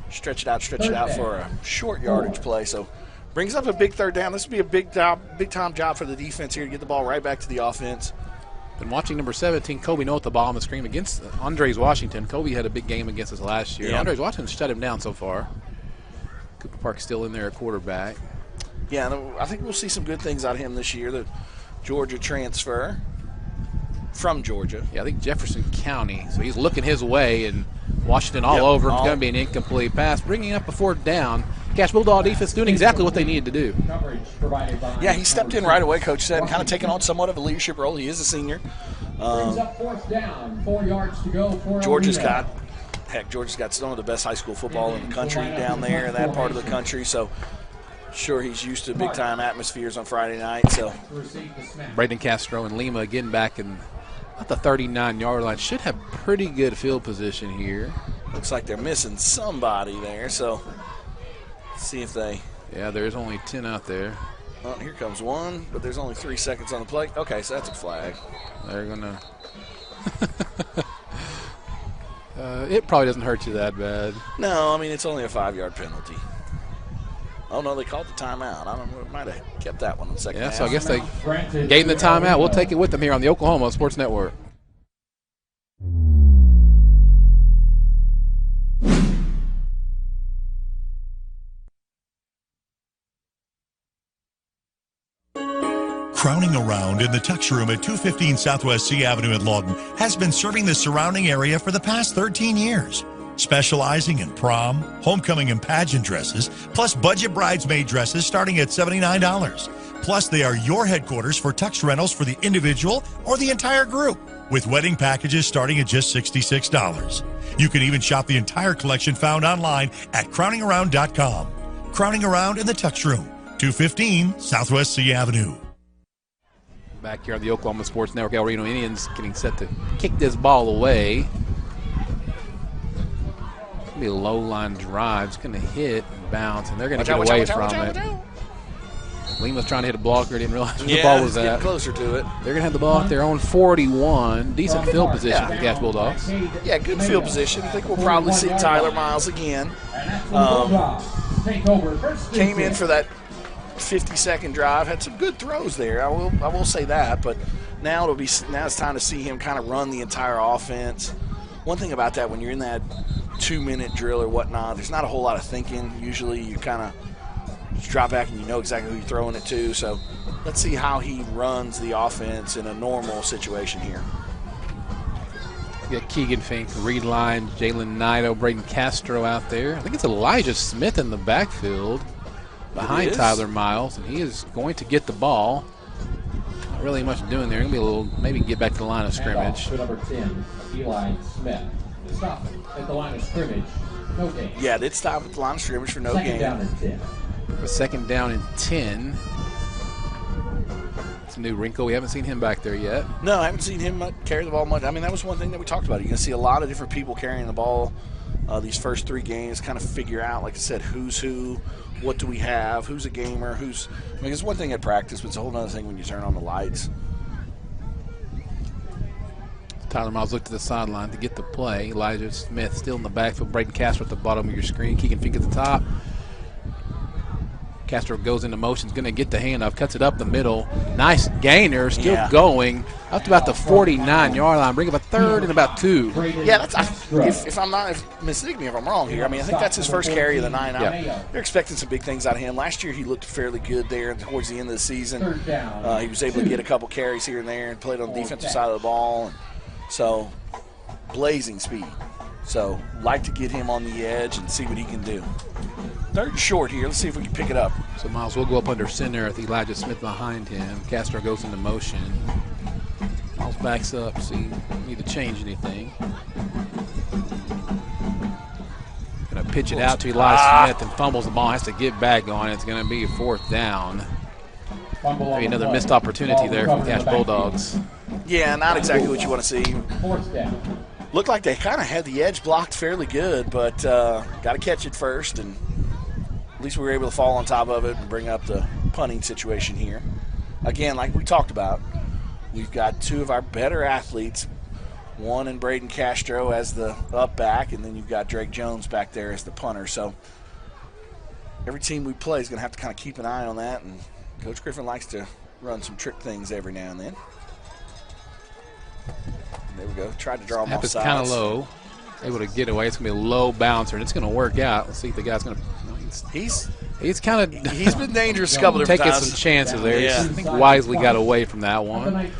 Speaker 4: stretch it out for a short yardage play. So brings up a big third down. This would be a big time job for the defense here to get the ball right back to the offense.
Speaker 3: Been watching number 17, Kobe Noah at the bottom of the screen against Andres Washington. Kobe had a big game against us last year.
Speaker 4: Yeah.
Speaker 3: Andres Washington shut him down so far. Cooper Park still in there at quarterback.
Speaker 4: Yeah, I think we'll see some good things out of him this year. The Georgia transfer from Georgia.
Speaker 3: Yeah, I think Jefferson County. So he's looking his way, and Washington all over him. It's going to be an incomplete pass. Bringing up a fourth down. Cash Bulldog defense doing exactly what they needed to do.
Speaker 4: Yeah, he stepped in right away, Coach said, kind of taking on somewhat of a leadership role. He is a senior.
Speaker 14: Brings up fourth down, 4 yards to go.
Speaker 4: Georgia's got some of the best high school football in the country down there in that part of the country. So, sure, he's used to big-time atmospheres on Friday night. So,
Speaker 3: Braden Castro and Lima getting back in about the 39-yard line. Should have pretty good field position here.
Speaker 4: Looks like they're missing somebody there. So, let's see if they.
Speaker 3: Yeah, there's only 10 out there.
Speaker 4: Oh, here comes one, but there's only 3 seconds on the play. Okay, so that's a flag.
Speaker 3: They're going to. It probably doesn't hurt you that bad.
Speaker 4: No, it's only a 5-yard penalty. Oh, no, they called the timeout. I don't know. It might have kept that one in the second half.
Speaker 3: So I guess they gave them the timeout. We'll take it with them here on the Oklahoma Sports Network.
Speaker 1: Crowning Around in the Tux Room at 215 Southwest C Avenue in Lawton has been serving the surrounding area for the past 13 years. Specializing in prom, homecoming, and pageant dresses, plus budget bridesmaid dresses starting at $79. Plus, they are your headquarters for tux rentals for the individual or the entire group, with wedding packages starting at just $66. You can even shop the entire collection found online at crowningaround.com. Crowning Around in the Tux Room, 215 Southwest C Avenue.
Speaker 3: Back here on the Oklahoma Sports Network, El Reno Indians getting set to kick this ball away. It's going to be a low-line drive. It's going to hit and bounce, and they're going to get away from it. Lima's trying to hit a blocker. Didn't realize where the ball was at.
Speaker 4: Getting closer to it.
Speaker 3: They're going to have the ball at their own 41. Decent field position for the Cash Bulldogs.
Speaker 4: Yeah, good field position. I think we'll probably see Tyler Miles again. Came in for that 50-second drive, had some good throws there. I will say that, but now it's time to see him kind of run the entire offense. One thing about that, when you're in that 2-minute drill or whatnot, there's not a whole lot of thinking. Usually you kind of just drop back and you know exactly who you're throwing it to. So let's see how he runs the offense in a normal situation here.
Speaker 3: You got Keegan Fink, Reed Line, Jalen Nido, Braden Castro out there. I think it's Elijah Smith in the backfield behind Tyler Miles, and he is going to get the ball. Not really much doing there. Going to be a little, maybe get back to the line of scrimmage.
Speaker 14: To number 10, Eli Smith. Stop at the line of scrimmage. No gain.
Speaker 4: Yeah, did stop at the line of scrimmage for no gain.
Speaker 14: Second down and 10.
Speaker 3: A second down and 10. It's a new wrinkle. We haven't seen him back there yet.
Speaker 4: No, I haven't seen him carry the ball much. I mean, that was one thing that we talked about. You're going to see a lot of different people carrying the ball these first 3 games, kind of figure out, like I said, who's who, what do we have, who's a gamer, who's – I mean, it's one thing at practice, but it's a whole other thing when you turn on the lights.
Speaker 3: Tyler Miles looked to the sideline to get the play. Elijah Smith still in the backfield. Braden Castro at the bottom of your screen. Keegan Fink at the top. Castro goes into motion. Is going to get the handoff. Cuts it up the middle. Nice gainer. Still going. Up to about the 49-yard line. Bring up a third and about 2.
Speaker 4: Yeah, if I'm not – mistake me if I'm wrong here. I mean, I think that's his first carry of the 9 out. Yeah. They're expecting some big things out of him. Last year he looked fairly good there towards the end of the season. He was able to get a couple carries here and there and played on the defensive side of the ball. And so, blazing speed. So, like to get him on the edge and see what he can do. 3rd and short here. Let's see if we can pick it up.
Speaker 3: So, Miles will go up under center with Elijah Smith behind him. Castro goes into motion. Miles backs up, so you need to change anything. Going to pitch it out to Elijah Smith and fumbles the ball. Has to get back on. It's going to be a 4th down. Maybe another missed opportunity there from the Cash Bulldogs.
Speaker 4: Yeah, not exactly what you want to see. Looked like they kind of had the edge blocked fairly good, but got to catch it first, and at least we were able to fall on top of it and bring up the punting situation here. Again, like we talked about, we've got 2 of our better athletes, one in Braden Castro as the up back, and then you've got Drake Jones back there as the punter. So every team we play is going to have to kind of keep an eye on that, and Coach Griffin likes to run some trick things every now and then. There we go. Tried to draw him off sides.
Speaker 3: It's kind of low. Able to get away. It's going to be a low bouncer, and it's going to work out. Let's see if the guy's going to. He's kind of.
Speaker 4: He's been dangerous a couple different
Speaker 3: times.
Speaker 4: Taking
Speaker 3: some chances there. Yeah. I think wisely got away from that one.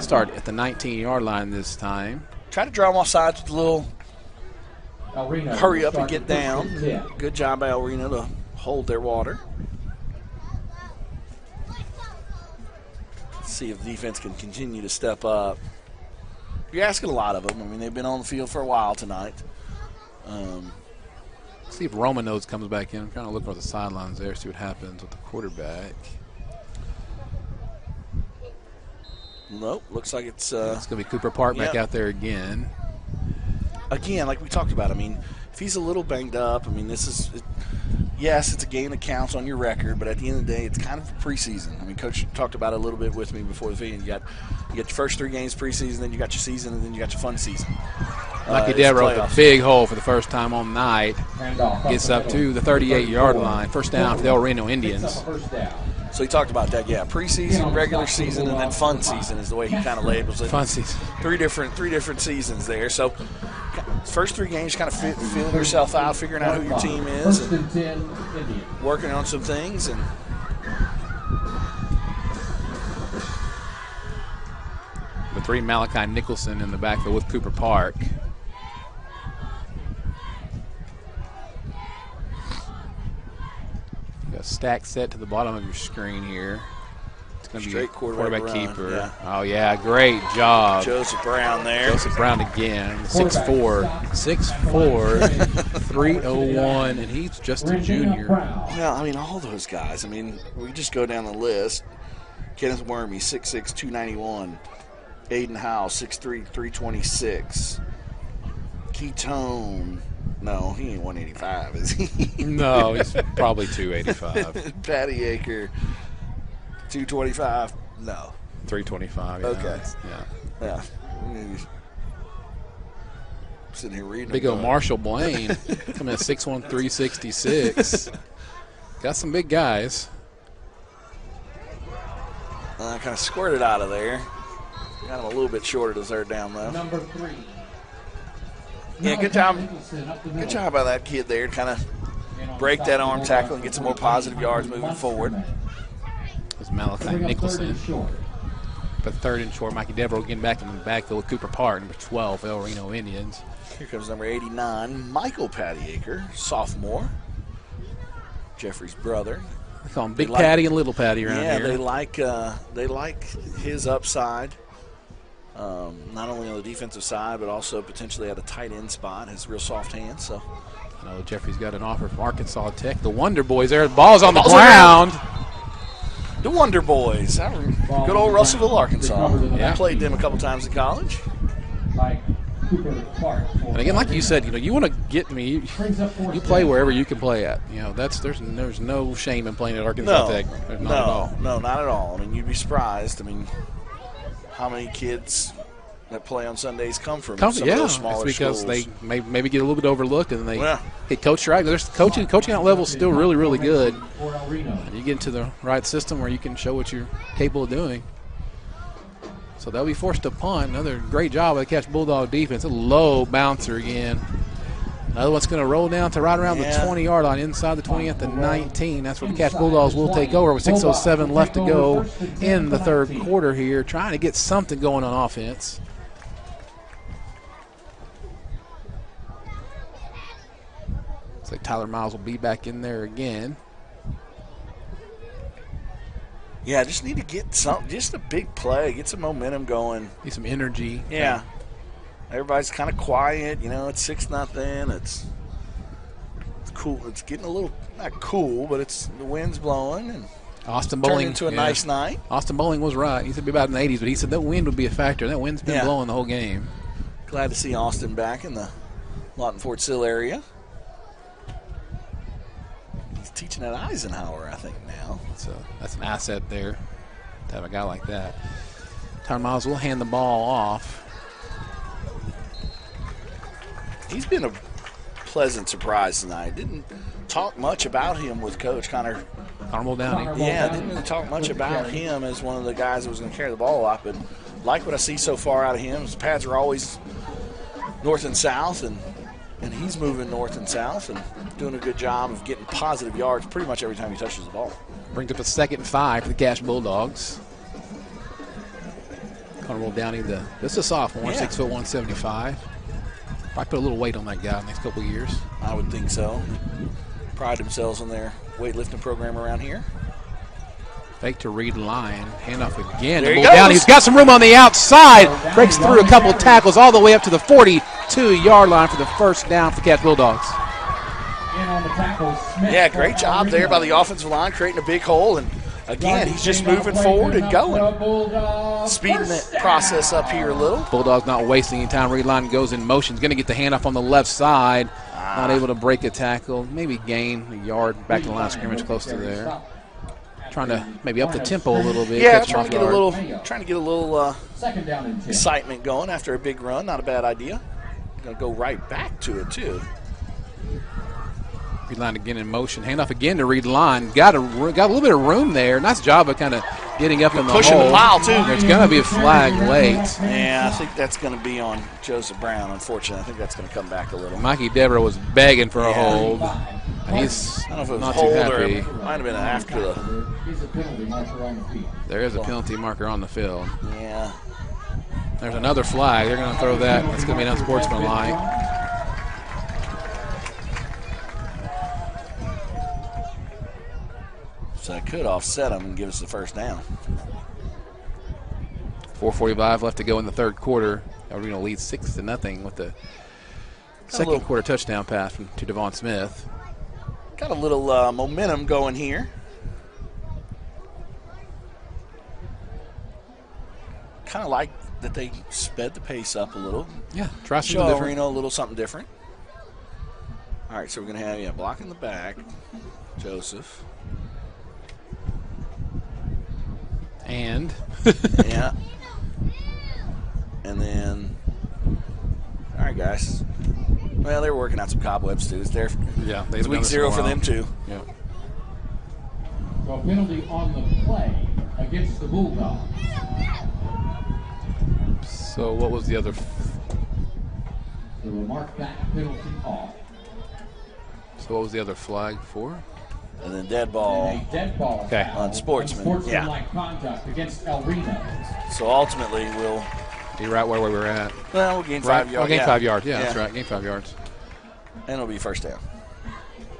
Speaker 3: Start at the 19-yard line this time.
Speaker 4: Try to draw him off sides with a little hurry up and get down. Good job by El Reno to hold their water. Let's see if the defense can continue to step up. You're asking a lot of them. I mean, they've been on the field for a while tonight.
Speaker 3: See if Romanos comes back in. I'm trying to look for the sidelines there, see what happens with the quarterback.
Speaker 4: Nope, looks like it's
Speaker 3: going to be Cooper Park back out there again.
Speaker 4: Again, like we talked about, I mean, if he's a little banged up, I mean, this is yes, it's a game that counts on your record, but at the end of the day, it's kind of preseason. I mean, Coach talked about it a little bit with me before the season. You got your first 3 games preseason, then you got your season, and then you got your fun season.
Speaker 3: Lucky Devereaux with a big hole for the first time all night. Gets up to the 38-yard line. First down for the El Reno Indians.
Speaker 4: So he talked about that, yeah. Preseason, regular season, and then fun season is the way he kind of labels it.
Speaker 3: Fun season.
Speaker 4: Three different seasons there. So first 3 games, kind of feeling yourself out, figuring out who your team is, and working on some things. And
Speaker 3: the 3 Malachi Nicholson in the backfield with Cooper Park. Got a stack set to the bottom of your screen here. It's going to be quarterback keeper.
Speaker 4: Yeah.
Speaker 3: Oh, yeah, great job.
Speaker 4: Joseph Brown there.
Speaker 3: Joseph Brown again. 6'4", 301, and he's just a junior.
Speaker 4: Well, I mean, all those guys. I mean, we just go down the list. Kenneth Wormy, 6'6", 291. Aiden Howe, 6'3", 326. Ketone. No, he ain't 185, is he?
Speaker 3: No, he's probably 285.
Speaker 4: Patty Aker, 225. No.
Speaker 3: 325. Yeah.
Speaker 4: Okay.
Speaker 3: Yeah.
Speaker 4: Sitting here reading.
Speaker 3: Big old Marshall Blaine coming at 6'1", 366. Got some big guys.
Speaker 4: Kind of squirted out of there. Got him a little bit shorter to third down, though.
Speaker 14: Number 3.
Speaker 4: Yeah, good job. Good job by that kid there to kind of break that arm tackle and get some more positive yards moving forward.
Speaker 3: It's Malachi Nicholson. up at third and short. Mikey Devereaux getting back in the backfield with Cooper Park, number 12, El Reno Indians.
Speaker 4: Here comes number 89, Michael Pattyacre, sophomore. Jeffrey's brother.
Speaker 3: They call him Big Patty and Little Patty around here.
Speaker 4: Yeah, they like his upside. Not only on the defensive side, but also potentially at a tight end spot. Has real soft hands. So,
Speaker 3: I know Jeffrey's got an offer from Arkansas Tech. The Wonder Boys there. The ball's on the ground.
Speaker 4: The Wonder Boys. Good old Russellville, Arkansas.
Speaker 3: Yeah.
Speaker 4: I played them a couple times in college.
Speaker 3: And again, like you said, you want to get me. You play wherever you can play at. There's no shame in playing at Arkansas Tech. There's not at all.
Speaker 4: No, not at all. I mean, you'd be surprised. I mean, how many kids that play on Sundays come from some of those smaller
Speaker 3: it's because
Speaker 4: schools?
Speaker 3: they maybe get a little bit overlooked and they get coached right. There's coaching out level is still really, really good. And you get into the right system where you can show what you're capable of doing. So they'll be forced to punt. Another great job of the Catch Bulldog defense. A low bouncer again. Another one's going to roll down to right around the 20-yard line, inside the 20 at the 19. That's where the Catch Bulldogs will take over with 6:07 left to go in the third quarter here, trying to get something going on offense. Looks like Tyler Miles will be back in there again.
Speaker 4: Yeah, just need to get just a big play, get some momentum going.
Speaker 3: Need some energy.
Speaker 4: Yeah. Everybody's kind of quiet. It's 6-0. It's cool. It's getting a little, not cool, but the wind's blowing. And
Speaker 3: Austin
Speaker 4: turned
Speaker 3: Bowling.
Speaker 4: into a nice night.
Speaker 3: Austin Bowling was right. He said it'd be about in the 80s, but he said that wind would be a factor. That wind's been blowing the whole game.
Speaker 4: Glad to see Austin back in the Lawton Fort Sill area. He's teaching at Eisenhower, I think, now.
Speaker 3: So that's an asset there to have a guy like that. Tyler Miles will hand the ball off.
Speaker 4: He's been a pleasant surprise tonight. Didn't talk much about him with Coach Connor
Speaker 3: Muldowney.
Speaker 4: Yeah, didn't really talk much about him as one of the guys that was going to carry the ball a lot, but like what I see so far out of him. His pads are always north and south, and he's moving north and south and doing a good job of getting positive yards pretty much every time he touches the ball.
Speaker 3: Brings up a 2nd and 5 for the Cash Bulldogs. Connor Muldowney, this is a sophomore, 6'1", 175. Probably put a little weight on that guy in the next couple of years.
Speaker 4: I would think so. Pride themselves on their weightlifting program around here.
Speaker 3: Fake to Reed Lyon. Handoff again.
Speaker 4: There he
Speaker 3: Down.
Speaker 4: goes.
Speaker 3: He's got some room on the outside. Breaks through a couple of tackles all the way up to the 42-yard line for the first down for the Catch Bulldogs.
Speaker 4: Yeah, great job there by the offensive line, creating a big hole. And again, he's just moving forward and going. Speeding that process up here a little.
Speaker 3: Bulldogs not wasting any time. Reed Lyon goes in motion. He's going to get the handoff on the left side. Not able to break a tackle. Maybe gain a yard back to the line of scrimmage close to there. Trying to maybe up the tempo a little bit.
Speaker 4: Yeah, trying to get a little excitement going after a big run. Not a bad idea. Going to go right back to it, too.
Speaker 3: Reed Lyon again in motion. Handoff again to Reed Lyon. Got a little bit of room there. Nice job of kind of getting up in the
Speaker 4: pushing
Speaker 3: hole.
Speaker 4: The pile, too.
Speaker 3: There's going to be a flag late.
Speaker 4: Yeah, I think that's going to be on Joseph Brown, unfortunately. I think that's going to come back a little.
Speaker 3: Mikey Devereaux was begging for a hold.
Speaker 4: He's
Speaker 3: I don't know if it was
Speaker 4: not
Speaker 3: hold
Speaker 4: too
Speaker 3: happy.
Speaker 4: Or might have been after the.
Speaker 3: There is a penalty marker on the field.
Speaker 4: Yeah.
Speaker 3: There's another flag. They're going to throw that. It's going to be an unsportsmanlike.
Speaker 4: So I could offset them and give us the first down.
Speaker 3: 4:45 left to go in the third quarter. El Reno leads 6-0 with the second quarter touchdown pass to Devon Smith.
Speaker 4: Got a little momentum going here. Kind of like that they sped the pace up a little.
Speaker 3: Yeah, try something
Speaker 4: Show
Speaker 3: different.
Speaker 4: Reno a little something different. All right, so we're going to have, blocking the back, Joseph.
Speaker 3: And
Speaker 4: yeah. And then, all right, guys. Well, they're working out some cobwebs too. It's week 0 for them too.
Speaker 3: Yeah.
Speaker 14: So penalty on the play against the Bulldogs.
Speaker 3: So what was the other?
Speaker 14: So we'll mark that penalty off.
Speaker 3: So what was the other flag for?
Speaker 4: And then dead ball, on Sportsman.
Speaker 14: Unsportsmanlike conduct against El Reno.
Speaker 4: So ultimately, we'll
Speaker 3: be right where we were at.
Speaker 4: Well, we'll gain 5 yards.
Speaker 3: We'll gain 5 yards. Yeah, that's right. Gain 5 yards.
Speaker 4: And it'll be first down.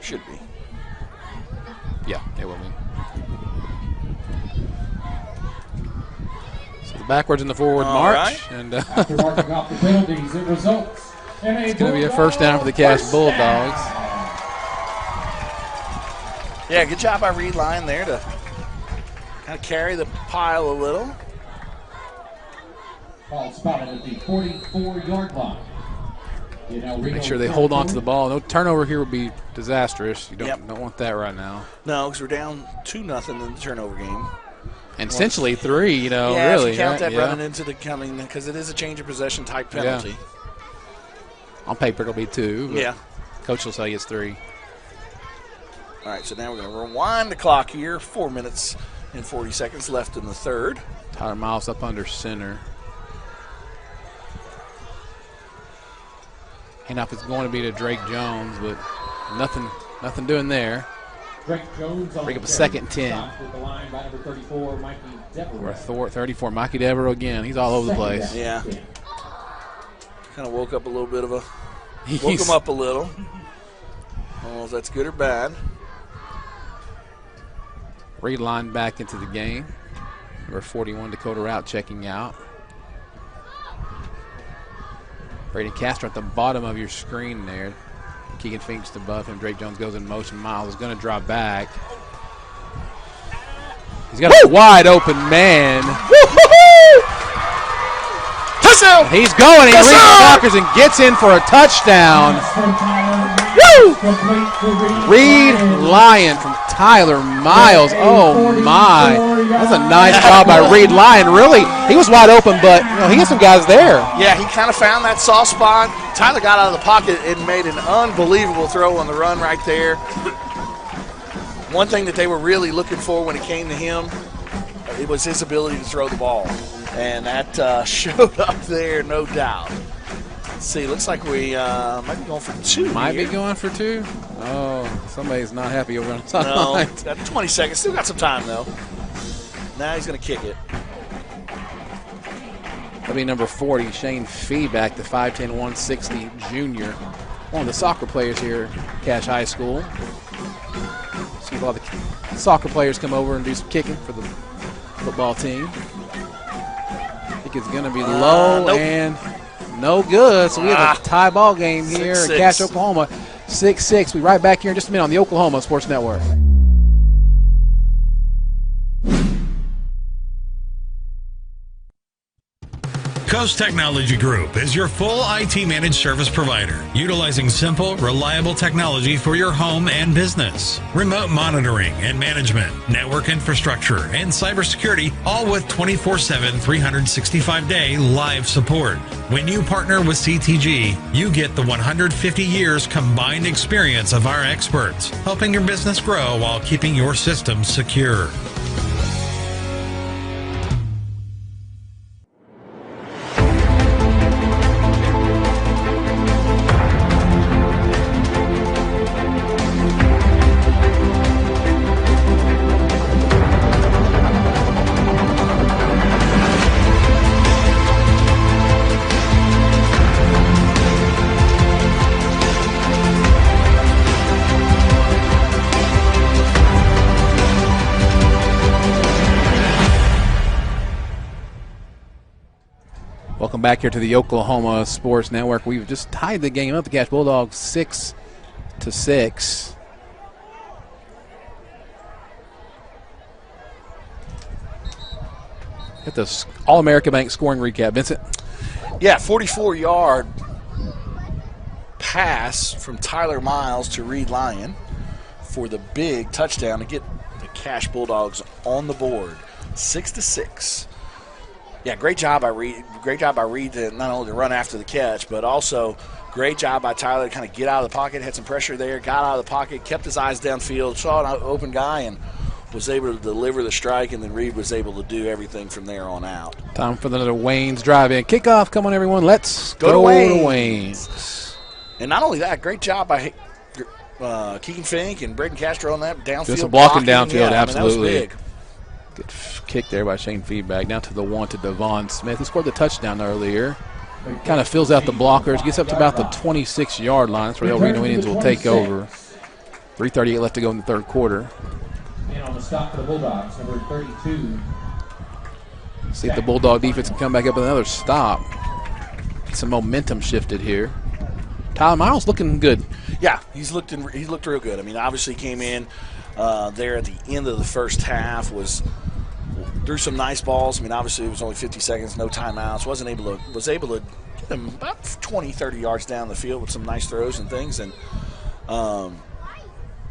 Speaker 4: Should be.
Speaker 3: Yeah, it will be. So the backwards and the forward march.
Speaker 4: Right.
Speaker 3: And
Speaker 14: After marking off the penalties, it results in
Speaker 3: it's going to be a first down for the Cash Bulldogs.
Speaker 4: Yeah, good job by Reed Lyon there to kind of carry the pile a little.
Speaker 14: Ball spotted at the 44-yard line.
Speaker 3: Make sure they hold on to the ball. No turnover here would be disastrous. You don't want that right now.
Speaker 4: No, because we're down 2-0 in the turnover game.
Speaker 3: And essentially 3,
Speaker 4: yeah,
Speaker 3: really.
Speaker 4: If you count
Speaker 3: right?
Speaker 4: that running into the coming, because it is a change of possession type penalty.
Speaker 3: Yeah. On paper, it'll be 2. But
Speaker 4: yeah.
Speaker 3: Coach will say it's 3.
Speaker 4: All right, so now we're going to rewind the clock here. 4 minutes and 40 seconds left in the third.
Speaker 3: Tyler Miles up under center. Handoff is going to be to Drake Jones, but nothing doing there.
Speaker 14: Drake Jones on
Speaker 3: bring up a second and 10.
Speaker 14: With the line by number 34, Mikey Devereaux.
Speaker 3: 34, Mikey Devereaux again. He's all over the place.
Speaker 4: Yeah. Kind of woke up a little bit of a woke him up a little. I don't know if that's good or bad.
Speaker 3: Reed Line back into the game. Number 41, Dakota Rout checking out. Brady Castro at the bottom of your screen there. Keegan Finks above him. Drake Jones goes in motion. Miles is going to drop back. He's got a wide open man.
Speaker 4: Touchdown!
Speaker 3: He's going. He reads the blockers and gets in for a touchdown. Reed Lyon from Tyler Miles. Oh, my. That's a nice job by Reed Lyon. Really, he was wide open, but he had some guys there.
Speaker 4: Yeah, he kind of found that soft spot. Tyler got out of the pocket and made an unbelievable throw on the run right there. One thing that they were really looking for when it came to him, it was his ability to throw the ball. And that showed up there, no doubt. Let's see, looks like we might be going for 2.
Speaker 3: Might be going for 2? Oh, somebody's not happy over on the sideline.
Speaker 4: No, got 20 seconds. Still got some time, though. Now he's going to kick it.
Speaker 3: That'll be number 40, Shane Feeback, the 5'10", 160 junior. One of the soccer players here at Cache High School. See a lot of the soccer players come over and do some kicking for the football team. I think it's going to be low and no good. So we have a tie ball game here at Cache, Oklahoma. 6-6. We'll be right back here in just a minute on the Oklahoma Sports Network.
Speaker 1: Coast Technology Group is your full IT managed service provider, utilizing simple, reliable technology for your home and business. Remote monitoring and management, network infrastructure, and cybersecurity, all with 24/7, 365-day live support. When you partner with CTG, you get the 150 years combined experience of our experts, helping your business grow while keeping your systems secure.
Speaker 3: Welcome back here to the Oklahoma Sports Network. We've just tied the game up. The Cache Bulldogs 6-6. Get the All-America Bank scoring recap. Vincent?
Speaker 4: Yeah, 44-yard pass from Tyler Miles to Reed Lyon for the big touchdown to get the Cache Bulldogs on the board. 6-6. Yeah, great job by Reed. Great job by Reed to not only to run after the catch, but also great job by Tyler to kind of get out of the pocket, had some pressure there, got out of the pocket, kept his eyes downfield, saw an open guy, and was able to deliver the strike, and then Reed was able to do everything from there on out.
Speaker 3: Time for another Wayne's drive-in kickoff. Come on, everyone. Let's go to Wayne's.
Speaker 4: And not only that, great job by Keegan Fink and Braden Castro on that downfield.
Speaker 3: Just some blocking downfield,
Speaker 4: yeah,
Speaker 3: absolutely.
Speaker 4: I mean, that was big.
Speaker 3: Good kick there by Shane Feedback. Down to the one to Devon Smith. He scored the touchdown earlier. Kind of fills out the blockers. Gets up to about the 26-yard line. That's where the Reno Indians will take over. 3:38 left to go in the third quarter.
Speaker 14: And on the stop for the Bulldogs, number 32.
Speaker 3: See if the Bulldog defense can come back up with another stop. Get some momentum shifted here. Tyler Miles looking good.
Speaker 4: Yeah, he looked real good. I mean, obviously came in there at the end of the first half, threw some nice balls. I mean, obviously it was only 50 seconds, no timeouts. Was able to get him about 20, 30 yards down the field with some nice throws and things. And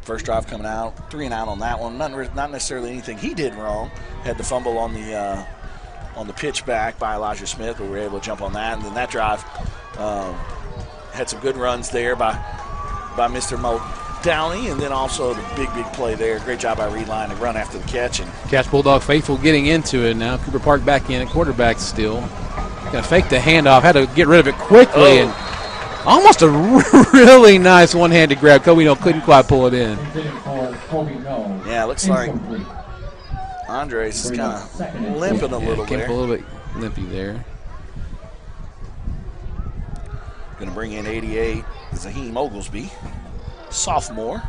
Speaker 4: first drive coming out, 3 and out on that one. Not necessarily anything he did wrong. Had the fumble on the pitch back by Elijah Smith, but we were able to jump on that. And then that drive had some good runs there by Mr. Mo Downey, and then also the big play there. Great job by Reed Line to run after the catch. And
Speaker 3: Catch Bulldog faithful getting into it now. Cooper Park back in at quarterback still. Going to fake the handoff. Had to get rid of it quickly. And almost a really nice one-handed grab. Kobe No couldn't quite pull it in.
Speaker 4: Yeah, looks like Andres is kind of limping a little
Speaker 3: came
Speaker 4: there.
Speaker 3: A little bit limpy there.
Speaker 4: Going to bring in 88, Zaheem Oglesby, sophomore.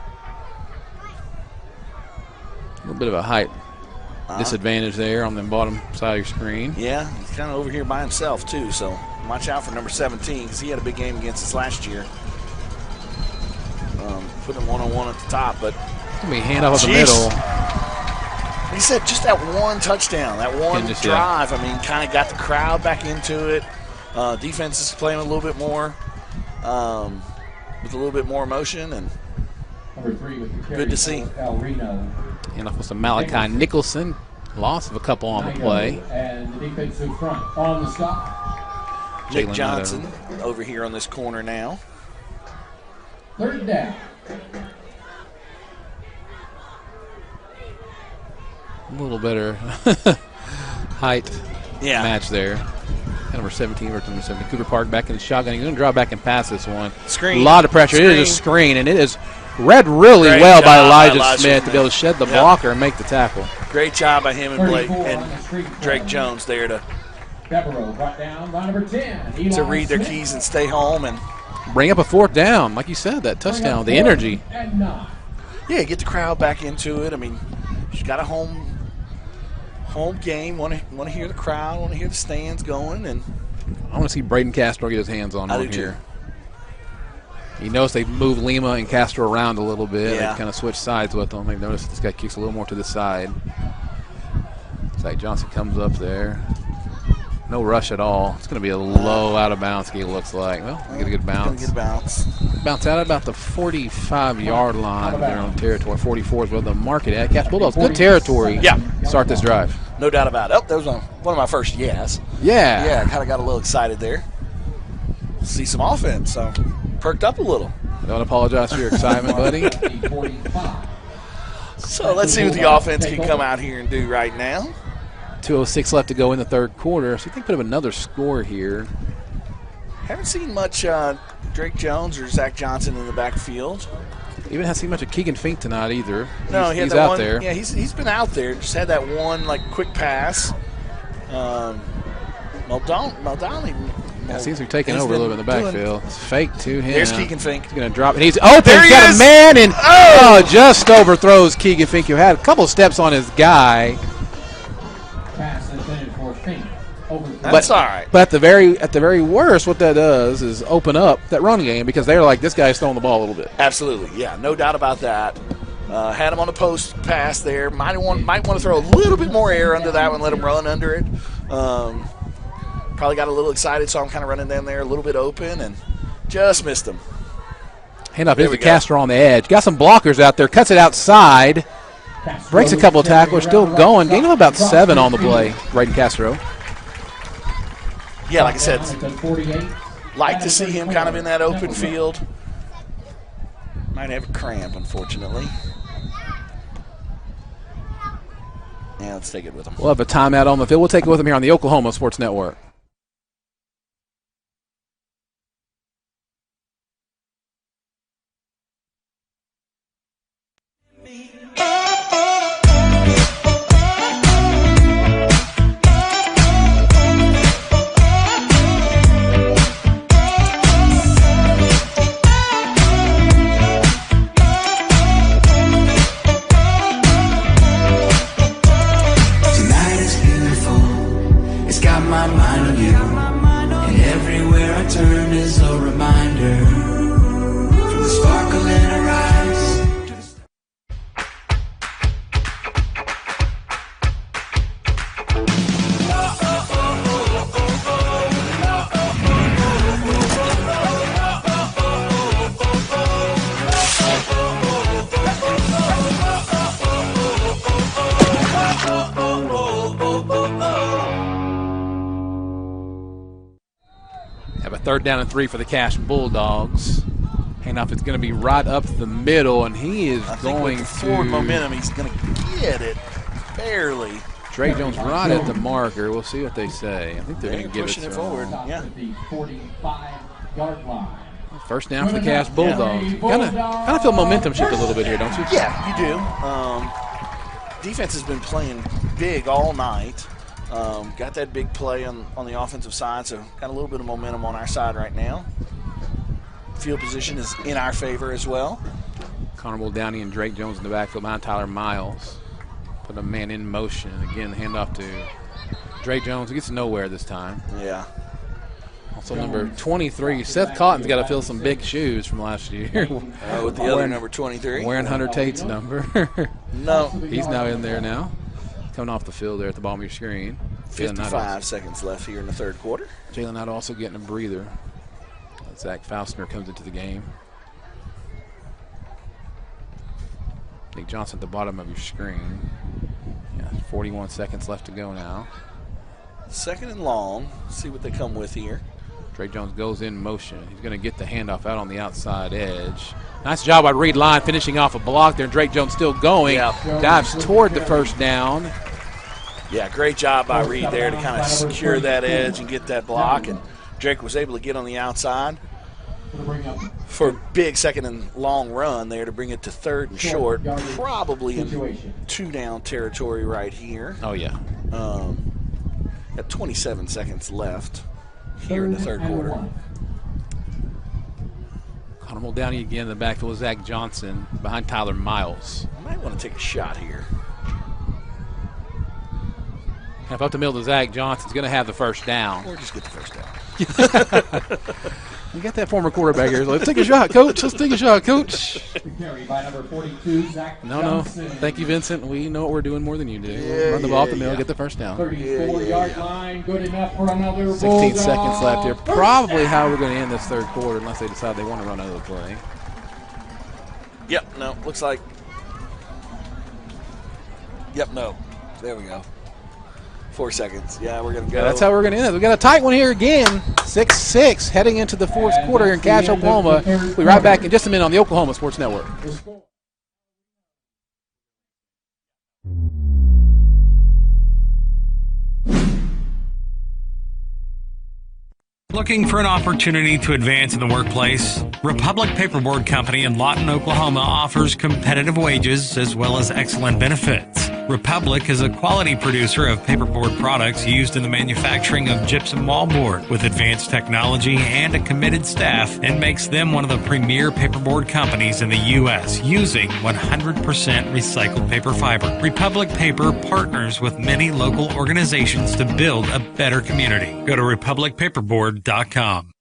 Speaker 3: A little bit of a height disadvantage there on the bottom side of your screen.
Speaker 4: Yeah, he's kind of over here by himself too, so watch out for number 17 because he had a big game against us last year. Putting him one-on-one at the top, but
Speaker 3: Let me hand off the middle.
Speaker 4: He said just that one touchdown, that one drive. I mean, kind of got the crowd back into it. Defense is playing a little bit more, with a little bit more emotion, and good to see.
Speaker 3: And off with some Malachi Nicholson. Loss of a couple on the play.
Speaker 14: And the defensive front on the stop.
Speaker 4: Nick Johnson over here on this corner now.
Speaker 14: Third down.
Speaker 3: A little better height match there. Number 17 versus number 17. Cooper Park back in the shotgun. He's going to draw back and pass this one.
Speaker 4: Screen.
Speaker 3: A lot of pressure. It is a screen, and it is read really well by Elijah Smith to be able to shed the blocker and make the tackle.
Speaker 4: Great job by him and Blake and Drake Jones there to
Speaker 14: brought down by number 10.
Speaker 4: to read their keys and stay home and
Speaker 3: bring up a fourth down. Like you said, that touchdown, the energy.
Speaker 4: Yeah, get the crowd back into it. I mean, she's got a home game. Want to hear the crowd. Want to hear the stands going. And
Speaker 3: I want to see Braden Castro get his hands on one here. He knows they moved Lima and Castro around a little bit.
Speaker 4: Yeah.
Speaker 3: They kind of switched sides with them. They've noticed this guy kicks a little more to the side. Zach Johnson comes up there. No rush at all. It's going to be a low out of bounds kick, it looks like. Well, get a good bounce.
Speaker 4: Gonna get a bounce.
Speaker 3: Bounce out at about the 45-yard line there on territory. 44 is where the market at. Catch Bulldogs, good territory.
Speaker 4: Yeah.
Speaker 3: Start this drive.
Speaker 4: No doubt about it. Oh, that was one of my first yes.
Speaker 3: Yeah.
Speaker 4: Yeah, kind of got a little excited there. See some offense, so perked up a little.
Speaker 3: Don't apologize for your excitement, buddy.
Speaker 4: So let's see what the offense can come out here and do right now.
Speaker 3: 2:06 left to go in the third quarter. So you think put up another score here.
Speaker 4: Haven't seen much Drake Jones or Zach Johnson in the backfield.
Speaker 3: Even hasn't seen much of Keegan Fink tonight either.
Speaker 4: No,
Speaker 3: he's
Speaker 4: that
Speaker 3: out
Speaker 4: one,
Speaker 3: there.
Speaker 4: Yeah, he's been out there. Just had that one quick pass. Maldonado.
Speaker 3: Yeah, seems to be taking over a little bit in the backfield. It's fake to him.
Speaker 4: There's Keegan Fink.
Speaker 3: He's going to drop it. He's open.
Speaker 4: There
Speaker 3: He's
Speaker 4: he
Speaker 3: got
Speaker 4: is.
Speaker 3: a man and just overthrows Keegan Fink, who had a couple steps on his guy.
Speaker 14: Pass intended for Fink.
Speaker 4: That's all right.
Speaker 3: But at the very worst, what that does is open up that run game because they're like, this guy's throwing the ball a little bit.
Speaker 4: Absolutely, yeah, no doubt about that. Had him on the post pass there. Might want to throw a little bit more air under that one, let him run under it. Probably got a little excited, so I'm kind of running down there a little bit open and just missed him.
Speaker 3: Hand off. Here's the Castro on the edge. Got some blockers out there. Cuts it outside. Breaks a couple of tackles. Still going. Gain of about 7 on the play. Braden Castro.
Speaker 4: Yeah, like I said, like to see him kind of in that open field. Might have a cramp, unfortunately. Yeah, let's take it with him.
Speaker 3: We'll have a timeout on the field. We'll take it with him here on the Oklahoma Sports Network. 3rd down and 3 for the Cash Bulldogs. Handoff is going to be right up the middle, and he is going to
Speaker 4: forward momentum. He's going to get it barely.
Speaker 3: Trey Jones right at the marker. We'll see what they say. I think they're going to give it
Speaker 4: pushing it forward. Yeah.
Speaker 14: The 45-yard line.
Speaker 3: 1st down for the Cash Bulldogs. Kind of feel momentum shift a little bit here, don't you?
Speaker 4: Yeah, you do. Defense has been playing big all night. Got that big play on the offensive side, so got a little bit of momentum on our side right now. Field position is in our favor as well.
Speaker 3: Connor Muldowney and Drake Jones in the backfield behind Tyler Miles. Put a man in motion. Again, the handoff to Drake Jones. He gets nowhere this time.
Speaker 4: Yeah.
Speaker 3: Also number 23, Seth Cotton's got to fill some big shoes from last year.
Speaker 4: With the other number 23.
Speaker 3: Wearing Hunter Tate's number.
Speaker 4: No.
Speaker 3: He's now in there now. Coming off the field there at the bottom of your screen.
Speaker 4: 55 seconds left here in the 3rd quarter.
Speaker 3: Jalen Knight also getting a breather. Zach Faustner comes into the game. Nick Johnson at the bottom of your screen. Yeah, 41 seconds left to go now.
Speaker 4: 2nd and long. See what they come with here.
Speaker 3: Trey Jones goes in motion. He's going to get the handoff out on the outside edge. Nice job by Reed Line finishing off a block there. And Drake Jones still going. Dives toward the 1st down.
Speaker 4: Yeah, great job by Reed there to kind of secure that edge and get that block. And Drake was able to get on the outside for a big 2nd and long run there to bring it to 3rd and short. Probably in 2-down territory right here.
Speaker 3: Oh, yeah.
Speaker 4: Got 27 seconds left here in the 3rd quarter.
Speaker 3: Connor Muldowney again in the backfield with Zach Johnson behind Tyler Miles.
Speaker 4: Might want to take a shot here.
Speaker 3: Half up the middle to Zach Johnson's going to have the 1st down.
Speaker 4: Or just get the 1st down.
Speaker 3: You got that former quarterback here. Let's take a shot, Coach. Let's take a shot, Coach.
Speaker 14: By number 42, Zach
Speaker 3: No. Thank you, Vincent. We know what we're doing more than you do. Run the ball up the middle, get the 1st down.
Speaker 14: 34-yard line, good enough for another
Speaker 3: 16 seconds left here. Probably how we're going to end this 3rd quarter unless they decide they want to run another play.
Speaker 4: Yep, no, looks like. Yep, no. There we go. 4 seconds. Yeah, we're going to go.
Speaker 3: Yeah, that's how we're going to end it. We got a tight one here again. 6-6 heading into the 4th quarter here in Cache, Oklahoma. We'll be right back in just a minute on the Oklahoma Sports Network.
Speaker 5: Looking for an opportunity to advance in the workplace? Republic Paperboard Company in Lawton, Oklahoma offers competitive wages as well as excellent benefits. Republic is a quality producer of paperboard products used in the manufacturing of gypsum wallboard with advanced technology and a committed staff, and makes them one of the premier paperboard companies in the U.S. using 100% recycled paper fiber. Republic Paper partners with many local organizations to build a better community. Go to republicpaperboard.com.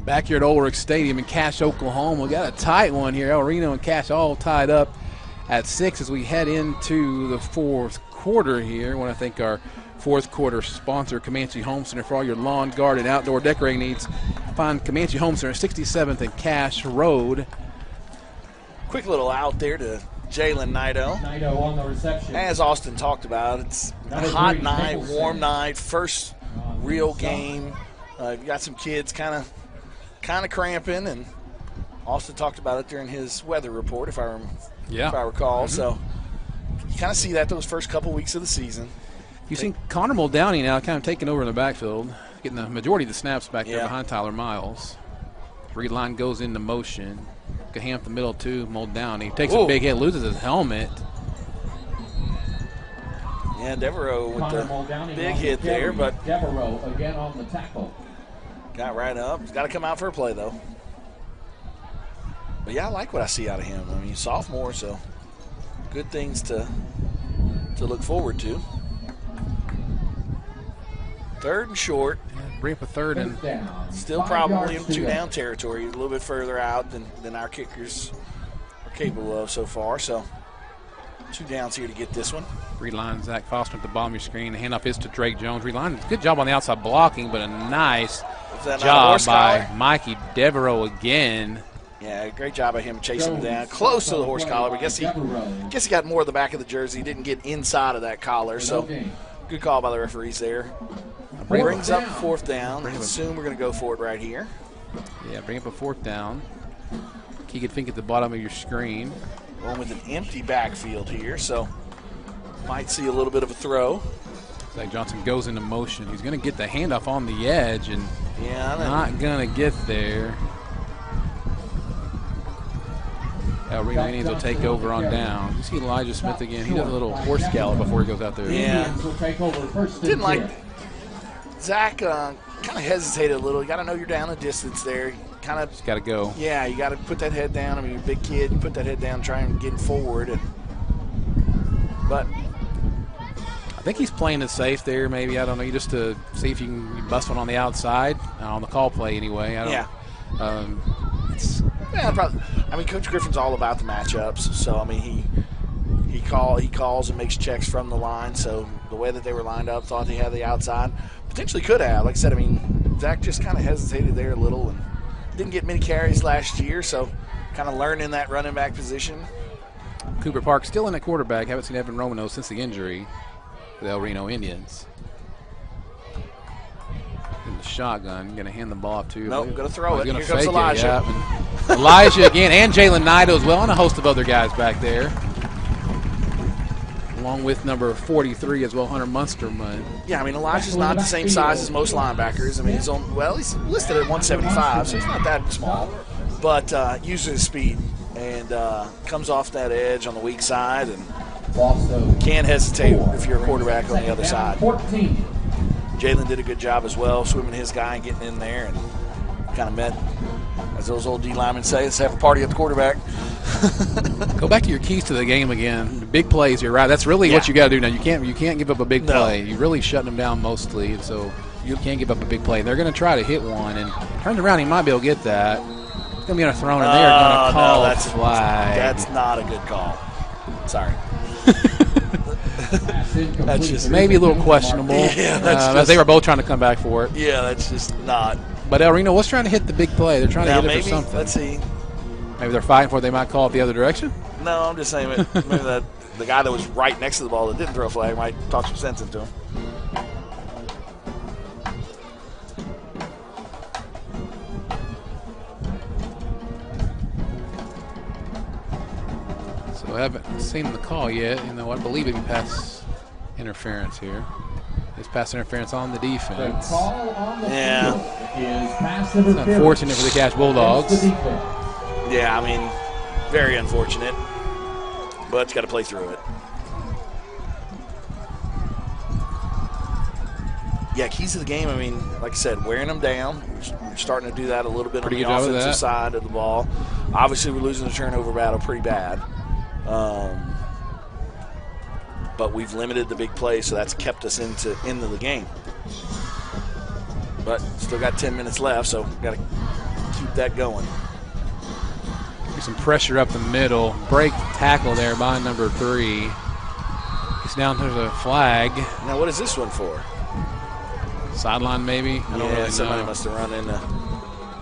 Speaker 3: Back here at Ulrich Stadium in Cache, Oklahoma. We got a tight one here. El Reno and Cache all tied up at 6 as we head into the 4th quarter here. I want to thank our 4th quarter sponsor, Comanche Home Center, for all your lawn, garden, outdoor decorating needs. Find Comanche Home Center, 67th and Cache Road.
Speaker 4: Quick little out there to Jalen Naito.
Speaker 14: Naito on the reception.
Speaker 4: As Austin talked about, it's a hot night, warm night, first real game. You've got some kids kind of cramping, and Austin talked about it during his weather report, if I recall. So you kind of see that those first couple weeks of the season.
Speaker 3: You've seen Connor Muldowney now kind of taking over in the backfield, getting the majority of the snaps back there behind Tyler Miles. Reed Line goes into motion. Gahan up the middle to Muldowney. Takes a big hit, loses his helmet.
Speaker 4: Yeah, Devereaux with the big hit there, but
Speaker 14: Devereaux again on the tackle.
Speaker 4: Got right up. He's got to come out for a play, though. But, yeah, I like what I see out of him. I mean, he's sophomore, so good things to look forward to. 3rd and short.
Speaker 3: Bring up a 3rd and
Speaker 4: still probably in 2-down territory, a little bit further out than our kickers are capable of so far. So 2 downs here to get this one.
Speaker 3: Reline Zach Foster at the bottom of your screen. The handoff is to Drake Jones. Reline, good job on the outside blocking, but a nice job by Mikey Devereaux again.
Speaker 4: Yeah, great job by him chasing him down. Close to the horse collar, but guess he got more of the back of the jersey. He didn't get inside of that collar, so good call by the referees there. Brings up 4th down. I assume we're going to go for it right here.
Speaker 3: Yeah, bring up a 4th down. Keegan Fink at the bottom of your screen.
Speaker 4: Going with an empty backfield here, so might see a little bit of a throw.
Speaker 3: Zach Johnson goes into motion. He's going to get the handoff on the edge and not going to get there. Reno Indians will take over on down. You see Elijah Smith again. He does a little horse gallop before he goes out there.
Speaker 4: Yeah. Didn't like Zach kind of hesitated a little. You got to know you're down a distance there. You kind of
Speaker 3: just got to go.
Speaker 4: Yeah, you got to put that head down. I mean, you're a big kid. You put that head down, try and get forward. But
Speaker 3: I think he's playing it safe there. Maybe, I don't know. Just to see if you can bust one on the outside on the call play anyway.
Speaker 4: Probably. I mean, Coach Griffin's all about the matchups. So I mean, he calls and makes checks from the line. So the way that they were lined up, thought he had the outside. Potentially could have. Like I said, I mean, Zach just kind of hesitated there a little and didn't get many carries last year. So kind of learning that running back position.
Speaker 3: Cooper Park still in at quarterback. Haven't seen Evan Romano since the injury for the El Reno Indians. In the shotgun, going to hand the ball off to.
Speaker 4: Nope, going to throw it.
Speaker 3: Here
Speaker 4: comes Elijah.
Speaker 3: Elijah again, and Jalen Nido as well, and a host of other guys back there. Along with number 43 as well, Hunter Munsterman.
Speaker 4: Yeah, I mean, Elijah's not the same size as most linebackers. I mean, he's listed at 175, so he's not that small. But uses his speed and comes off that edge on the weak side and can't hesitate if you're a quarterback on the other side. Jalen did a good job as well, swimming his guy and getting in there and kind of met, as those old D linemen say, let's have a party at the quarterback.
Speaker 3: Go back to your keys to the game again. The big plays, you're right. That's really what you got to do now. You can't give up a big play. You're really shutting them down mostly, so you can't give up a big play. They're going to try to hit one, and turns around, he might be able to get that. It's going to be on a thrown, and they are going to call a flag.
Speaker 4: That's not a good call. Sorry.
Speaker 3: That's just maybe a little questionable.
Speaker 4: Yeah,
Speaker 3: as they were both trying to come back for it.
Speaker 4: Yeah, that's just not.
Speaker 3: But El Reno was trying to hit the big play. They're trying to hit it for something.
Speaker 4: Let's see.
Speaker 3: Maybe they're fighting for it. They might call it the other direction.
Speaker 4: No, I'm just saying maybe that the guy that was right next to the ball that didn't throw a flag might talk some sense into him.
Speaker 3: So I haven't seen the call yet. I believe it pass interference here. It's pass interference on the defense.
Speaker 14: The call on the
Speaker 4: field
Speaker 14: is pass
Speaker 3: interference. It's unfortunate for the Cache Bulldogs.
Speaker 4: Yeah, I mean, very unfortunate. But it's got to play through it. Yeah, keys to the game, I mean, like I said, wearing them down. We're starting to do that a little bit on the offensive side of the ball. Obviously, we're losing the turnover battle pretty bad. But we've limited the big plays, so that's kept us into the game. But still got 10 minutes left, so got to keep that going.
Speaker 3: Some pressure up the middle. Break tackle there by number 3. It's down to the flag.
Speaker 4: Now, what is this one for?
Speaker 3: Sideline, maybe? I don't really
Speaker 4: somebody
Speaker 3: know.
Speaker 4: must have run into.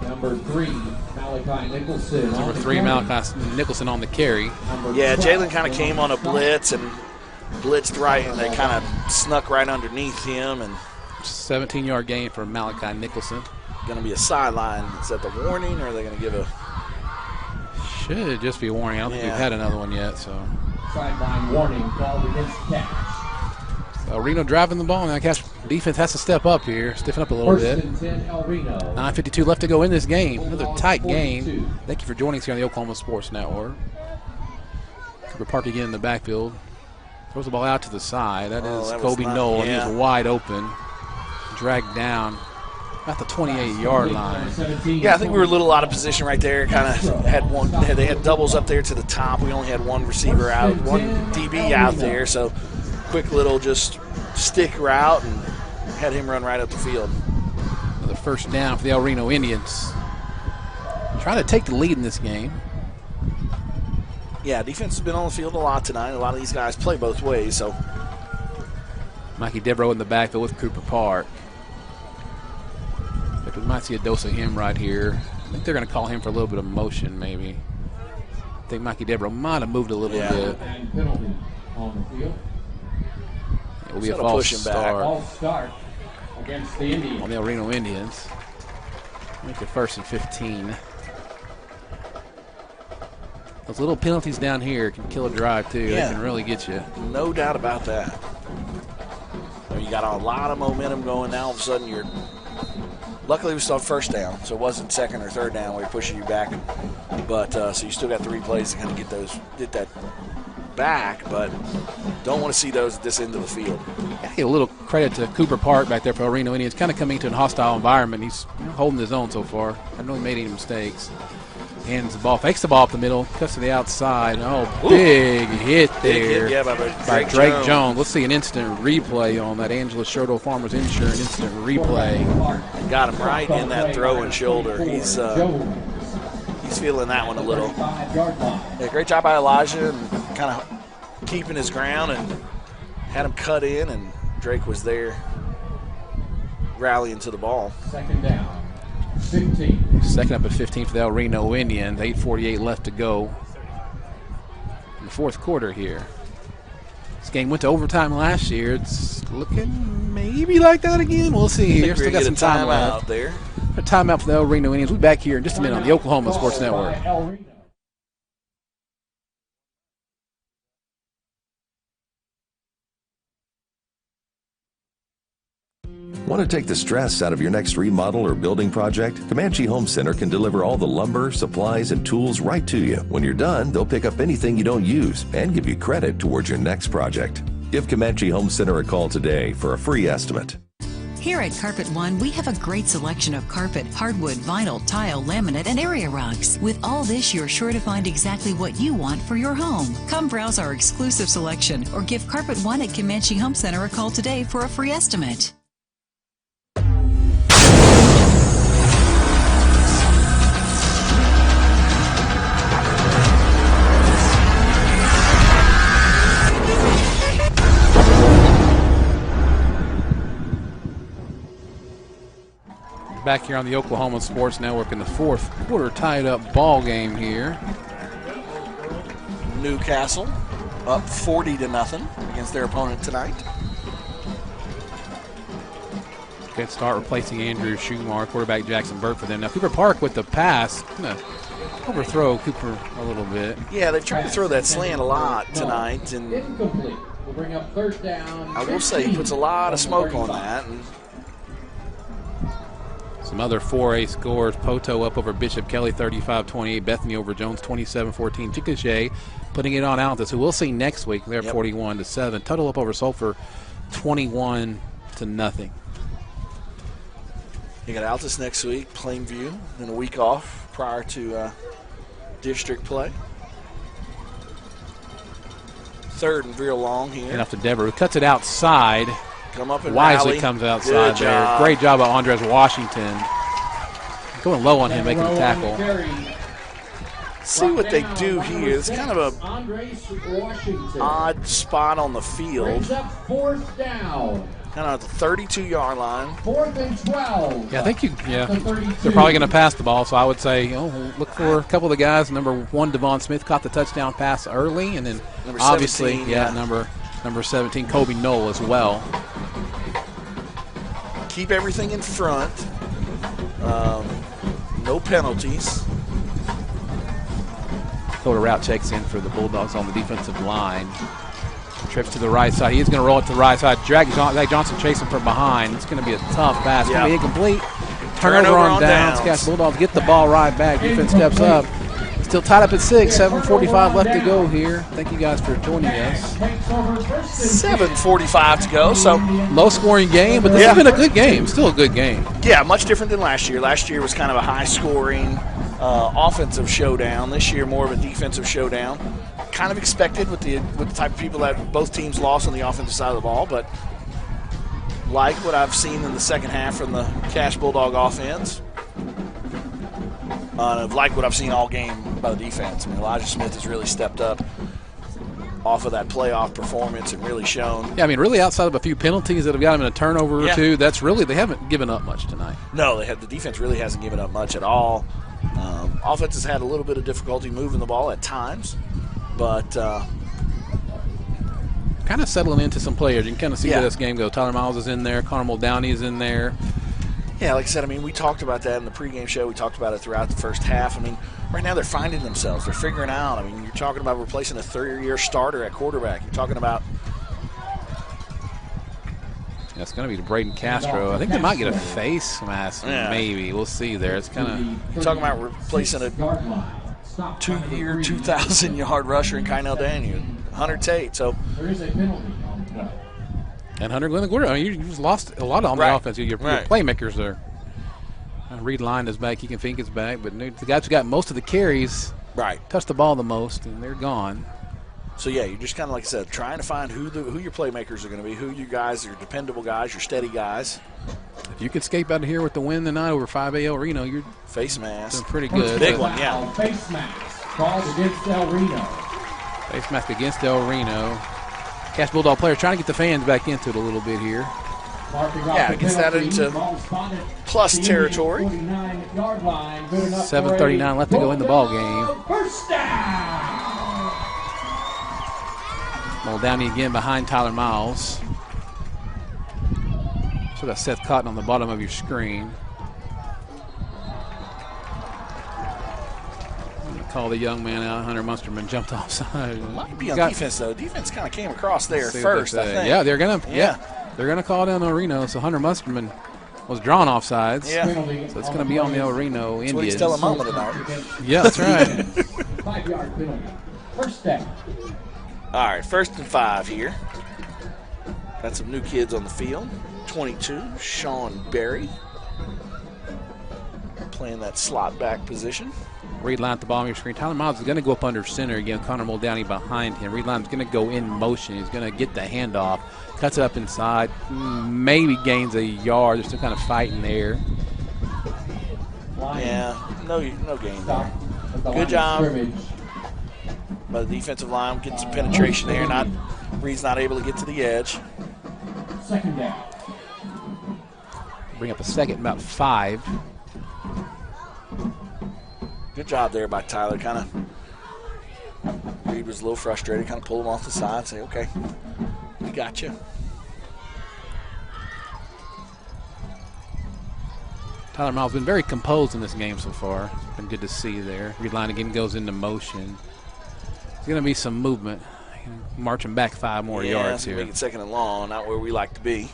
Speaker 14: Number 3, Malachi Nicholson.
Speaker 3: Number 3, Malachi Nicholson on the carry.
Speaker 4: Yeah, Jalen kind of came on a blitz and blitzed right, and they kind of snuck right underneath him. And
Speaker 3: 17-yard gain for Malachi Nicholson.
Speaker 4: Going to be a sideline. Is that the warning, or are they going to give a?
Speaker 3: Should just be a warning. I don't think we've had another one yet. So
Speaker 14: sideline warning called against Cache.
Speaker 3: So Reno driving the ball now. Cache defense has to step up here, stiffen up a little bit. 9:52 left to go in this game. Another tight game. Thank you for joining us here on the Oklahoma Sports Network. Cooper Park again in the backfield. Throws the ball out to the side. That is Kobe Knoll, and he's wide open. Dragged down at the 28-yard line.
Speaker 4: Yeah, I think we were a little out of position right there. Kind of had one. They had doubles up there to the top. We only had one receiver out, one DB out there. So quick little just stick route and had him run right up the field.
Speaker 3: The first down for the El Reno Indians. Trying to take the lead in this game.
Speaker 4: Yeah, defense has been on the field a lot tonight. A lot of these guys play both ways, so.
Speaker 3: Mikey Devereaux in the backfield with Cooper Park. But we might see a dose of him right here. I think they're going to call him for a little bit of motion, maybe. I think Mikey Devereaux might have moved a little bit.
Speaker 14: And penalty on the field.
Speaker 3: It will be a false start.
Speaker 14: False start against the Indians.
Speaker 3: On the El Reno Indians. Make it 1st and 15. Those little penalties down here can kill a drive, too.
Speaker 4: Yeah.
Speaker 3: They can really get you.
Speaker 4: No doubt about that. You got a lot of momentum going now. All of a sudden, you're. Luckily, we still have first down, so it wasn't second or third down where we're pushing you back. But so you still got 3 plays to kind of get that back, but don't want to see those at this end of the field.
Speaker 3: Hey, a little credit to Cooper Park back there for El Reno Indians. Kind of coming to a hostile environment. He's holding his own so far. Hasn't really made any mistakes. Hands the ball, fakes the ball up the middle, cuts to the outside. Oh, big hit there
Speaker 4: by
Speaker 3: Drake Jones. Let's see an instant replay on that Angela Sherdo Farmers Insurance instant replay.
Speaker 4: Got him right in that throwing shoulder. He's feeling that one a little. Yeah, great job by Elijah and kind of keeping his ground and had him cut in, and Drake was there rallying to the ball.
Speaker 14: Second down. 15.
Speaker 3: Second up at 15 for the El Reno Indians. 8:48 left to go in the fourth quarter here. This game went to overtime last year. It's looking maybe like that again. We'll see here. Still got some time left.
Speaker 4: There.
Speaker 3: A timeout for the El Reno Indians. We'll be back here in just a minute on the Oklahoma Sports Network.
Speaker 9: Want to take the stress out of your next remodel or building project? Comanche Home Center can deliver all the lumber, supplies, and tools right to you. When you're done, they'll pick up anything you don't use and give you credit towards your next project. Give Comanche Home Center a call today for a free estimate.
Speaker 10: Here at Carpet One, we have a great selection of carpet, hardwood, vinyl, tile, laminate, and area rugs. With all this, you're sure to find exactly what you want for your home. Come browse our exclusive selection or give Carpet One at Comanche Home Center a call today for a free estimate.
Speaker 3: Back here on the Oklahoma Sports Network in the fourth quarter, tied up ball game here.
Speaker 4: Newcastle up 40-0 against their opponent tonight.
Speaker 3: Good start replacing Andrew Schumar, quarterback Jackson Burke for them. Now Cooper Park with the pass, gonna overthrow Cooper a little bit.
Speaker 4: Yeah, they've tried to throw that slant a lot tonight, and
Speaker 14: incomplete. We'll bring up third down.
Speaker 4: I will say he puts a lot of smoke on that. And
Speaker 3: some other 4A scores. Poto up over Bishop Kelly 35-28. Bethany over Jones 27-14. Chickasha putting it on Altus, who we'll see next week. They're 41-7. Total up over Sulphur 21-0.
Speaker 4: You got Altus next week, Plainview, then a week off prior to district play. Third and real long here.
Speaker 3: And up to Dever, who cuts it outside.
Speaker 4: Come up and
Speaker 3: wisely
Speaker 4: rally.
Speaker 3: Comes outside there. Great job by Andres Washington. Going low on him, making the tackle.
Speaker 4: See what they do here. It's kind of a odd spot on the field.
Speaker 14: Fourth down.
Speaker 4: Kind of at the 32-yard line.
Speaker 14: 4th and 12.
Speaker 3: Yeah, I think they're probably going to pass the ball. So I would say, look for a couple of the guys. Number 1, Devon Smith caught the touchdown pass early, and then
Speaker 4: number
Speaker 3: obviously,
Speaker 4: 17,
Speaker 3: number 17, Kobe Knoll as well.
Speaker 4: Keep everything in front. No penalties.
Speaker 3: Dakota Route checks in for the Bulldogs on the defensive line. Trips to the right side. He is going to roll it to the right side. Drag Johnson chasing from behind. It's going to be a tough pass. It's going to be incomplete. Turnover on downs. Cash Bulldogs get the ball right back. Defense steps up. Still tied up at 6. 7:45 left to go here. Thank you guys for joining us.
Speaker 4: 7:45 to go. So
Speaker 3: low-scoring game, but this has been a good game. Still a good game.
Speaker 4: Yeah, much different than last year. Last year was kind of a high-scoring offensive showdown. This year, more of a defensive showdown. Kind of expected with the type of people that both teams lost on the offensive side of the ball, but like what I've seen in the second half from the Cash Bulldog offense. I've liked what I've seen all game by the defense. I mean, Elijah Smith has really stepped up off of that playoff performance and really shown.
Speaker 3: Yeah, I mean, really outside of a few penalties that have got him in a turnover or two, that's really, they haven't given up much tonight.
Speaker 4: No, the defense really hasn't given up much at all. Offense has had a little bit of difficulty moving the ball at times, but
Speaker 3: kind of settling into some players. You can kind of see where this game goes. Tyler Miles is in there. Connor Muldowney is in there.
Speaker 4: Yeah, like I said, I mean, we talked about that in the pregame show. We talked about it throughout the first half. I mean, right now they're finding themselves. They're figuring out. I mean, you're talking about replacing a third-year starter at quarterback. You're talking about.
Speaker 3: Yeah, it's going to be Braden Castro. I think they might get a face mask, maybe. We'll see there. It's kind of.
Speaker 4: You're talking about replacing a 2-year, 2,000-yard rusher in Kynell Daniel, Hunter Tate. So.
Speaker 14: There is a penalty on the play.
Speaker 3: And Hunter Glenn. I mean, you just lost a lot on the offense. Your playmakers there. Reed Line is back. He can think is back. But the guys who got most of the carries touch the ball the most, and they're gone.
Speaker 4: So, yeah, you're just kind of, like I said, trying to find who your playmakers are going to be, who you guys, your dependable guys, your steady guys.
Speaker 3: If you can escape out of here with the win tonight over 5A El Reno, you're
Speaker 4: face mask.
Speaker 3: Doing pretty good.
Speaker 4: Big one, yeah.
Speaker 14: Face mask called against El Reno.
Speaker 3: Face mask against El Reno. Cash Bulldog players trying to get the fans back into it a little bit here.
Speaker 4: Yeah, gets that into plus territory.
Speaker 3: 7:39 left to go in the ball game.
Speaker 14: First down.
Speaker 3: Muldowney again behind Tyler Miles. So that's Seth Cotton on the bottom of your screen. Call the young man out. Hunter Munsterman jumped offside.
Speaker 4: Might be on defense though. Defense kind of came across there first, I think.
Speaker 3: Yeah, they're gonna call down El Reno. So Hunter Munsterman was drawn offsides.
Speaker 4: Yeah.
Speaker 3: So it's gonna be on the El Reno Indians.
Speaker 4: That's what he's telling Mama tonight.
Speaker 3: Yeah, that's right.
Speaker 14: 5-yard penalty. First down.
Speaker 4: All right, 1st and 5 here. Got some new kids on the field. 22, Sean Berry, playing that slot back position.
Speaker 3: Reed Line at the bottom of your screen. Tyler Miles is going to go up under center again. Connor Muldowney behind him. Reed Line is going to go in motion. He's going to get the handoff. Cuts it up inside. Maybe gains a yard. They're still kind of fighting there.
Speaker 4: Yeah, no gain there. Good job by the defensive line. Getting some penetration there. Reed's not able to get to the edge.
Speaker 14: Second down.
Speaker 3: Bring up a second, about 5.
Speaker 4: Good job there by Tyler. Kind of, Reed was a little frustrated. Kind of pull him off the side. Say, okay, we got you.
Speaker 3: Tyler Miles been very composed in this game so far. It's been good to see there. Reed Line again goes into motion. There's going to be some movement. Marching back 5 more yards here.
Speaker 4: Make it 2nd and long, not where we like to be.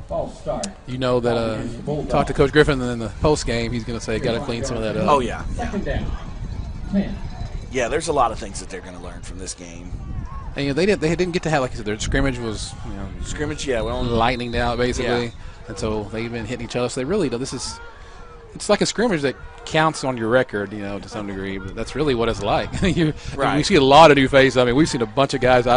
Speaker 14: False start.
Speaker 3: You know that talk to Coach Griffin in the post game. He's going to say, got to clean some of that up.
Speaker 4: Oh yeah.
Speaker 14: 2nd down. 10.
Speaker 4: Yeah, there's a lot of things that they're going to learn from this game.
Speaker 3: And they didn't get to have, like you said, their scrimmage was
Speaker 4: scrimmage. Yeah,
Speaker 3: lightning out basically, and so they've been hitting each other. So they really it's like a scrimmage that counts on your record, to some degree. But that's really what it's like. We see a lot of new faces. I mean, we've seen a bunch of guys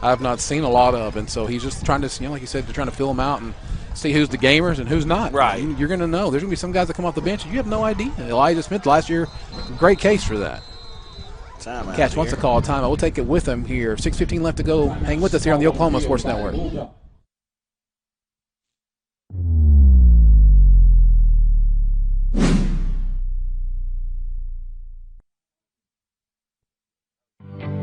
Speaker 3: I've not seen a lot of, and so he's just trying to, like you said, they're trying to fill them out and see who's the gamers and who's not.
Speaker 4: Right.
Speaker 3: You're going to know. There's going to be some guys that come off the bench and you have no idea. Elijah Smith last year, great case for that. Catch wants to call a timeout. We'll take it with him here. 6:15 left to go. Hang with us here on the Oklahoma Sports Network.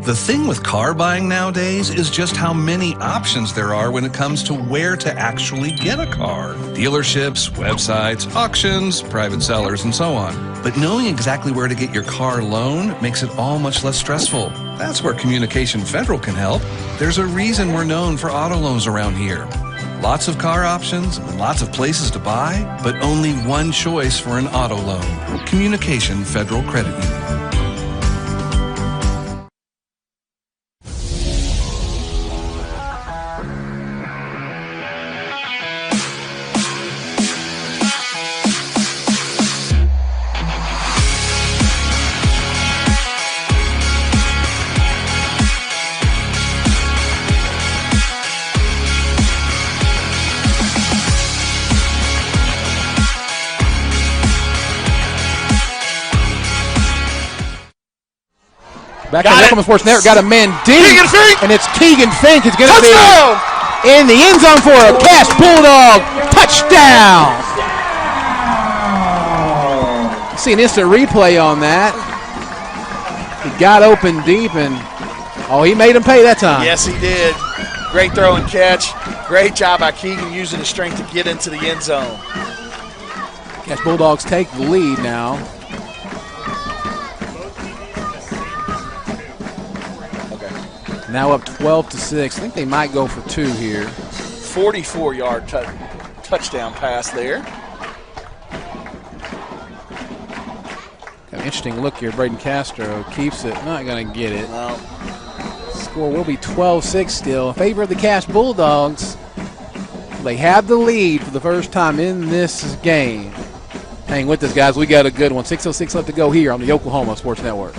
Speaker 11: The thing with car buying nowadays is just how many options there are when it comes to where to actually get a car. Dealerships, websites, auctions, private sellers, and so on. But knowing exactly where to get your car loan makes it all much less stressful. That's where Communication Federal can help. There's a reason we're known for auto loans around here. Lots of car options, lots of places to buy, but only one choice for an auto loan. Communication Federal Credit Union.
Speaker 3: Back on Oklahoma Sports Network, got a man deep.
Speaker 4: Keegan Fink!
Speaker 3: And it's Keegan Fink. It's going to be in the end zone for a Cash Bulldog touchdown. See an instant replay on that. He got open deep, and he made him pay that time.
Speaker 4: Yes, he did. Great throw and catch. Great job by Keegan using his strength to get into the end zone.
Speaker 3: Cash Bulldogs take the lead now.
Speaker 4: Okay.
Speaker 3: Now up 12-6. I think they might go for 2 here.
Speaker 4: 44-yard touchdown pass there.
Speaker 3: Got an interesting look here. Braden Castro keeps it. Not going to get it.
Speaker 4: No.
Speaker 3: Score will be 12-6 still in favor of the Cash Bulldogs. They have the lead for the first time in this game. Hang with us, guys. We got a good one. 6:06 left to go here on the Oklahoma Sports Network.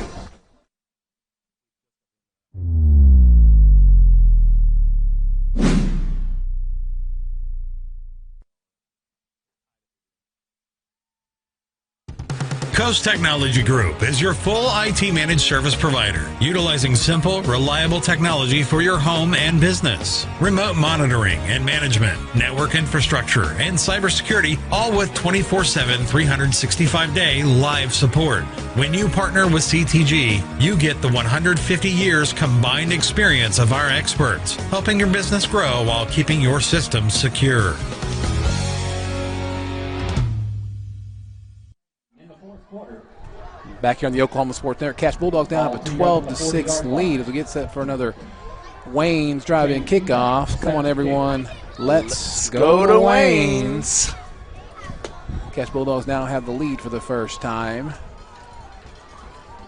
Speaker 1: Coast Technology Group is your full IT managed service provider, utilizing simple, reliable technology for your home and business. Remote monitoring and management, network infrastructure, and cybersecurity, all with 24/7, 365-day live support. When you partner with CTG, you get the 150 years combined experience of our experts, helping your business grow while keeping your systems secure.
Speaker 3: Back here on the Oklahoma Sports Network, Cash Bulldogs down up a 12-6 lead as we get set for another Wayne's drive-in kickoff. Come on, everyone. Let's go to Wayne's. Cash Bulldogs now have the lead for the first time.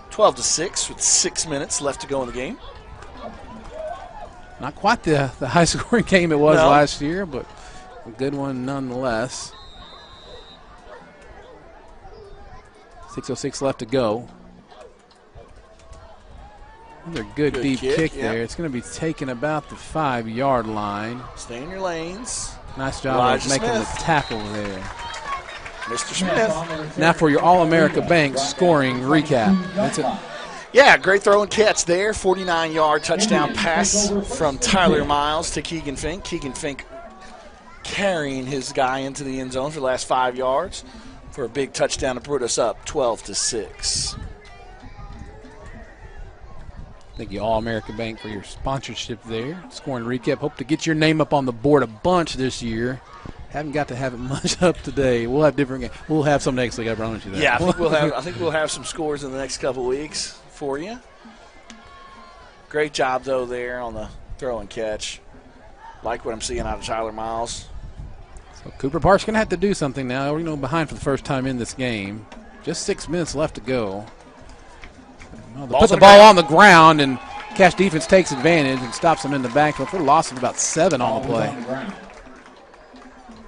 Speaker 4: 12-6 with 6 minutes left to go in the game.
Speaker 3: Not quite the high-scoring game it was last year, but a good one nonetheless. 6:06 left to go. Another good deep kick there. It's going to be taken about the 5-yard line.
Speaker 4: Stay in your lanes.
Speaker 3: Nice job of making the tackle there.
Speaker 4: Mr. Smith.
Speaker 3: Now for your All-America Bank scoring recap. That's it.
Speaker 4: Yeah, great throw and catch there. 49-yard touchdown pass from Tyler Miles to Keegan Fink. Keegan Fink carrying his guy into the end zone for the last 5 yards for a big touchdown to put us up 12-6.
Speaker 3: Thank you, All-America Bank, for your sponsorship there. Scoring recap. Hope to get your name up on the board a bunch this year. Haven't got to have it much up today. We'll have different games. We'll have some next week, I promise you that.
Speaker 4: Yeah, I think we'll have some scores in the next couple weeks for you. Great job, though, there on the throw and catch. Like what I'm seeing out of Tyler Miles.
Speaker 3: So Cooper Park's going to have to do something now. We're behind for the first time in this game. Just 6 minutes left to go. Put the ball on the ground, and Cash defense takes advantage and stops them in the backfield for a loss of about 7 on the play.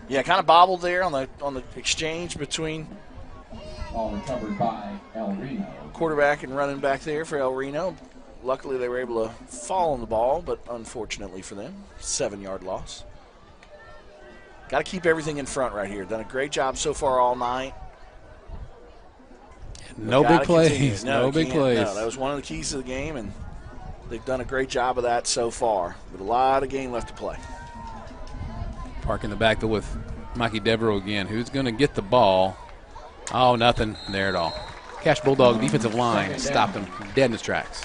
Speaker 4: Yeah, kind of bobbled there on the exchange between
Speaker 14: all recovered by El Reno.
Speaker 4: Quarterback and running back there for El Reno. Luckily, they were able to fall on the ball, but unfortunately for them, 7-yard loss. Got to keep everything in front right here. Done a great job so far all night.
Speaker 3: No big plays. No big plays.
Speaker 4: No, that was one of the keys to the game, and they've done a great job of that so far. With a lot of game left to play.
Speaker 3: Park in the back with Mikey Devereaux again. Who's going to get the ball? Oh, nothing there at all. Cash Bulldog defensive line stopped him dead in his tracks.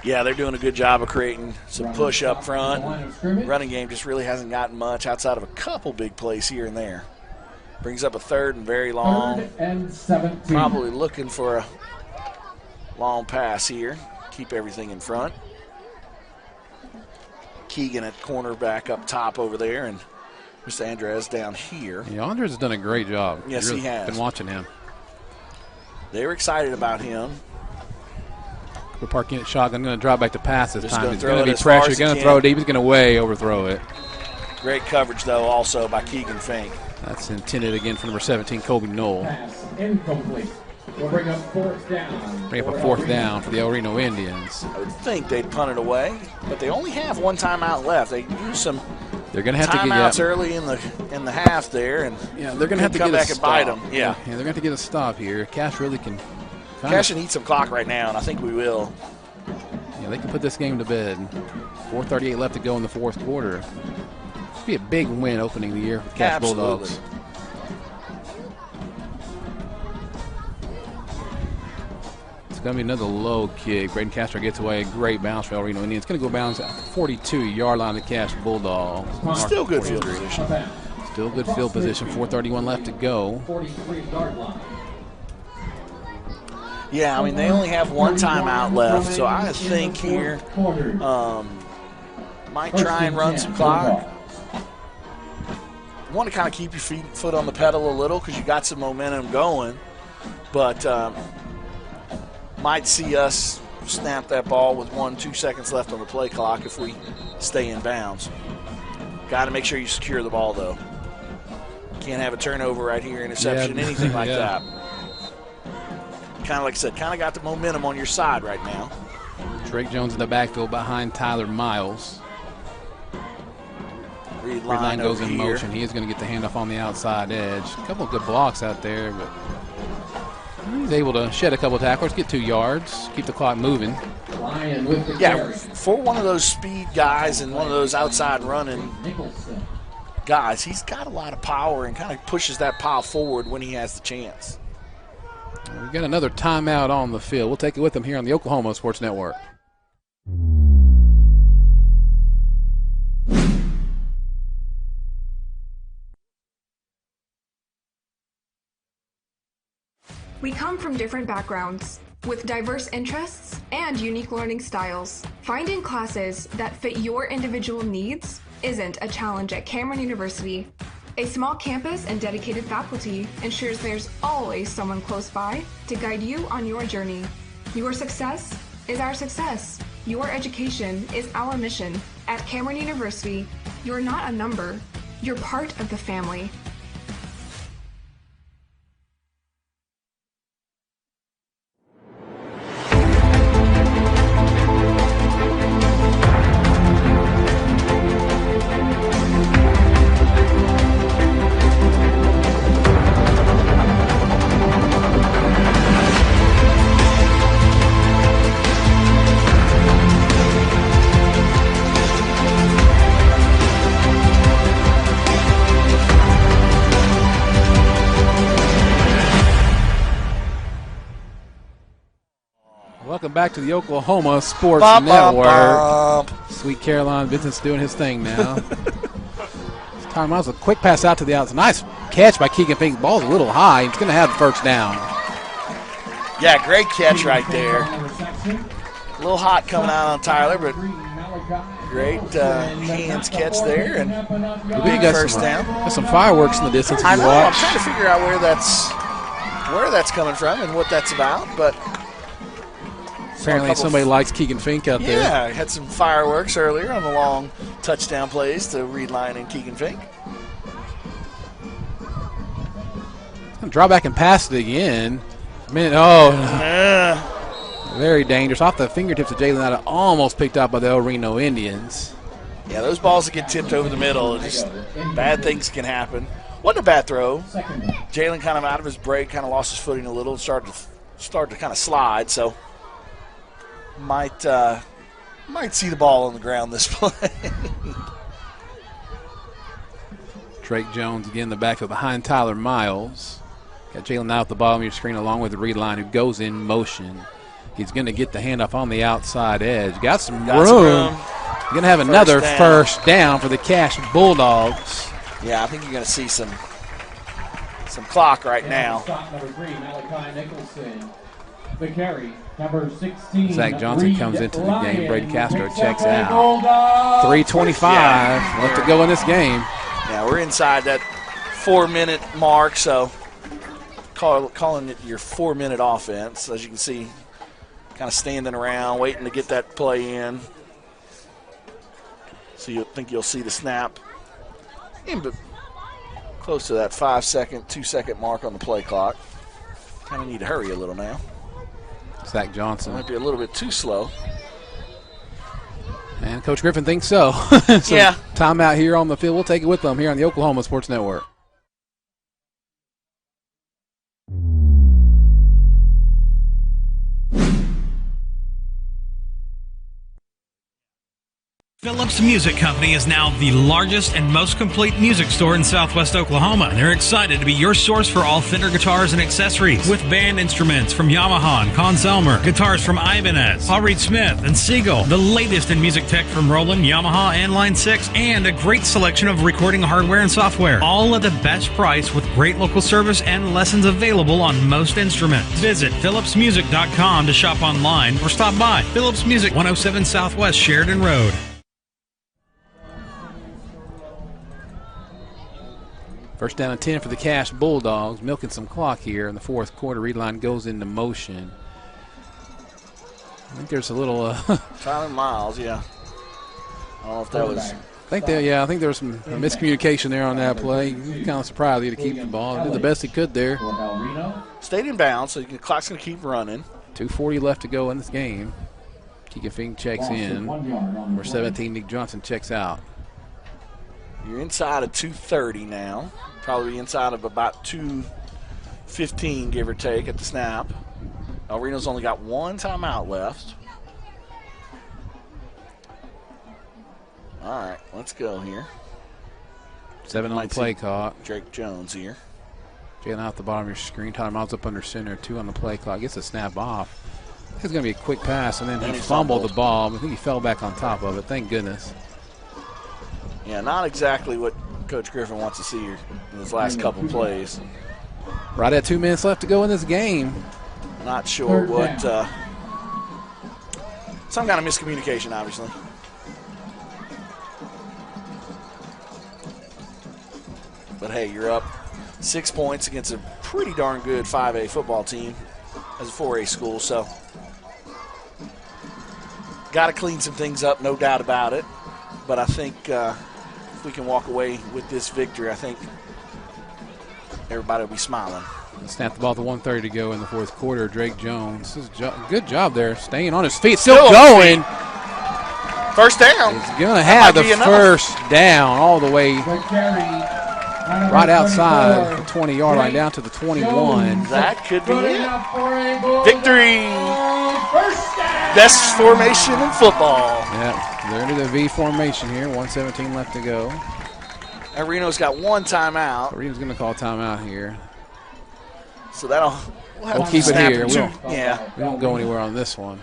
Speaker 4: Yeah, they're doing a good job of creating some push up front. Running game just really hasn't gotten much outside of a couple big plays here and there. Brings up a 3rd and very long.
Speaker 14: 3rd and 17.
Speaker 4: Probably looking for a long pass here. Keep everything in front. Keegan at cornerback up top over there, and Mr. Andres down here.
Speaker 3: Yeah, Andres has done a great job.
Speaker 4: Yes, he has.
Speaker 3: Been watching him.
Speaker 4: They were excited about him.
Speaker 3: We're parking at shotgun. Going to drop back to pass this time. He's
Speaker 4: going
Speaker 3: to be pressure. Going to throw it deep. He's going to way overthrow it.
Speaker 4: Great coverage, though, also by Keegan Fink.
Speaker 3: That's intended again for number 17, Kobe Knoll.
Speaker 14: Pass incomplete. We'll bring up 4th down.
Speaker 3: Bring up a 4th down for the El Reno Indians.
Speaker 4: I would think they'd punt it away, but they only have one timeout left. They use some
Speaker 3: They're going to have
Speaker 4: timeouts
Speaker 3: to get
Speaker 4: early in the half there, and
Speaker 3: yeah, they're going to have to
Speaker 4: come
Speaker 3: get
Speaker 4: back
Speaker 3: a
Speaker 4: and bite
Speaker 3: stop.
Speaker 4: them. Yeah,
Speaker 3: they're going to have to get a stop here. Cash really can.
Speaker 4: Cash can eat some clock right now, and I think we will.
Speaker 3: Yeah, they can put this game to bed. 4:38 left to go in the fourth quarter. Should be a big win opening the year for the Cash Bulldogs. It's going to be another low kick. Braden Castro gets away. Great bounce for El Reno Indians. It's going to go bounce at 42-yard line of the Cash Bulldogs.
Speaker 4: Still good field position.
Speaker 3: Still good field position. 4:31 left to go.
Speaker 14: 43-yard line.
Speaker 4: Yeah, I mean, they only have one timeout left, so I think here might try and run some clock. You want to kind of keep your foot on the pedal a little because you got some momentum going, but might see us snap that ball with 1-2 seconds left on the play clock if we stay in bounds. Got to make sure you secure the ball, though. Can't have a turnover right here, interception, anything like that. Kind of like I said, kind of got the momentum on your side right now.
Speaker 3: Drake Jones in the backfield behind Tyler Miles.
Speaker 4: Reed
Speaker 3: line goes in
Speaker 4: here.
Speaker 3: motion. He is going to get the handoff on the outside edge. A couple of good blocks out there, but he's able to shed a couple of tacklers, get 2 yards, keep the clock moving.
Speaker 4: Yeah, for one of those speed guys and one of those outside running guys, he's got a lot of power and kind of pushes that pile forward when he has the chance.
Speaker 3: We've got another timeout on the field. We'll take it with them here on the Oklahoma Sports Network.
Speaker 7: We come from different backgrounds with diverse interests and unique learning styles. Finding classes that fit your individual needs isn't a challenge at Cameron University. A small campus and dedicated faculty ensures there's always someone close by to guide you on your journey. Your success is our success. Your education is our mission. At Cameron University, you're not a number, you're part of the family.
Speaker 3: Welcome back to the Oklahoma Sports Network. Sweet Caroline Vincent's doing his thing now. Tyler Miles, a quick pass out to the outside. Nice catch by Keegan Fink. Ball's a little high. He's going to have the first down.
Speaker 4: Yeah, great catch right there. A little hot coming out on Tyler, but great hands catch there and big first down.
Speaker 3: Got some fireworks in the distance.
Speaker 4: I know. I'm trying to figure out where that's coming from and what that's about, but
Speaker 3: apparently somebody likes Keegan Fink out there.
Speaker 4: Yeah, had some fireworks earlier on the long touchdown plays to Reed Line and Keegan Fink.
Speaker 3: Draw back and pass it again. Very dangerous. Off the fingertips of Jalen Out, almost picked up by the El Reno Indians.
Speaker 4: Yeah, those balls that get tipped over the middle, just bad things can happen. Wasn't a bad throw. Jalen kind of out of his break, kind of lost his footing a little, started to kind of slide, so might see the ball on the ground this play.
Speaker 3: Drake Jones again in the backfield behind Tyler Miles. Got Jalen out at the bottom of your screen along with the Reed Line, who goes in motion. He's going to get the handoff on the outside edge. Got some room. Going to have another first down for the Cash Bulldogs.
Speaker 4: Yeah, I think you're going to see some clock right now.
Speaker 14: Stop number 3, Malachi Nicholson. The carry, number 16.
Speaker 3: Zach Johnson comes into the game. Brady Castro checks out. 3:25 left to go in this game.
Speaker 4: Yeah, we're inside that 4-minute mark, so calling it your 4-minute offense. As you can see, kind of standing around, waiting to get that play in. So you think you'll see the snap close to that 5-second, 2-second mark on the play clock. Kind of need to hurry a little now.
Speaker 3: Zach Johnson.
Speaker 4: Might be a little bit too slow.
Speaker 3: And Coach Griffin thinks so.
Speaker 4: Yeah.
Speaker 3: Timeout here on the field. We'll take it with them here on the Oklahoma Sports Network.
Speaker 5: Phillips Music Company is now the largest and most complete music store in Southwest Oklahoma. They're excited to be your source for all Fender guitars and accessories, with band instruments from Yamaha and Conselmer, guitars from Ibanez, Paul Reed Smith, and Siegel, the latest in music tech from Roland, Yamaha, and Line 6, and a great selection of recording hardware and software, all at the best price with great local service and lessons available on most instruments. Visit phillipsmusic.com to shop online or stop by. Phillips Music, 107 Southwest Sheridan Road.
Speaker 3: First down and 10 for the Cash Bulldogs, milking some clock here in the fourth quarter. Read line goes into motion. I think there's a little
Speaker 4: Tyler Miles, yeah. I don't know if that was.
Speaker 3: I think there was some miscommunication there on that play. Kind of surprised he had to keep the ball. Did the best he could there.
Speaker 4: Stayed in bounds, so the clock's going to keep running.
Speaker 3: 2:40 left to go in this game. Keegan Fink checks in. Number 17, Nick Johnson checks out.
Speaker 4: You're inside of 2:30 now. Probably inside of about 2:15, give or take, at the snap. El Reno's only got one timeout left. All right, let's go here.
Speaker 3: 7 on the play clock.
Speaker 4: Drake Jones here.
Speaker 3: Jalen out the bottom of your screen. Tyler Miles up under center. 2 on the play clock. Gets a snap off. I think it's going to be a quick pass, and then he fumbled the ball. I think he fell back on top of it. Thank goodness.
Speaker 4: Yeah, not exactly what Coach Griffin wants to see here in his last couple plays.
Speaker 3: Right at 2 minutes left to go in this game.
Speaker 4: Not sure what. Some kind of miscommunication, obviously. But hey, you're up 6 points against a pretty darn good 5A football team as a 4A school, so got to clean some things up, no doubt about it. But I think if we can walk away with this victory, I think everybody will be smiling.
Speaker 3: Snap the ball to 1:30 to go in the fourth quarter. Drake Jones, good job there, staying on his feet, still going.
Speaker 4: First down.
Speaker 3: He's going to have the first down all the way right outside the 20-yard line down to the 21.
Speaker 4: That could be it. Victory. Best formation in football.
Speaker 3: Yeah, they're into the V formation here. 1:17 left to go.
Speaker 4: And Reno's got one timeout.
Speaker 3: Reno's going to call timeout here.
Speaker 4: So we'll
Speaker 3: keep it here. We don't go anywhere on this one.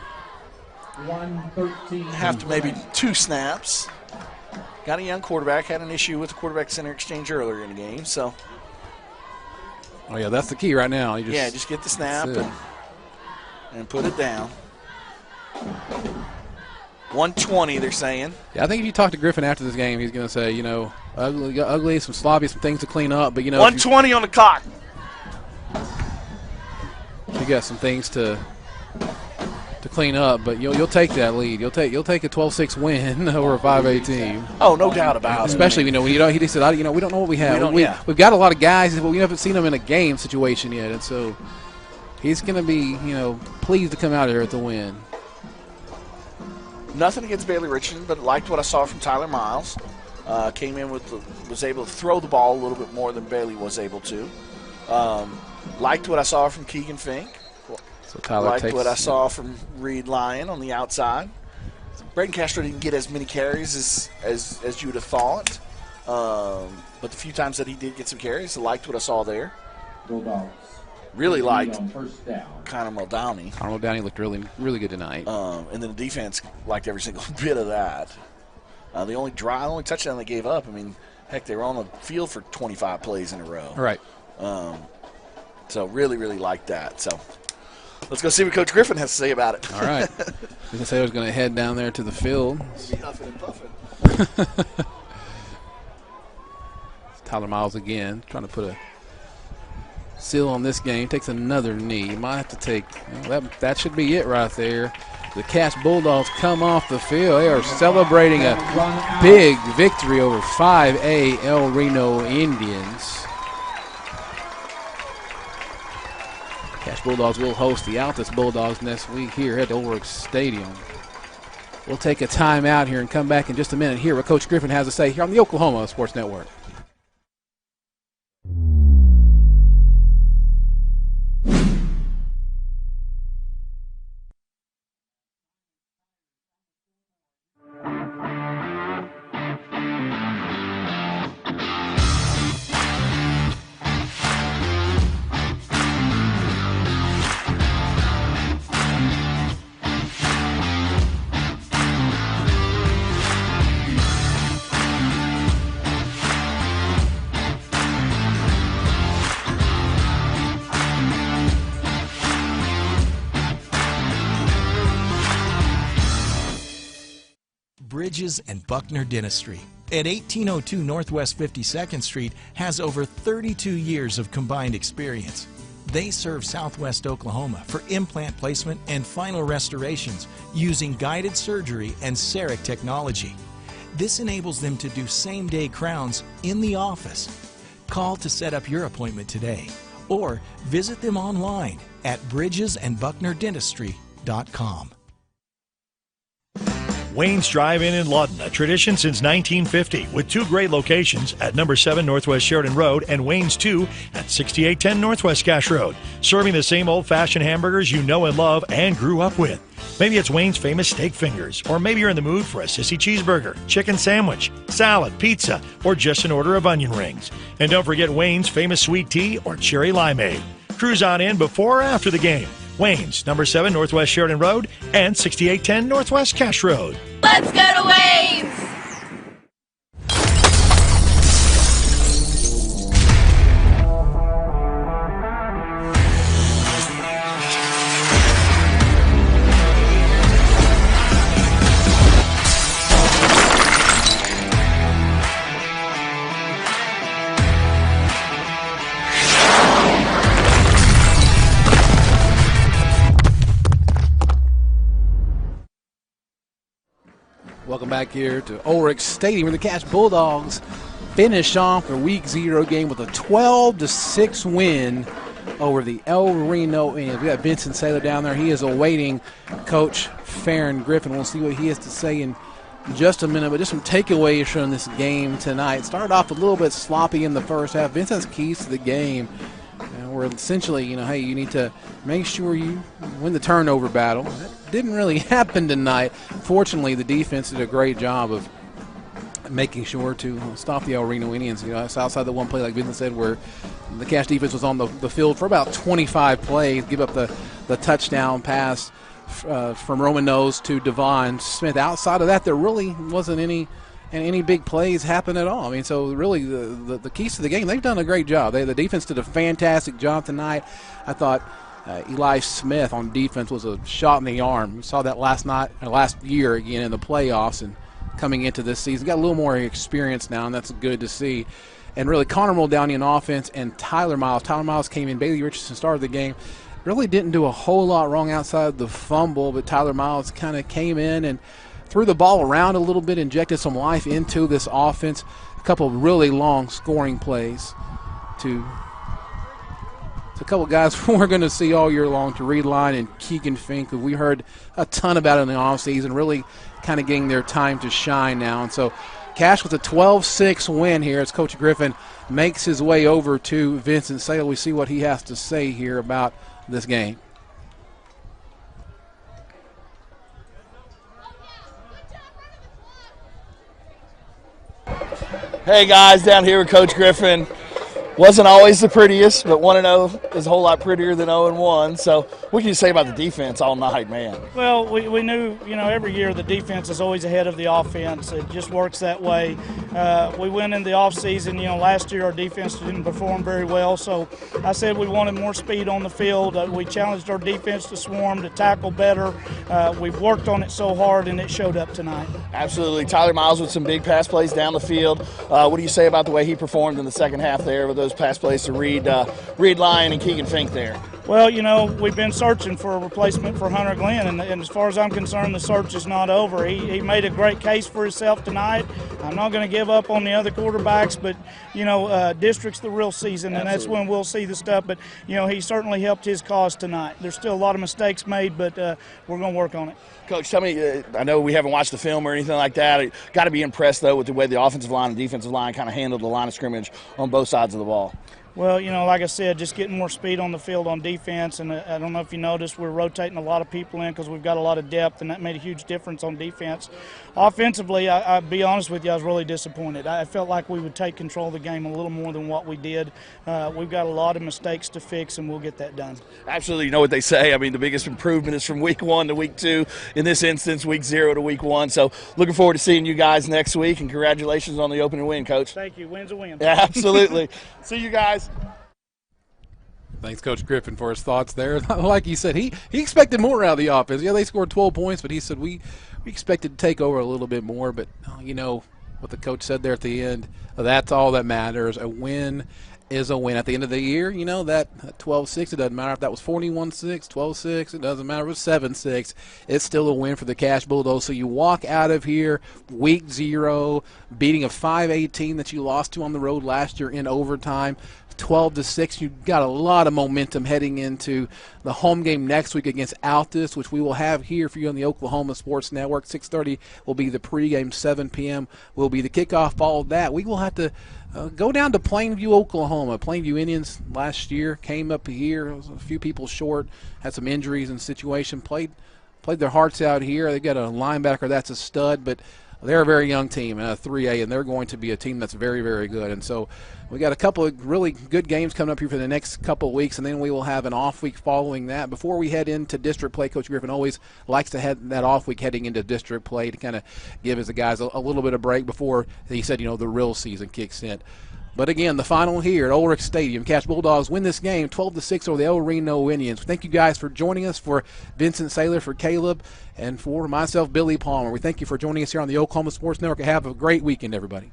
Speaker 4: 1:13. Have to maybe 2 snaps. Got a young quarterback. Had an issue with the quarterback center exchange earlier in the game. So.
Speaker 3: Oh yeah, that's the key right now.
Speaker 4: Just get the snap and put it down. 120, they're saying.
Speaker 3: Yeah, I think if you talk to Griffin after this game, he's going to say, ugly, some sloppy, some things to clean up. But
Speaker 4: 120 on the clock.
Speaker 3: You got some things to clean up, but you'll take that lead. You'll take a 12-6 win over a 5A team.
Speaker 4: Oh, no doubt about it.
Speaker 3: Especially he said, we don't know what we have. We've got a lot of guys, but we haven't seen them in a game situation yet, and so he's going to be pleased to come out here at the win.
Speaker 4: Nothing against Bailey Richardson, but liked what I saw from Tyler Miles. Came in was able to throw the ball a little bit more than Bailey was able to. Liked what I saw from Keegan Fink.
Speaker 3: So Tyler
Speaker 4: liked what I saw from Reed Lyon on the outside. Braden Castro didn't get as many carries as you would have thought. But the few times that he did get some carries, I liked what I saw there. Really liked Connor Muldowney.
Speaker 3: Connor Muldowney looked really, really good tonight.
Speaker 4: And then the defense liked every single bit of that. The only touchdown they gave up, heck, they were on the field for 25 plays in a row.
Speaker 3: Right.
Speaker 4: So really, really liked that. So let's go see what Coach Griffin has to say about it.
Speaker 3: All right. He said he was going to head down there to the field.
Speaker 4: Be huffing and puffing.
Speaker 3: Tyler Miles again, trying to put a seal on this game. Takes another knee. Might have to take that should be it right there. The Cash Bulldogs come off the field. They are celebrating a big victory over 5A El Reno Indians. Cash Bulldogs will host the Altus Bulldogs next week here at Ulrich Stadium. We'll take a timeout here and come back in just a minute. Hear what Coach Griffin has to say here on the Oklahoma Sports Network.
Speaker 21: Bridges and Buckner Dentistry at 1802 Northwest 52nd Street has over 32 years of combined experience. They serve Southwest Oklahoma for implant placement and final restorations using guided surgery and CEREC technology. This enables them to do same-day crowns in the office. Call to set up your appointment today or visit them online at bridgesandbucknerdentistry.com.
Speaker 1: Wayne's Drive-In in Lawton, a tradition since 1950, with 2 great locations at number 7 Northwest Sheridan Road and Wayne's 2 at 6810 Northwest Cache Road, serving the same old-fashioned hamburgers you know and love and grew up with. Maybe it's Wayne's famous steak fingers, or maybe you're in the mood for a sissy cheeseburger, chicken sandwich, salad, pizza, or just an order of onion rings. And don't forget Wayne's famous sweet tea or cherry limeade. Cruise on in before or after the game. Wayne's, number 7 Northwest Sheridan Road and 6810 Northwest Cache Road.
Speaker 19: Let's go to Wayne's!
Speaker 3: Welcome back here to Ulrich Stadium, where the Cache Bulldogs finish off their Week 0 game with a 12-6 win over the El Reno Indians. We got Vincent Saylor down there. He is awaiting Coach Farron Griffin. We'll see what he has to say in just a minute, but just some takeaways from this game tonight. Started off a little bit sloppy in the first half. Vincent's keys to the game were essentially, hey, you need to make sure you win the turnover battle. That didn't really happen tonight. Fortunately, the defense did a great job of making sure to stop the El Reno Indians. It's outside the one play, like Vincent said, where the Cache defense was on the field for about 25 plays, give up the touchdown pass from Roman Nose to Devon Smith. Outside of that, there really wasn't any big plays happen at all. I mean, so really the keys to the game, they've done a great job. The defense did a fantastic job tonight. I thought Eli Smith on defense was a shot in the arm. We saw that last year again in the playoffs and coming into this season. Got a little more experience now, and that's good to see. And really, Connor Muldowney on offense and Tyler Miles. Tyler Miles came in. Bailey Richardson started the game. Really didn't do a whole lot wrong outside the fumble, but Tyler Miles kind of came in and threw the ball around a little bit, injected some life into this offense. A couple of really long scoring plays to a couple of guys we're going to see all year long, to Reed Line and Keegan Fink, who we heard a ton about in the offseason, really kind of getting their time to shine now. And so Cache with a 12-6 win here as Coach Griffin makes his way over to Vincent Saylor. We see what he has to say here about this game.
Speaker 4: Hey guys, down here with Coach Griffin. Wasn't always the prettiest, but 1-0 is a whole lot prettier than 0-1. So what can you say about the defense all night, man?
Speaker 6: Well, we knew, every year the defense is always ahead of the offense. It just works that way. We went in the offseason, last year our defense didn't perform very well. So I said we wanted more speed on the field. We challenged our defense to swarm, to tackle better. We've worked on it so hard, and it showed up tonight.
Speaker 4: Absolutely. Tyler Miles with some big pass plays down the field. What do you say about the way he performed in the second half there with those pass plays to Reed Lyon and Keegan Fink there?
Speaker 6: Well, we've been searching for a replacement for Hunter Glenn, and as far as I'm concerned, the search is not over. He made a great case for himself tonight. I'm not going to give up on the other quarterbacks, but, district's the real season, and that's when we'll see the stuff. But, he certainly helped his cause tonight. There's still a lot of mistakes made, but we're going to work on it.
Speaker 4: Coach, tell me, I know we haven't watched the film or anything like that. Got to be impressed, though, with the way the offensive line and defensive line kind of handled the line of scrimmage on both sides of the ball.
Speaker 6: Well, like I said, just getting more speed on the field on defense, and I don't know if you noticed, we're rotating a lot of people in because we've got a lot of depth, and that made a huge difference on defense. Offensively, I'll be honest with you, I was really disappointed. I felt like we would take control of the game a little more than what we did. We've got a lot of mistakes to fix, and we'll get that done.
Speaker 4: Absolutely. You know what they say. I mean, the biggest improvement is from week 1 to week 2. In this instance, week 0 to week 1. So looking forward to seeing you guys next week, and congratulations on the opening win, Coach.
Speaker 6: Thank you. Win's a win.
Speaker 4: Yeah, absolutely. See you guys.
Speaker 3: Thanks, Coach Griffin, for his thoughts there. Like he said, he expected more out of the offense. Yeah, they scored 12 points, but he said we expected to take over a little bit more. But, you know, what the coach said there at the end, that's all that matters. A win is a win. At the end of the year, you know, that 12-6, it doesn't matter if that was 41-6, 12-6, it doesn't matter if it was 7-6. It's still a win for the Cash Bulldogs. So you walk out of here week 0, beating a 5A team that you lost to on the road last year in overtime. 12-6. You've got a lot of momentum heading into the home game next week against Altus, which we will have here for you on the Oklahoma Sports Network. 6:30 will be the pregame. 7 p.m. will be the kickoff. Followed that, we will have to go down to Plainview, Oklahoma. Plainview Indians last year came up here. There was a few people short, had some injuries and situation. Played their hearts out here. They got a linebacker that's a stud, but they're a very young team, 3A, and they're going to be a team that's very, very good. And so we got a couple of really good games coming up here for the next couple of weeks, and then we will have an off week following that. Before we head into district play, Coach Griffin always likes to have that off week heading into district play to kind of give his guys a little bit of break before, he said, you know, the real season kicks in. But again, the final here at Ulrich Stadium. Cash Bulldogs win this game 12-6 over the El Reno Indians. Thank you guys for joining us. For Vincent Saylor, for Caleb, and for myself, Billy Palmer. We thank you for joining us here on the Oklahoma Sports Network. Have a great weekend, everybody.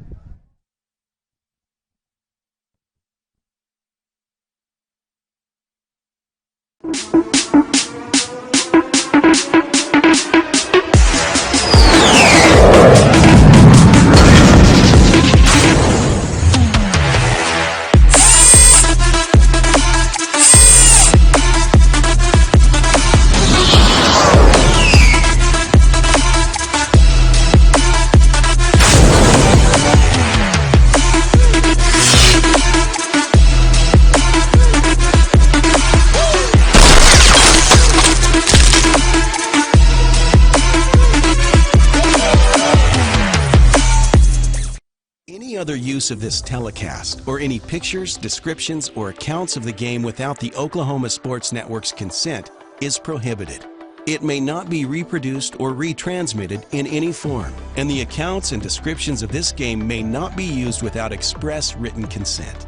Speaker 2: Other use of this telecast or any pictures, descriptions, or accounts of the game without the Oklahoma Sports Network's consent is prohibited. It may not be reproduced or retransmitted in any form, and the accounts and descriptions of this game may not be used without express written consent.